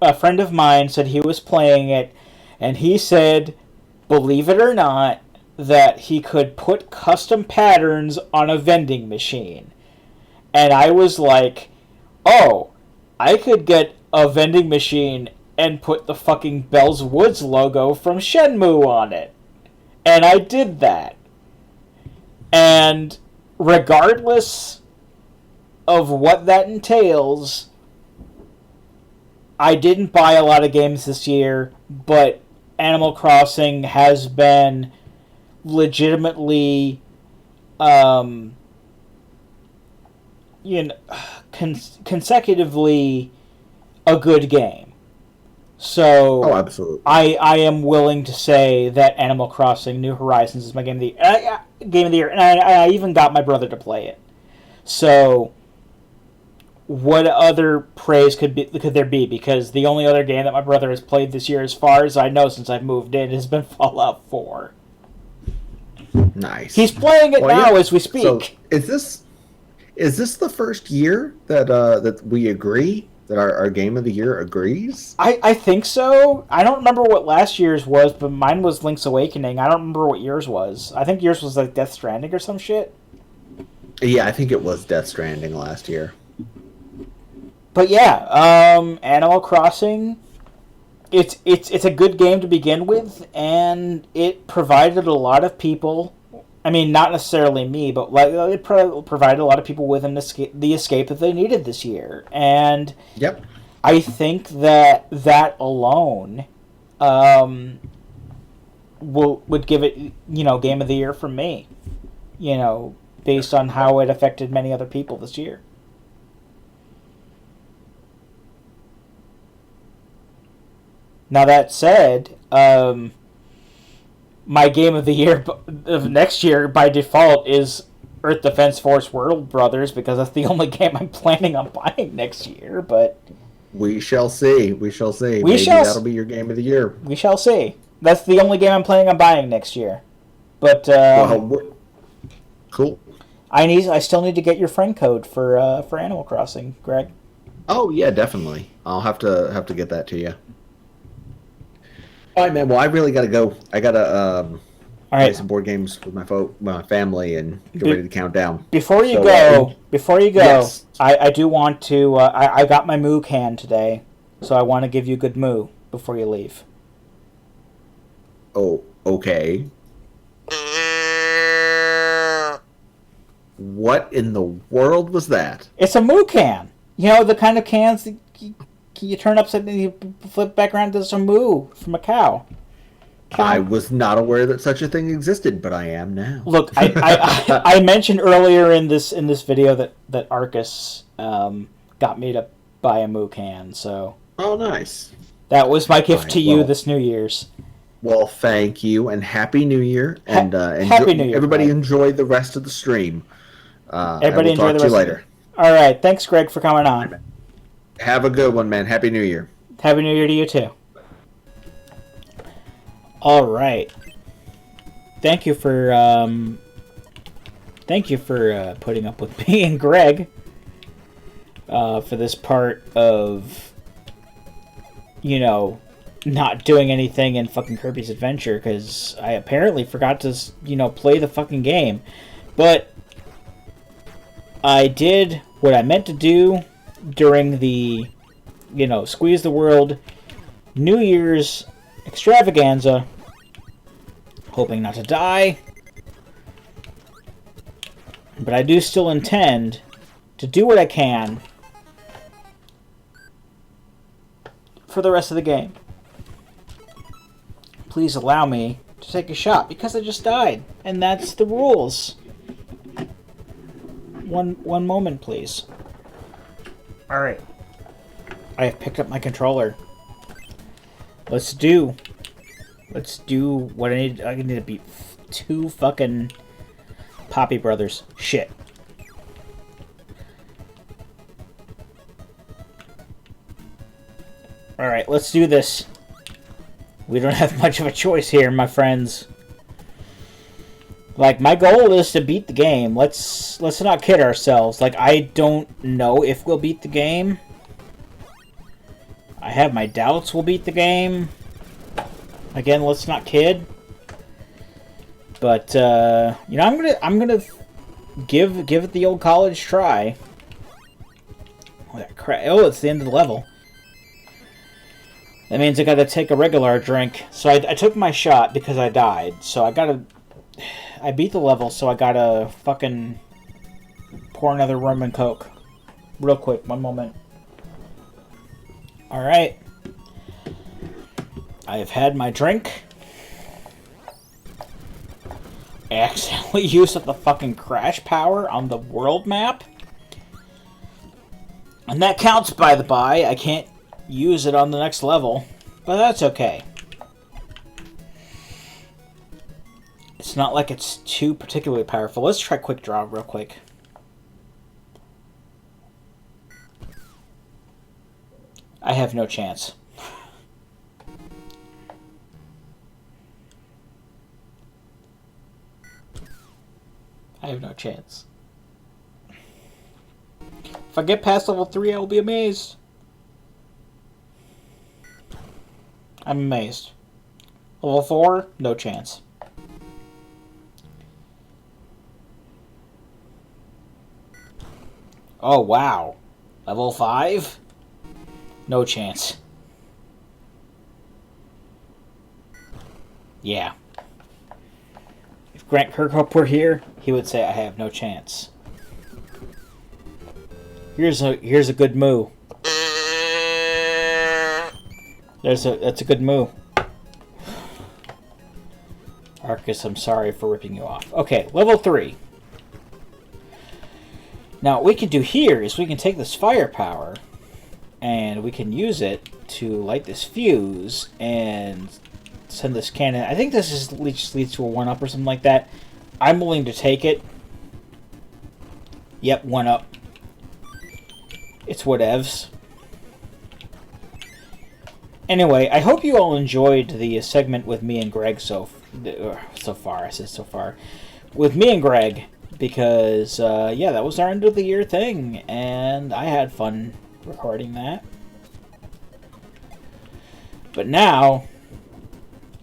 a friend of mine said he was playing it, and he said, believe it or not, that he could put custom patterns on a vending machine. And I was like, oh, I could get a vending machine and put the fucking Bell's Woods logo from Shenmue on it. And I did that. And regardless of what that entails, I didn't buy a lot of games this year, but Animal Crossing has been legitimately, consecutively a good game. So, oh, absolutely. I am willing to say that Animal Crossing: New Horizons is my game of the year, and I even got my brother to play it. So, what other praise could there be? Because the only other game that my brother has played this year, as far as I know, since I've moved in, has been Fallout 4. Nice. He's playing it now as we speak. So is this the first year that we agree that our game of the year agrees? I think so. I don't remember what last year's was, but mine was Link's Awakening. I don't remember what yours was. I think yours was like Death Stranding or some shit. Yeah, I think it was Death Stranding last year. But yeah, Animal Crossing, it's a good game to begin with, and it provided a lot of people, not necessarily me, but it provided a lot of people with the escape that they needed this year. And yep. I think that alone would give it, Game of the Year from me, based on how it affected many other people this year. Now that said, my game of the year of next year by default is Earth Defense Force World Brothers because that's the only game I'm planning on buying next year. But we shall see. We shall see. Maybe that'll be your game of the year. We shall see. That's the only game I'm planning on buying next year. But cool. I still need to get your friend code for Animal Crossing, Greg. Oh yeah, definitely. I'll have to get that to you. All right, man. Well, I really gotta go. I gotta play some board games with my family and get ready to count down. Before you go, yes. I do want to. I got my moo can today, so I want to give you a good moo before you leave. Oh, okay. What in the world was that? It's a moo can. You know, the kind of cans that you turn upside down, you flip back around, there's a moo from a cow. I was not aware that such a thing existed, but I am now. Look, I mentioned earlier in this video that Arcus got me to buy a moo can, so... Oh, nice. That was my gift to you this New Year's. Well, thank you, and Happy New Year. And Happy New Year, everybody enjoy the rest of the stream. Everybody enjoy the rest later. All right, thanks, Greg, for coming on. Have a good one, man. Happy New Year. Happy New Year to you, too. All right. Thank you for putting up with me and Greg for this part of, not doing anything in fucking Kirby's Adventure because I apparently forgot to, play the fucking game. But I did what I meant to do during the, Squeeze the World New Year's extravaganza, hoping not to die. But I do still intend to do what I can for the rest of the game. Please allow me to take a shot because I just died, and that's the rules. One moment, please. All right. I have picked up my controller. Let's do what I need. I need to beat 2 fucking Poppy Brothers. Shit. All right, let's do this. We don't have much of a choice here, my friends. Like, my goal is to beat the game. Let's not kid ourselves. Like, I don't know if we'll beat the game. I have my doubts we'll beat the game. Again, let's not kid. But I'm gonna give it the old college try. Oh, that crap! Oh, it's the end of the level. That means I gotta take a regular drink. So I took my shot because I died. So I beat the level, so I gotta fucking pour another rum and coke. Real quick, one moment. Alright. I have had my drink. I accidentally used up the fucking crash power on the world map. And that counts, by the by. I can't use it on the next level, but that's okay. It's not like it's too particularly powerful. Let's try quick draw real quick. I have no chance. I have no chance. If I get past level 3, I will be amazed. I'm amazed. Level 4, no chance. Oh, wow. Level 5? No chance. Yeah. If Grant Kirkhope were here, he would say I have no chance. Here's a good moo. That's a good moo. Arcus, I'm sorry for ripping you off. Okay, level 3. Now, what we can do here is we can take this firepower and we can use it to light this fuse and send this cannon. I think this just leads to a 1-up or something like that. I'm willing to take it. Yep, 1-up. It's whatevs. Anyway, I hope you all enjoyed the segment with me and Greg so far. I said so far. With me and Greg, because, yeah, that was our end of the year thing, and I had fun recording that. But now,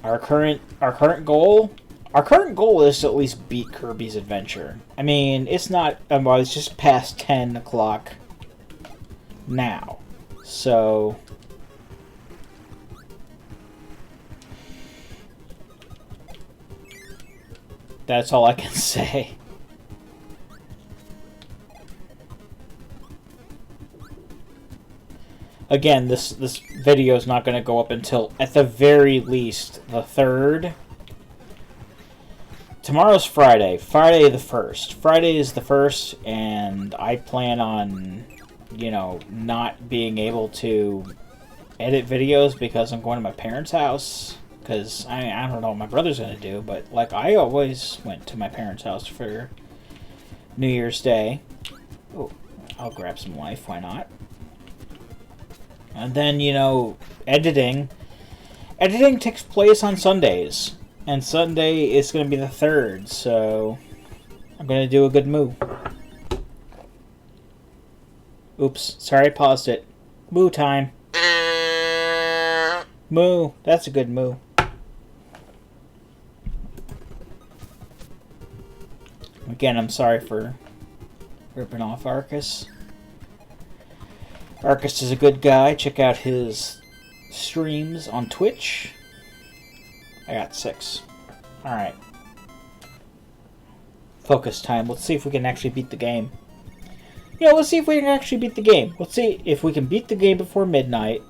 our current goal is to at least beat Kirby's Adventure. I mean, it's not, well, it's just past 10 o'clock now, so that's all I can say. Again, this video is not going to go up until, at the very least, the 3rd. Tomorrow's Friday. Friday the 1st. Friday is the 1st, and I plan on, you know, not being able to edit videos because I'm going to my parents' house. Because, I don't know what my brother's going to do, but, like, I always went to my parents' house for New Year's Day. Oh, I'll grab some life, why not? And then, you know, editing. Editing takes place on Sundays. And Sunday is going to be the 3rd, so I'm going to do a good moo. Oops, sorry I paused it. Moo time. Moo, that's a good moo. Again, I'm sorry for ripping off Arcus. Arcus is a good guy. Check out his streams on Twitch. I got 6. Alright. Focus time. Let's see if we can actually beat the game. Yeah, let's see if we can actually beat the game. Let's see if we can beat the game before midnight.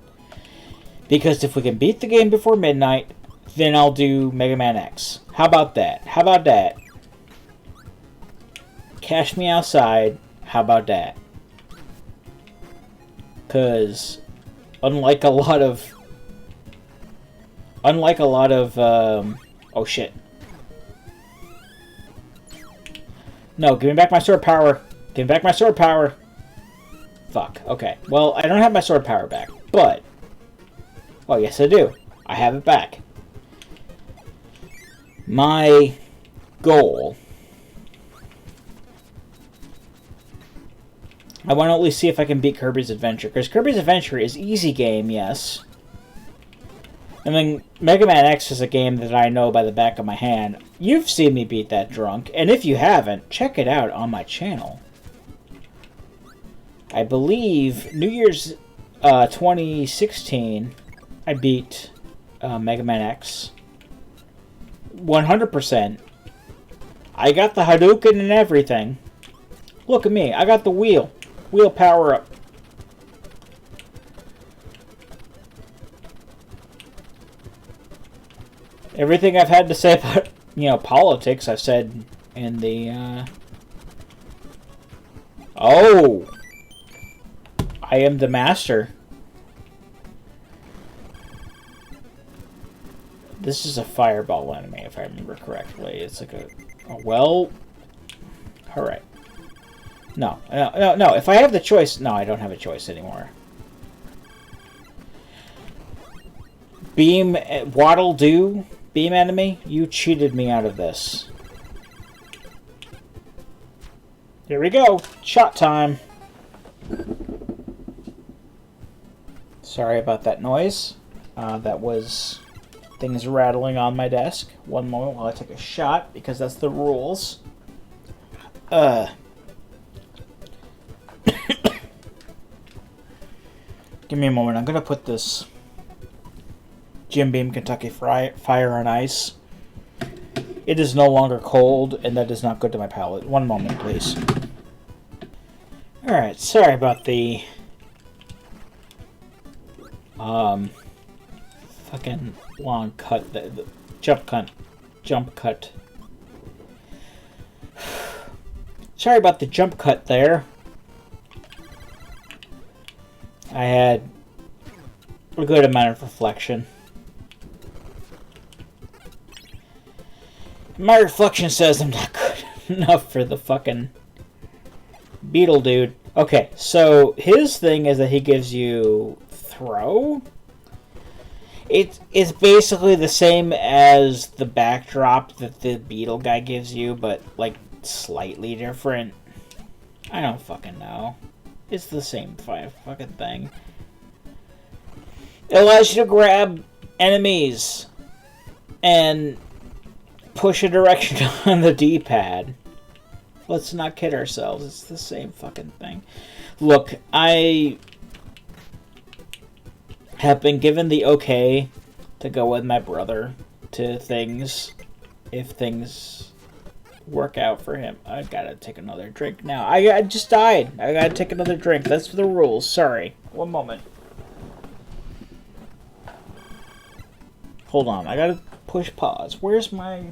Because if we can beat the game before midnight, then I'll do Mega Man X. How about that? How about that? Cash me outside. How about that? Because unlike a lot of oh shit. No, give me back my sword power. Give me back my sword power. Fuck. Okay. Well, I don't have my sword power back, but well, yes I do. I have it back. My goal, I want to at least see if I can beat Kirby's Adventure. Because Kirby's Adventure is easy game, yes. And then Mega Man X is a game that I know by the back of my hand. You've seen me beat that drunk. And if you haven't, check it out on my channel. I believe New Year's 2016, I beat Mega Man X. 100%. I got the Hadouken and everything. Look at me. I got the wheel. Wheel power up. Everything I've had to say about, you know, politics, I've said in the, Oh! I am the master. This is a fireball enemy, if I remember correctly. It's like a well... Alright. No. If I have the choice... No, I don't have a choice anymore. Beam... Waddle Do... Beam enemy, you cheated me out of this. Here we go. Shot time. Sorry about that noise. That was things rattling on my desk. One moment while I take a shot, because that's the rules. Give me a moment. I'm going to put this Jim Beam Kentucky Fire on ice. It is no longer cold, and that is not good to my palate. One moment, please. Alright, sorry about the fucking long cut, the jump cut. Sorry about the jump cut there. I had a good amount of reflection. My reflection says I'm not good enough for the fucking beetle dude. Okay, so his thing is that he gives you throw. It's basically the same as the backdrop that the beetle guy gives you, but like slightly different. I don't fucking know. It's the same fucking thing. It allows you to grab enemies and push a direction on the D-pad. Let's not kid ourselves. It's the same fucking thing. Look, I have been given the okay to go with my brother to things if things work out for him. I gotta take another drink now. I just died. I gotta take another drink. That's the rules. Sorry. One moment. Hold on. I gotta push pause. Where's my...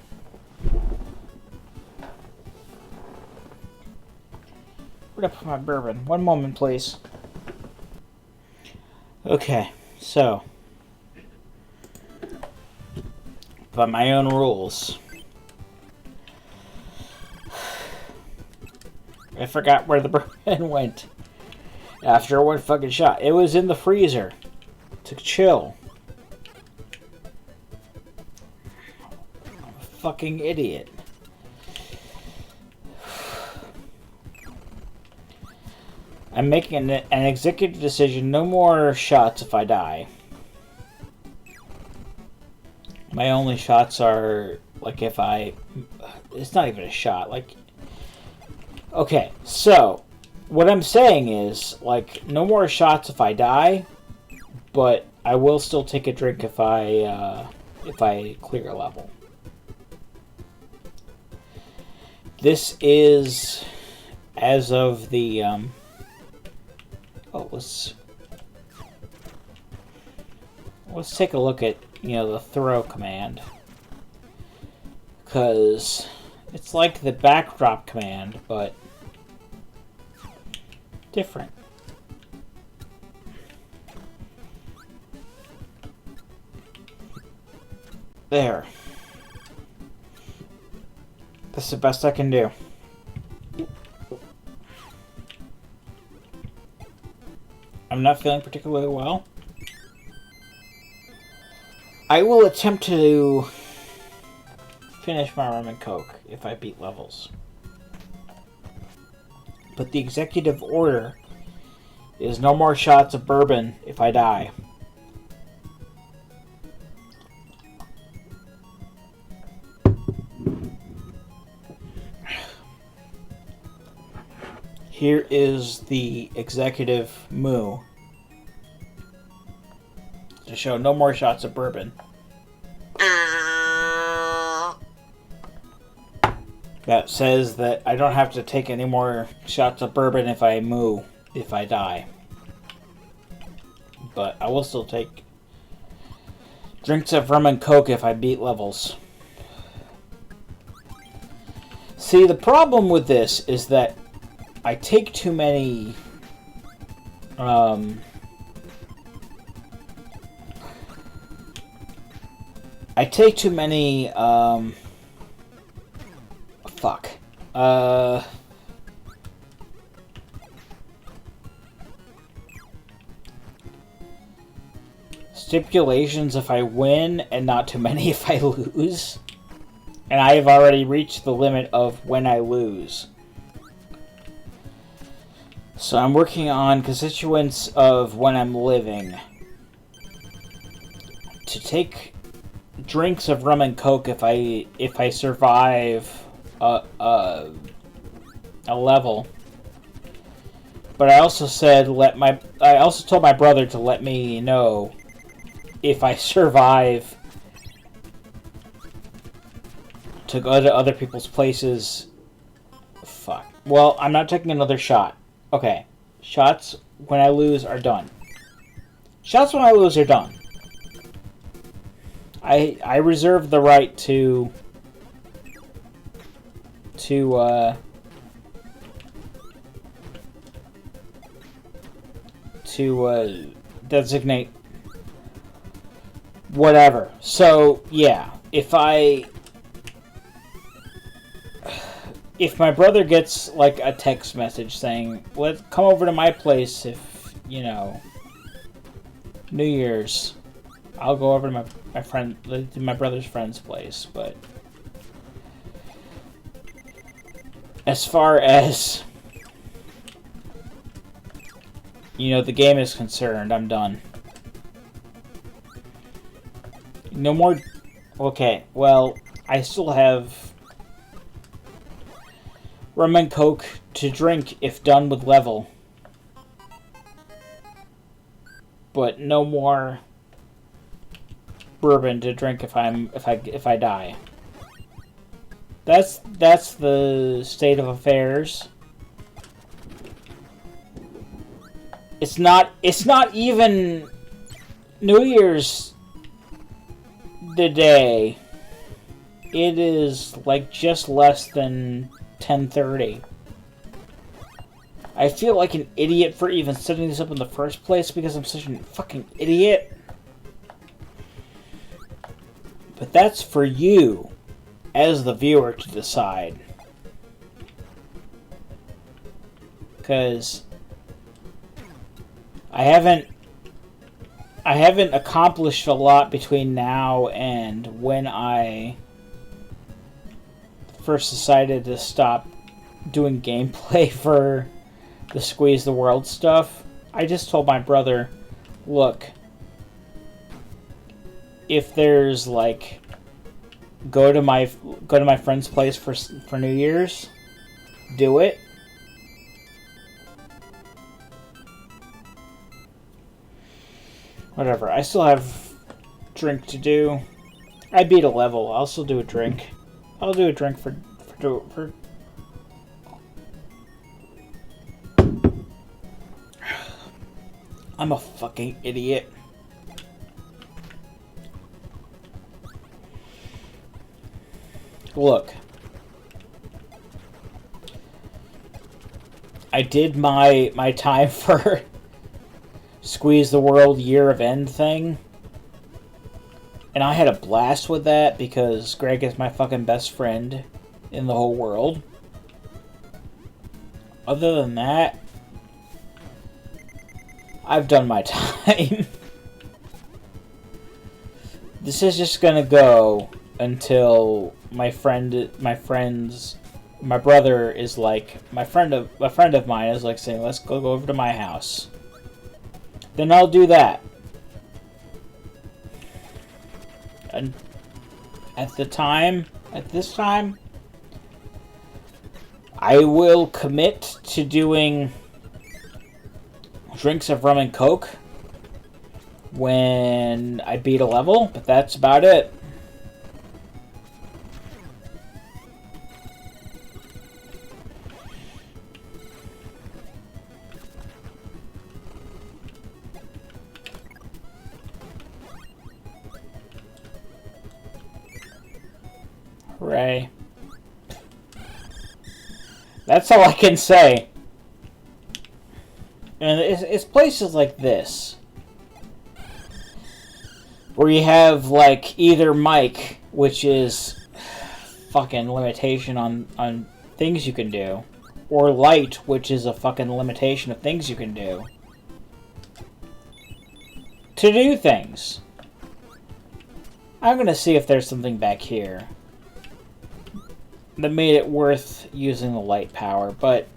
Where'd I put my bourbon? One moment, please. Okay, so... by my own rules. I forgot where the bourbon went. After one fucking shot. It was in the freezer. To chill. I'm a fucking idiot. I'm making an executive decision. No more shots if I die. My only shots are, like, if I... It's not even a shot. Like... Okay, so... What I'm saying is, like, no more shots if I die, but I will still take a drink if I clear a level. This is... As of the, Oh, let's take a look at, the throw command. Because it's like the backdrop command, but different. There. That's the best I can do. I'm not feeling particularly well. I will attempt to finish my rum and coke if I beat levels. But the executive order is no more shots of bourbon if I die. Here is the executive moo to show no more shots of bourbon. That says that I don't have to take any more shots of bourbon if I moo, if I die. But I will still take drinks of rum and coke if I beat levels. See, the problem with this is that I take too many stipulations if I win and not too many if I lose. And I have already reached the limit of when I lose. So I'm working on constituents of when I'm living. To take drinks of rum and coke if I survive a level. But I also said I also told my brother to let me know if I survive to go to other people's places. Fuck. Well, I'm not taking another shot. Okay. Shots when I lose are done. Shots when I lose are done. I reserve the right to to designate whatever. So, yeah, if my brother gets, like, a text message saying, let's come over to my place if, you know, New Year's, I'll go over to my brother's friend's place, but as far as, you know, the game is concerned, I'm done. No more... Okay, well, I still have rum and coke to drink if done with level. But no more bourbon to drink if I die. That's the state of affairs. It's not even New Year's the day. It is like just less than 10:30. I feel like an idiot for even setting this up in the first place because I'm such a fucking idiot. But that's for you, as the viewer, to decide. Because I haven't accomplished a lot between now and when I first decided to stop doing gameplay for the Squeeze the World stuff. I just told my brother, look, if there's like go to my friend's place for New Year's, do it. Whatever. I still have drink to do. I beat a level. I'll still do a drink. I'll do a drink for I'm a fucking idiot. Look. I did my time for Squeeze the World Year of End thing. And I had a blast with that because Greg is my fucking best friend in the whole world. Other than that, I've done my time. This is just gonna go until my brother is like, a friend of mine is like saying, let's go over to my house. Then I'll do that. And at this time, I will commit to doing drinks of rum and coke when I beat a level, but that's about it. Hooray. That's all I can say. And it's places like this where you have like either mic, which is fucking limitation on things you can do, or light, which is a fucking limitation of things you can do to do things. I'm gonna see if there's something back here that made it worth using the light power, but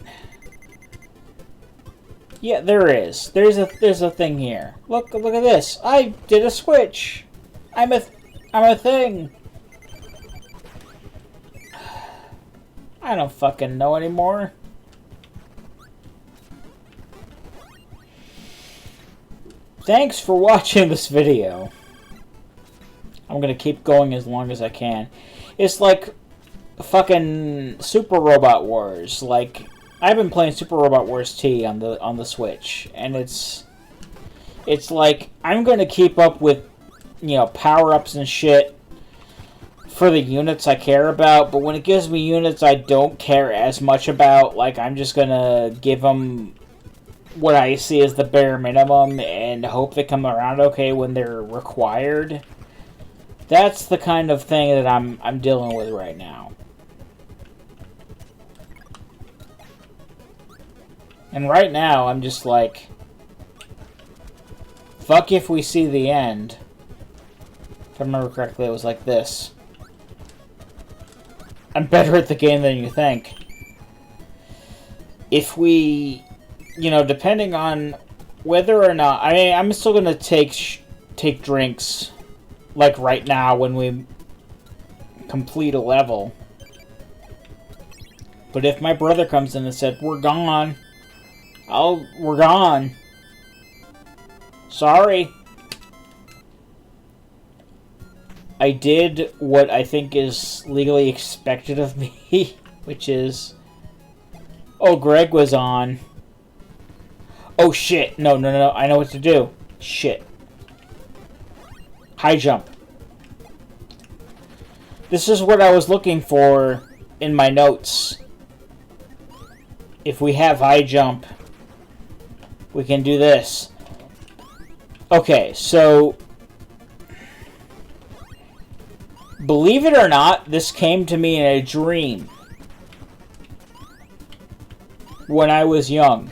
yeah, there is. There's a thing here. Look at this. I did a switch. I'm a thing. I don't fucking know anymore. Thanks for watching this video. I'm gonna keep going as long as I can. It's like fucking Super Robot Wars. Like, I've been playing Super Robot Wars T on the Switch, and it's like I'm gonna keep up with, you know, power-ups and shit for the units I care about, but when it gives me units I don't care as much about, like, I'm just gonna give them what I see as the bare minimum and hope they come around okay when they're required. That's the kind of thing that I'm dealing with right now. And right now, I'm just like, fuck if we see the end. If I remember correctly, it was like this. I'm better at the game than you think. If we, you know, depending on whether or not, I mean, I'm still gonna take drinks, like right now when we complete a level. But if my brother comes in and said, "We're gone," we're gone. Sorry. I did what I think is legally expected of me, which is... Oh, Greg was on. Oh, shit. No. I know what to do. Shit. High jump. This is what I was looking for in my notes. If we have high jump, we can do this. Okay, so... Believe it or not, this came to me in a dream. When I was young.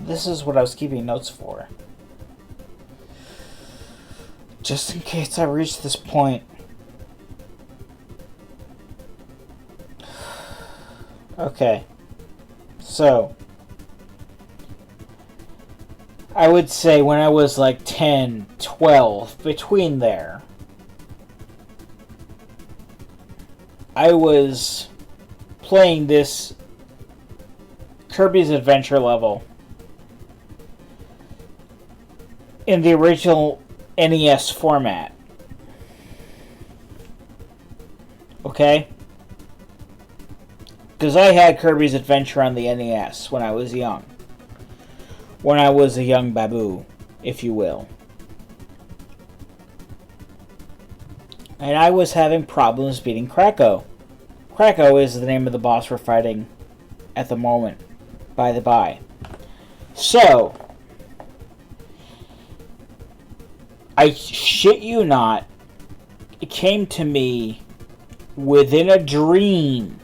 This is what I was keeping notes for. Just in case I reach this point. Okay. So. I would say when I was like 10, 12, between there. I was playing this Kirby's Adventure level. In the original NES format. Okay? Because I had Kirby's Adventure on the NES when I was young. When I was a young baboo, if you will. And I was having problems beating Kracko. Kracko is the name of the boss we're fighting at the moment, by the by. So... I shit you not, it came to me within a dream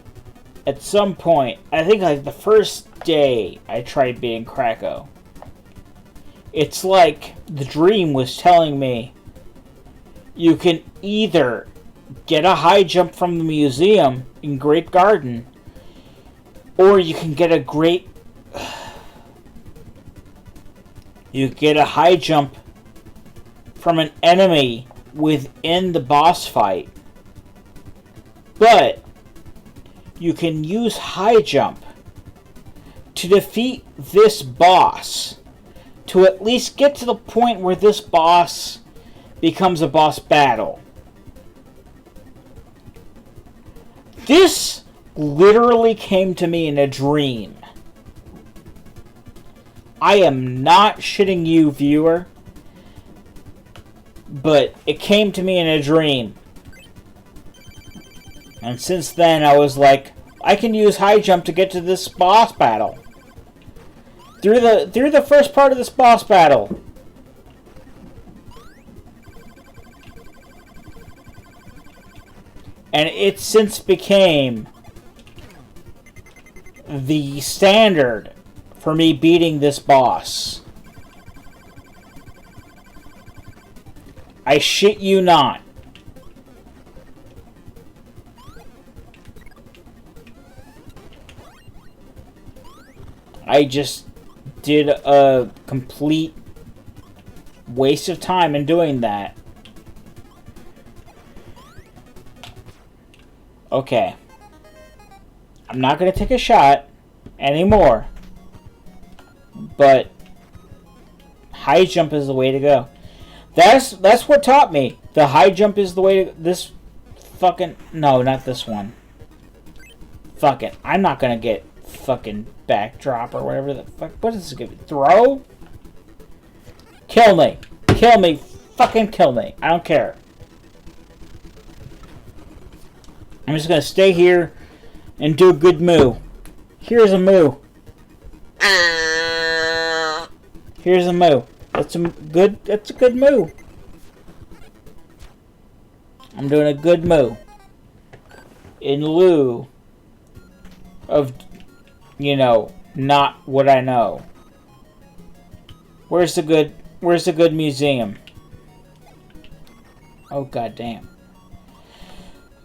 at some point. I think like the first day I tried beating Kracko. It's like the dream was telling me you can either get a high jump from the museum in Great Garden, or you can get a high jump from an enemy within the boss fight. But you can use high jump to defeat this boss, to at least get to the point where this boss becomes a boss battle. This literally came to me in a dream. I am not shitting you, viewer. But it came to me in a dream. And since then I was like, I can use high jump to get to this boss battle. Through the first part of this boss battle. And it since became the standard for me beating this boss. I shit you not. I just did a complete waste of time in doing that. Okay. I'm not going to take a shot anymore. But high jump is the way to go. That's what taught me. The high jump is the way to... This fucking... No, not this one. Fuck it. I'm not gonna get fucking backdrop or whatever the fuck. What is this gonna be? Throw? Kill me. Kill me. Fucking kill me. I don't care. I'm just gonna stay here and do a good moo. Here's a moo. Here's a moo. That's a good moo. I'm doing a good moo. In lieu of, you know, not what I know. Where's the good museum? Oh, goddamn.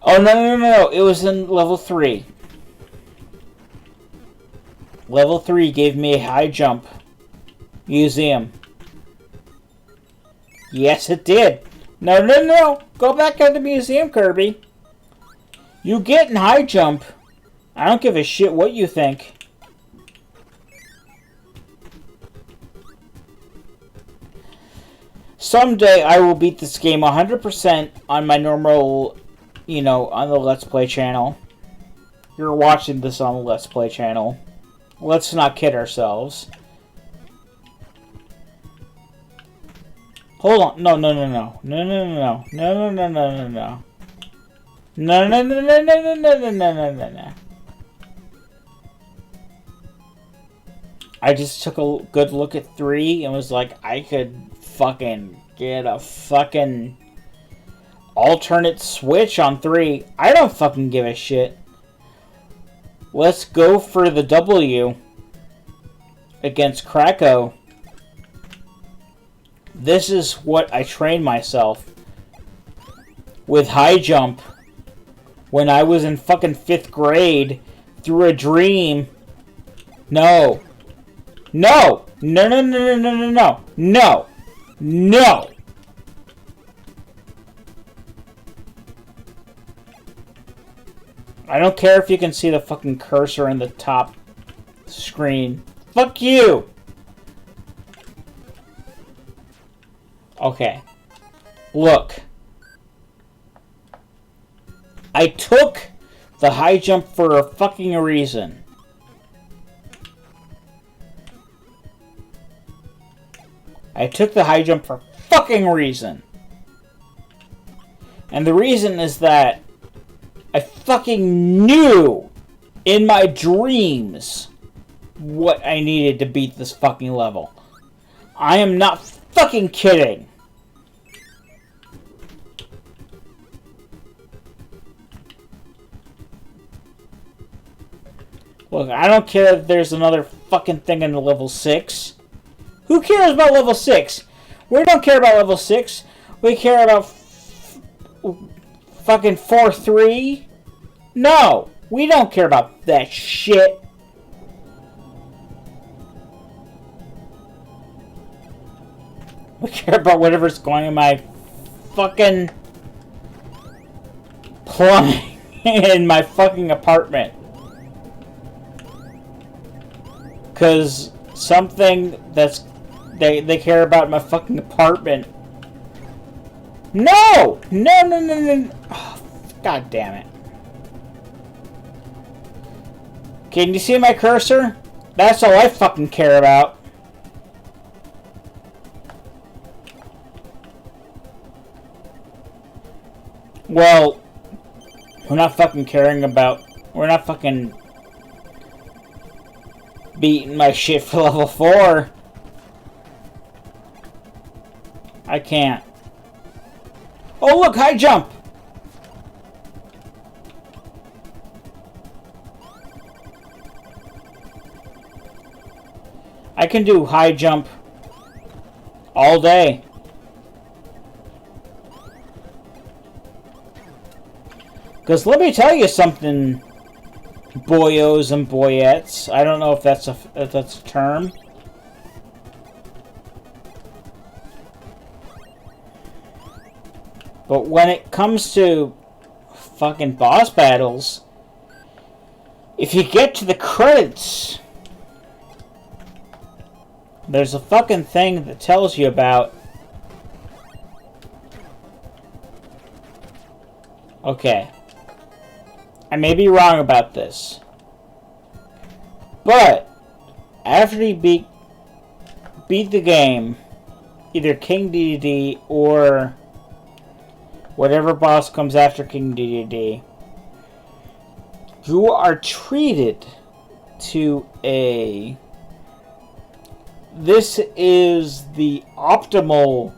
Oh, no. It was in level 3. Level 3 gave me a high jump museum. Yes, it did. No. Go back to the museum, Kirby. You get in high jump. I don't give a shit what you think. Someday I will beat this game 100% on my normal, you know, on the Let's Play channel. You're watching this on the Let's Play channel. Let's not kid ourselves. Hold on. No. No. I just took a good look at 3 and was like, I could fucking get a fucking alternate switch on 3. I don't fucking give a shit. Let's go for the W against Krakow. This is what I trained myself with high jump when I was in fucking 5th grade through a dream. No. I don't care if you can see the fucking cursor in the top screen. Fuck you! Okay. Look. I took the high jump for a fucking reason. I took the high jump for a fucking reason. And the reason is that I fucking knew in my dreams what I needed to beat this fucking level. I am not fucking kidding. Look, I don't care if there's another fucking thing in the level 6. Who cares about level 6? We don't care about level 6. We care about fucking 4-3. No, we don't care about that shit. We care about whatever's going in my fucking plumbing in my fucking apartment. Because something that's they care about my fucking apartment. No! Oh, God damn it. Can you see my cursor? That's all I fucking care about. Well, we're not fucking caring about... We're not fucking beating my shit for level 4. I can't. Oh, look! High jump! I can do high jump all day. Because let me tell you something, boyos and boyettes. I don't know if that's a term. But when it comes to fucking boss battles, if you get to the credits, there's a fucking thing that tells you about Okay. I may be wrong about this. But after you beat the game, either King DDD or whatever boss comes after King DDD, you are treated to a... This is the optimal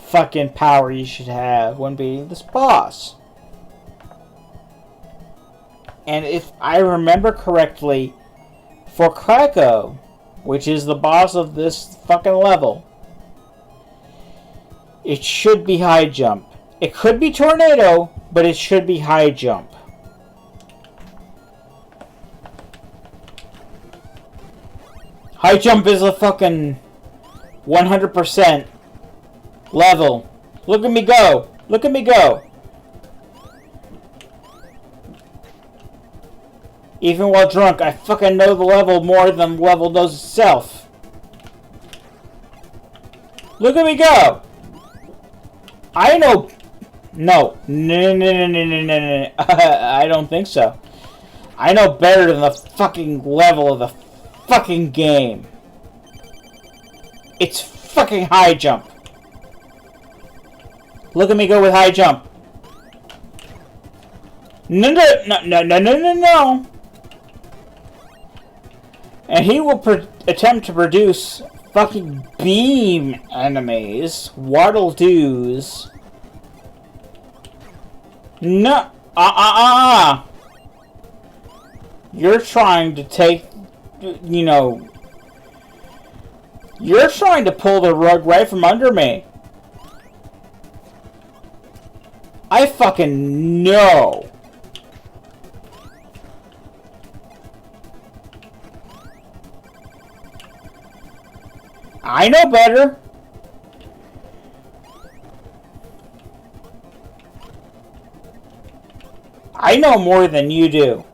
fucking power you should have when beating this boss. And if I remember correctly, for Krakow, which is the boss of this fucking level, it should be high jump. It could be tornado, but it should be high jump. High jump is a fucking 100% level. Look at me go! Look at me go! Even while drunk, I fucking know the level more than the level knows itself. Look at me go! I know... No. No. I don't think so. I know better than the fucking level of the fucking game. It's fucking high jump. Look at me go with high jump. No. And he will attempt to produce fucking beam enemies, waddle-doos. No, You're trying to take, you know, you're trying to pull the rug right from under me. I fucking know. I know better. I know more than you do.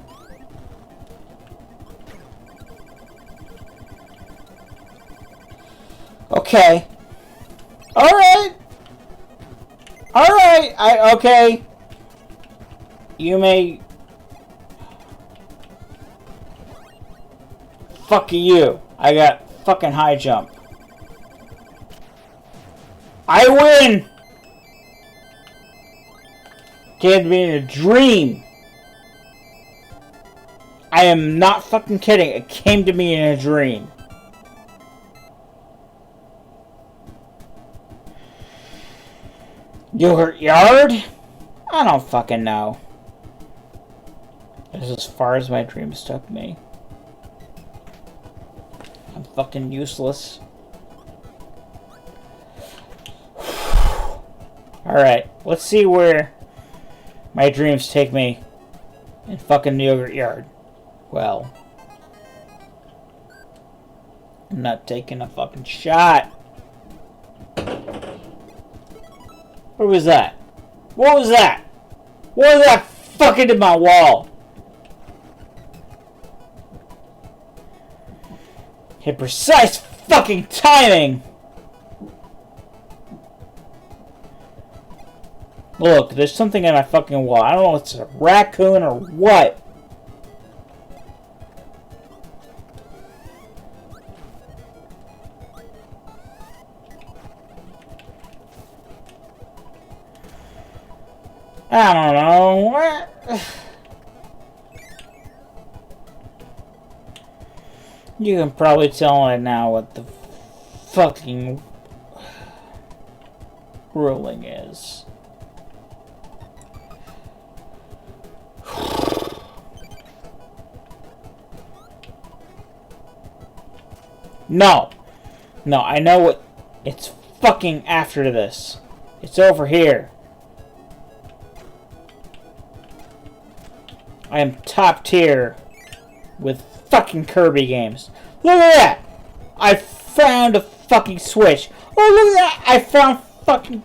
Okay. Alright. Alright. Okay. You may... Fuck you. I got fucking high jump. I win! Came to me in a dream. I am not fucking kidding. It came to me in a dream. Yogurt Yard? I don't fucking know. That's as far as my dreams took me. I'm fucking useless. Alright, let's see where my dreams take me in fucking Yogurt Yard. Well, I'm not taking a fucking shot. What was that? What was that? What was that fucking in my wall? Hit precise fucking timing! Look, there's something in my fucking wall. I don't know if it's a raccoon or what. I don't know. What? You can probably tell right now what the fucking ruling is. No. No, I know what... It's fucking after this. It's over here. I am top tier with fucking Kirby games. Look at that! I found a fucking Switch. Oh, look at that! I found fucking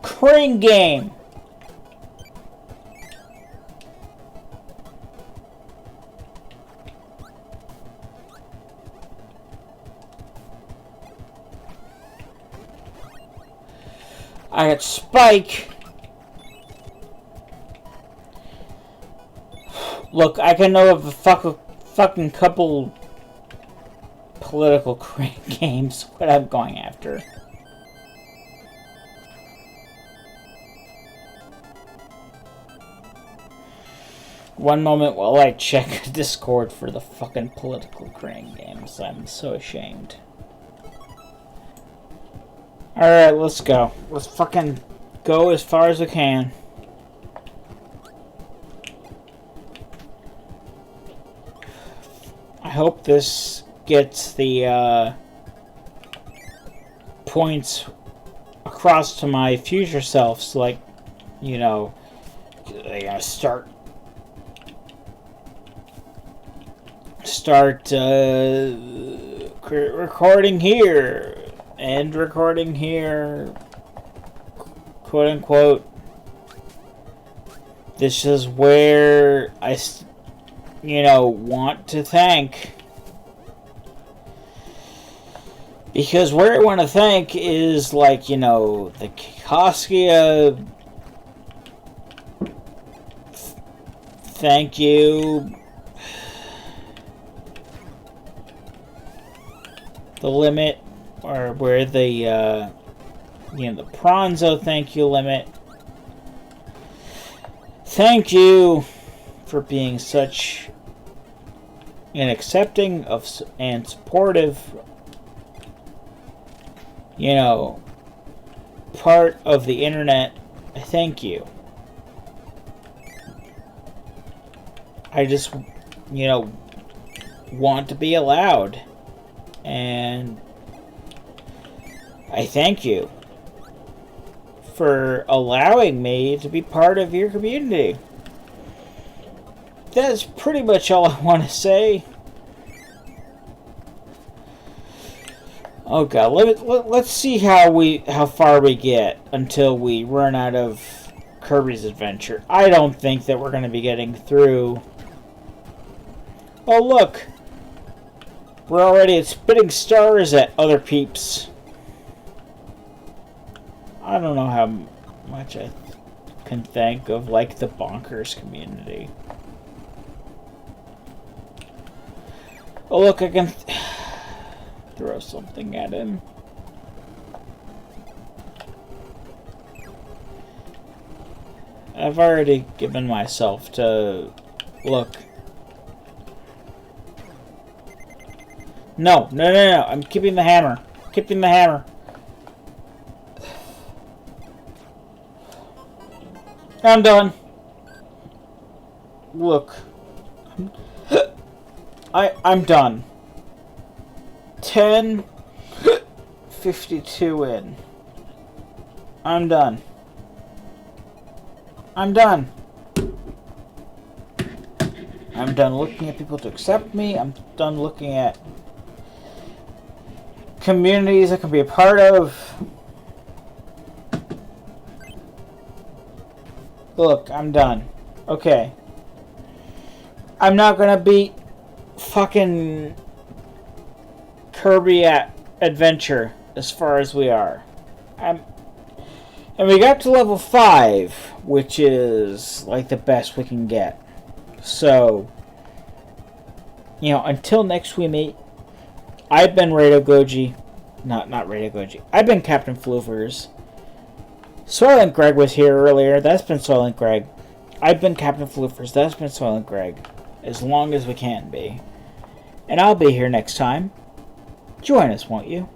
Crane game. I got Spike. Look, I can know of a fucking couple political games what I'm going after. One moment while I check Discord for the fucking political crane games. I'm so ashamed. Alright, let's go. Let's fucking go as far as we can. I hope this gets the points across to my future selves. Like, you know, they gotta start recording here and recording here, quote unquote. This is where I, you know, want to thank, because where I want to thank is, like, you know, the Koskia. Thank you. The limit, or where the, you know, the Pronzo thank you limit. Thank you for being such an accepting of and supportive, you know, part of the internet. Thank you. I just, you know, want to be allowed. And I thank you for allowing me to be part of your community. That's pretty much all I want to say. Oh god, let's see how far we get until we run out of Kirby's Adventure. I don't think that we're going to be getting through. Oh look! We're already spitting stars at other peeps. I don't know how much I can think of, like, the bonkers community. Oh look, I can throw something at him. I've already given myself to look. No, I'm keeping the hammer. Keeping the hammer. I'm done. Look. I'm done. 10:52 in. I'm done. I'm done. I'm done looking at people to accept me. I'm done looking at communities I can be a part of. Look, I'm done. Okay. I'm not gonna beat fucking Kirby at Adventure as far as we are. And we got to level 5, which is like the best we can get. So, you know, until next we meet, I've been Radio Goji. Not Radio Goji. I've been Captain Floofers. Soylent Greg was here earlier. That's been Soylent Greg. I've been Captain Floofers. That's been Soylent Greg. As long as we can be. And I'll be here next time. Join us, won't you?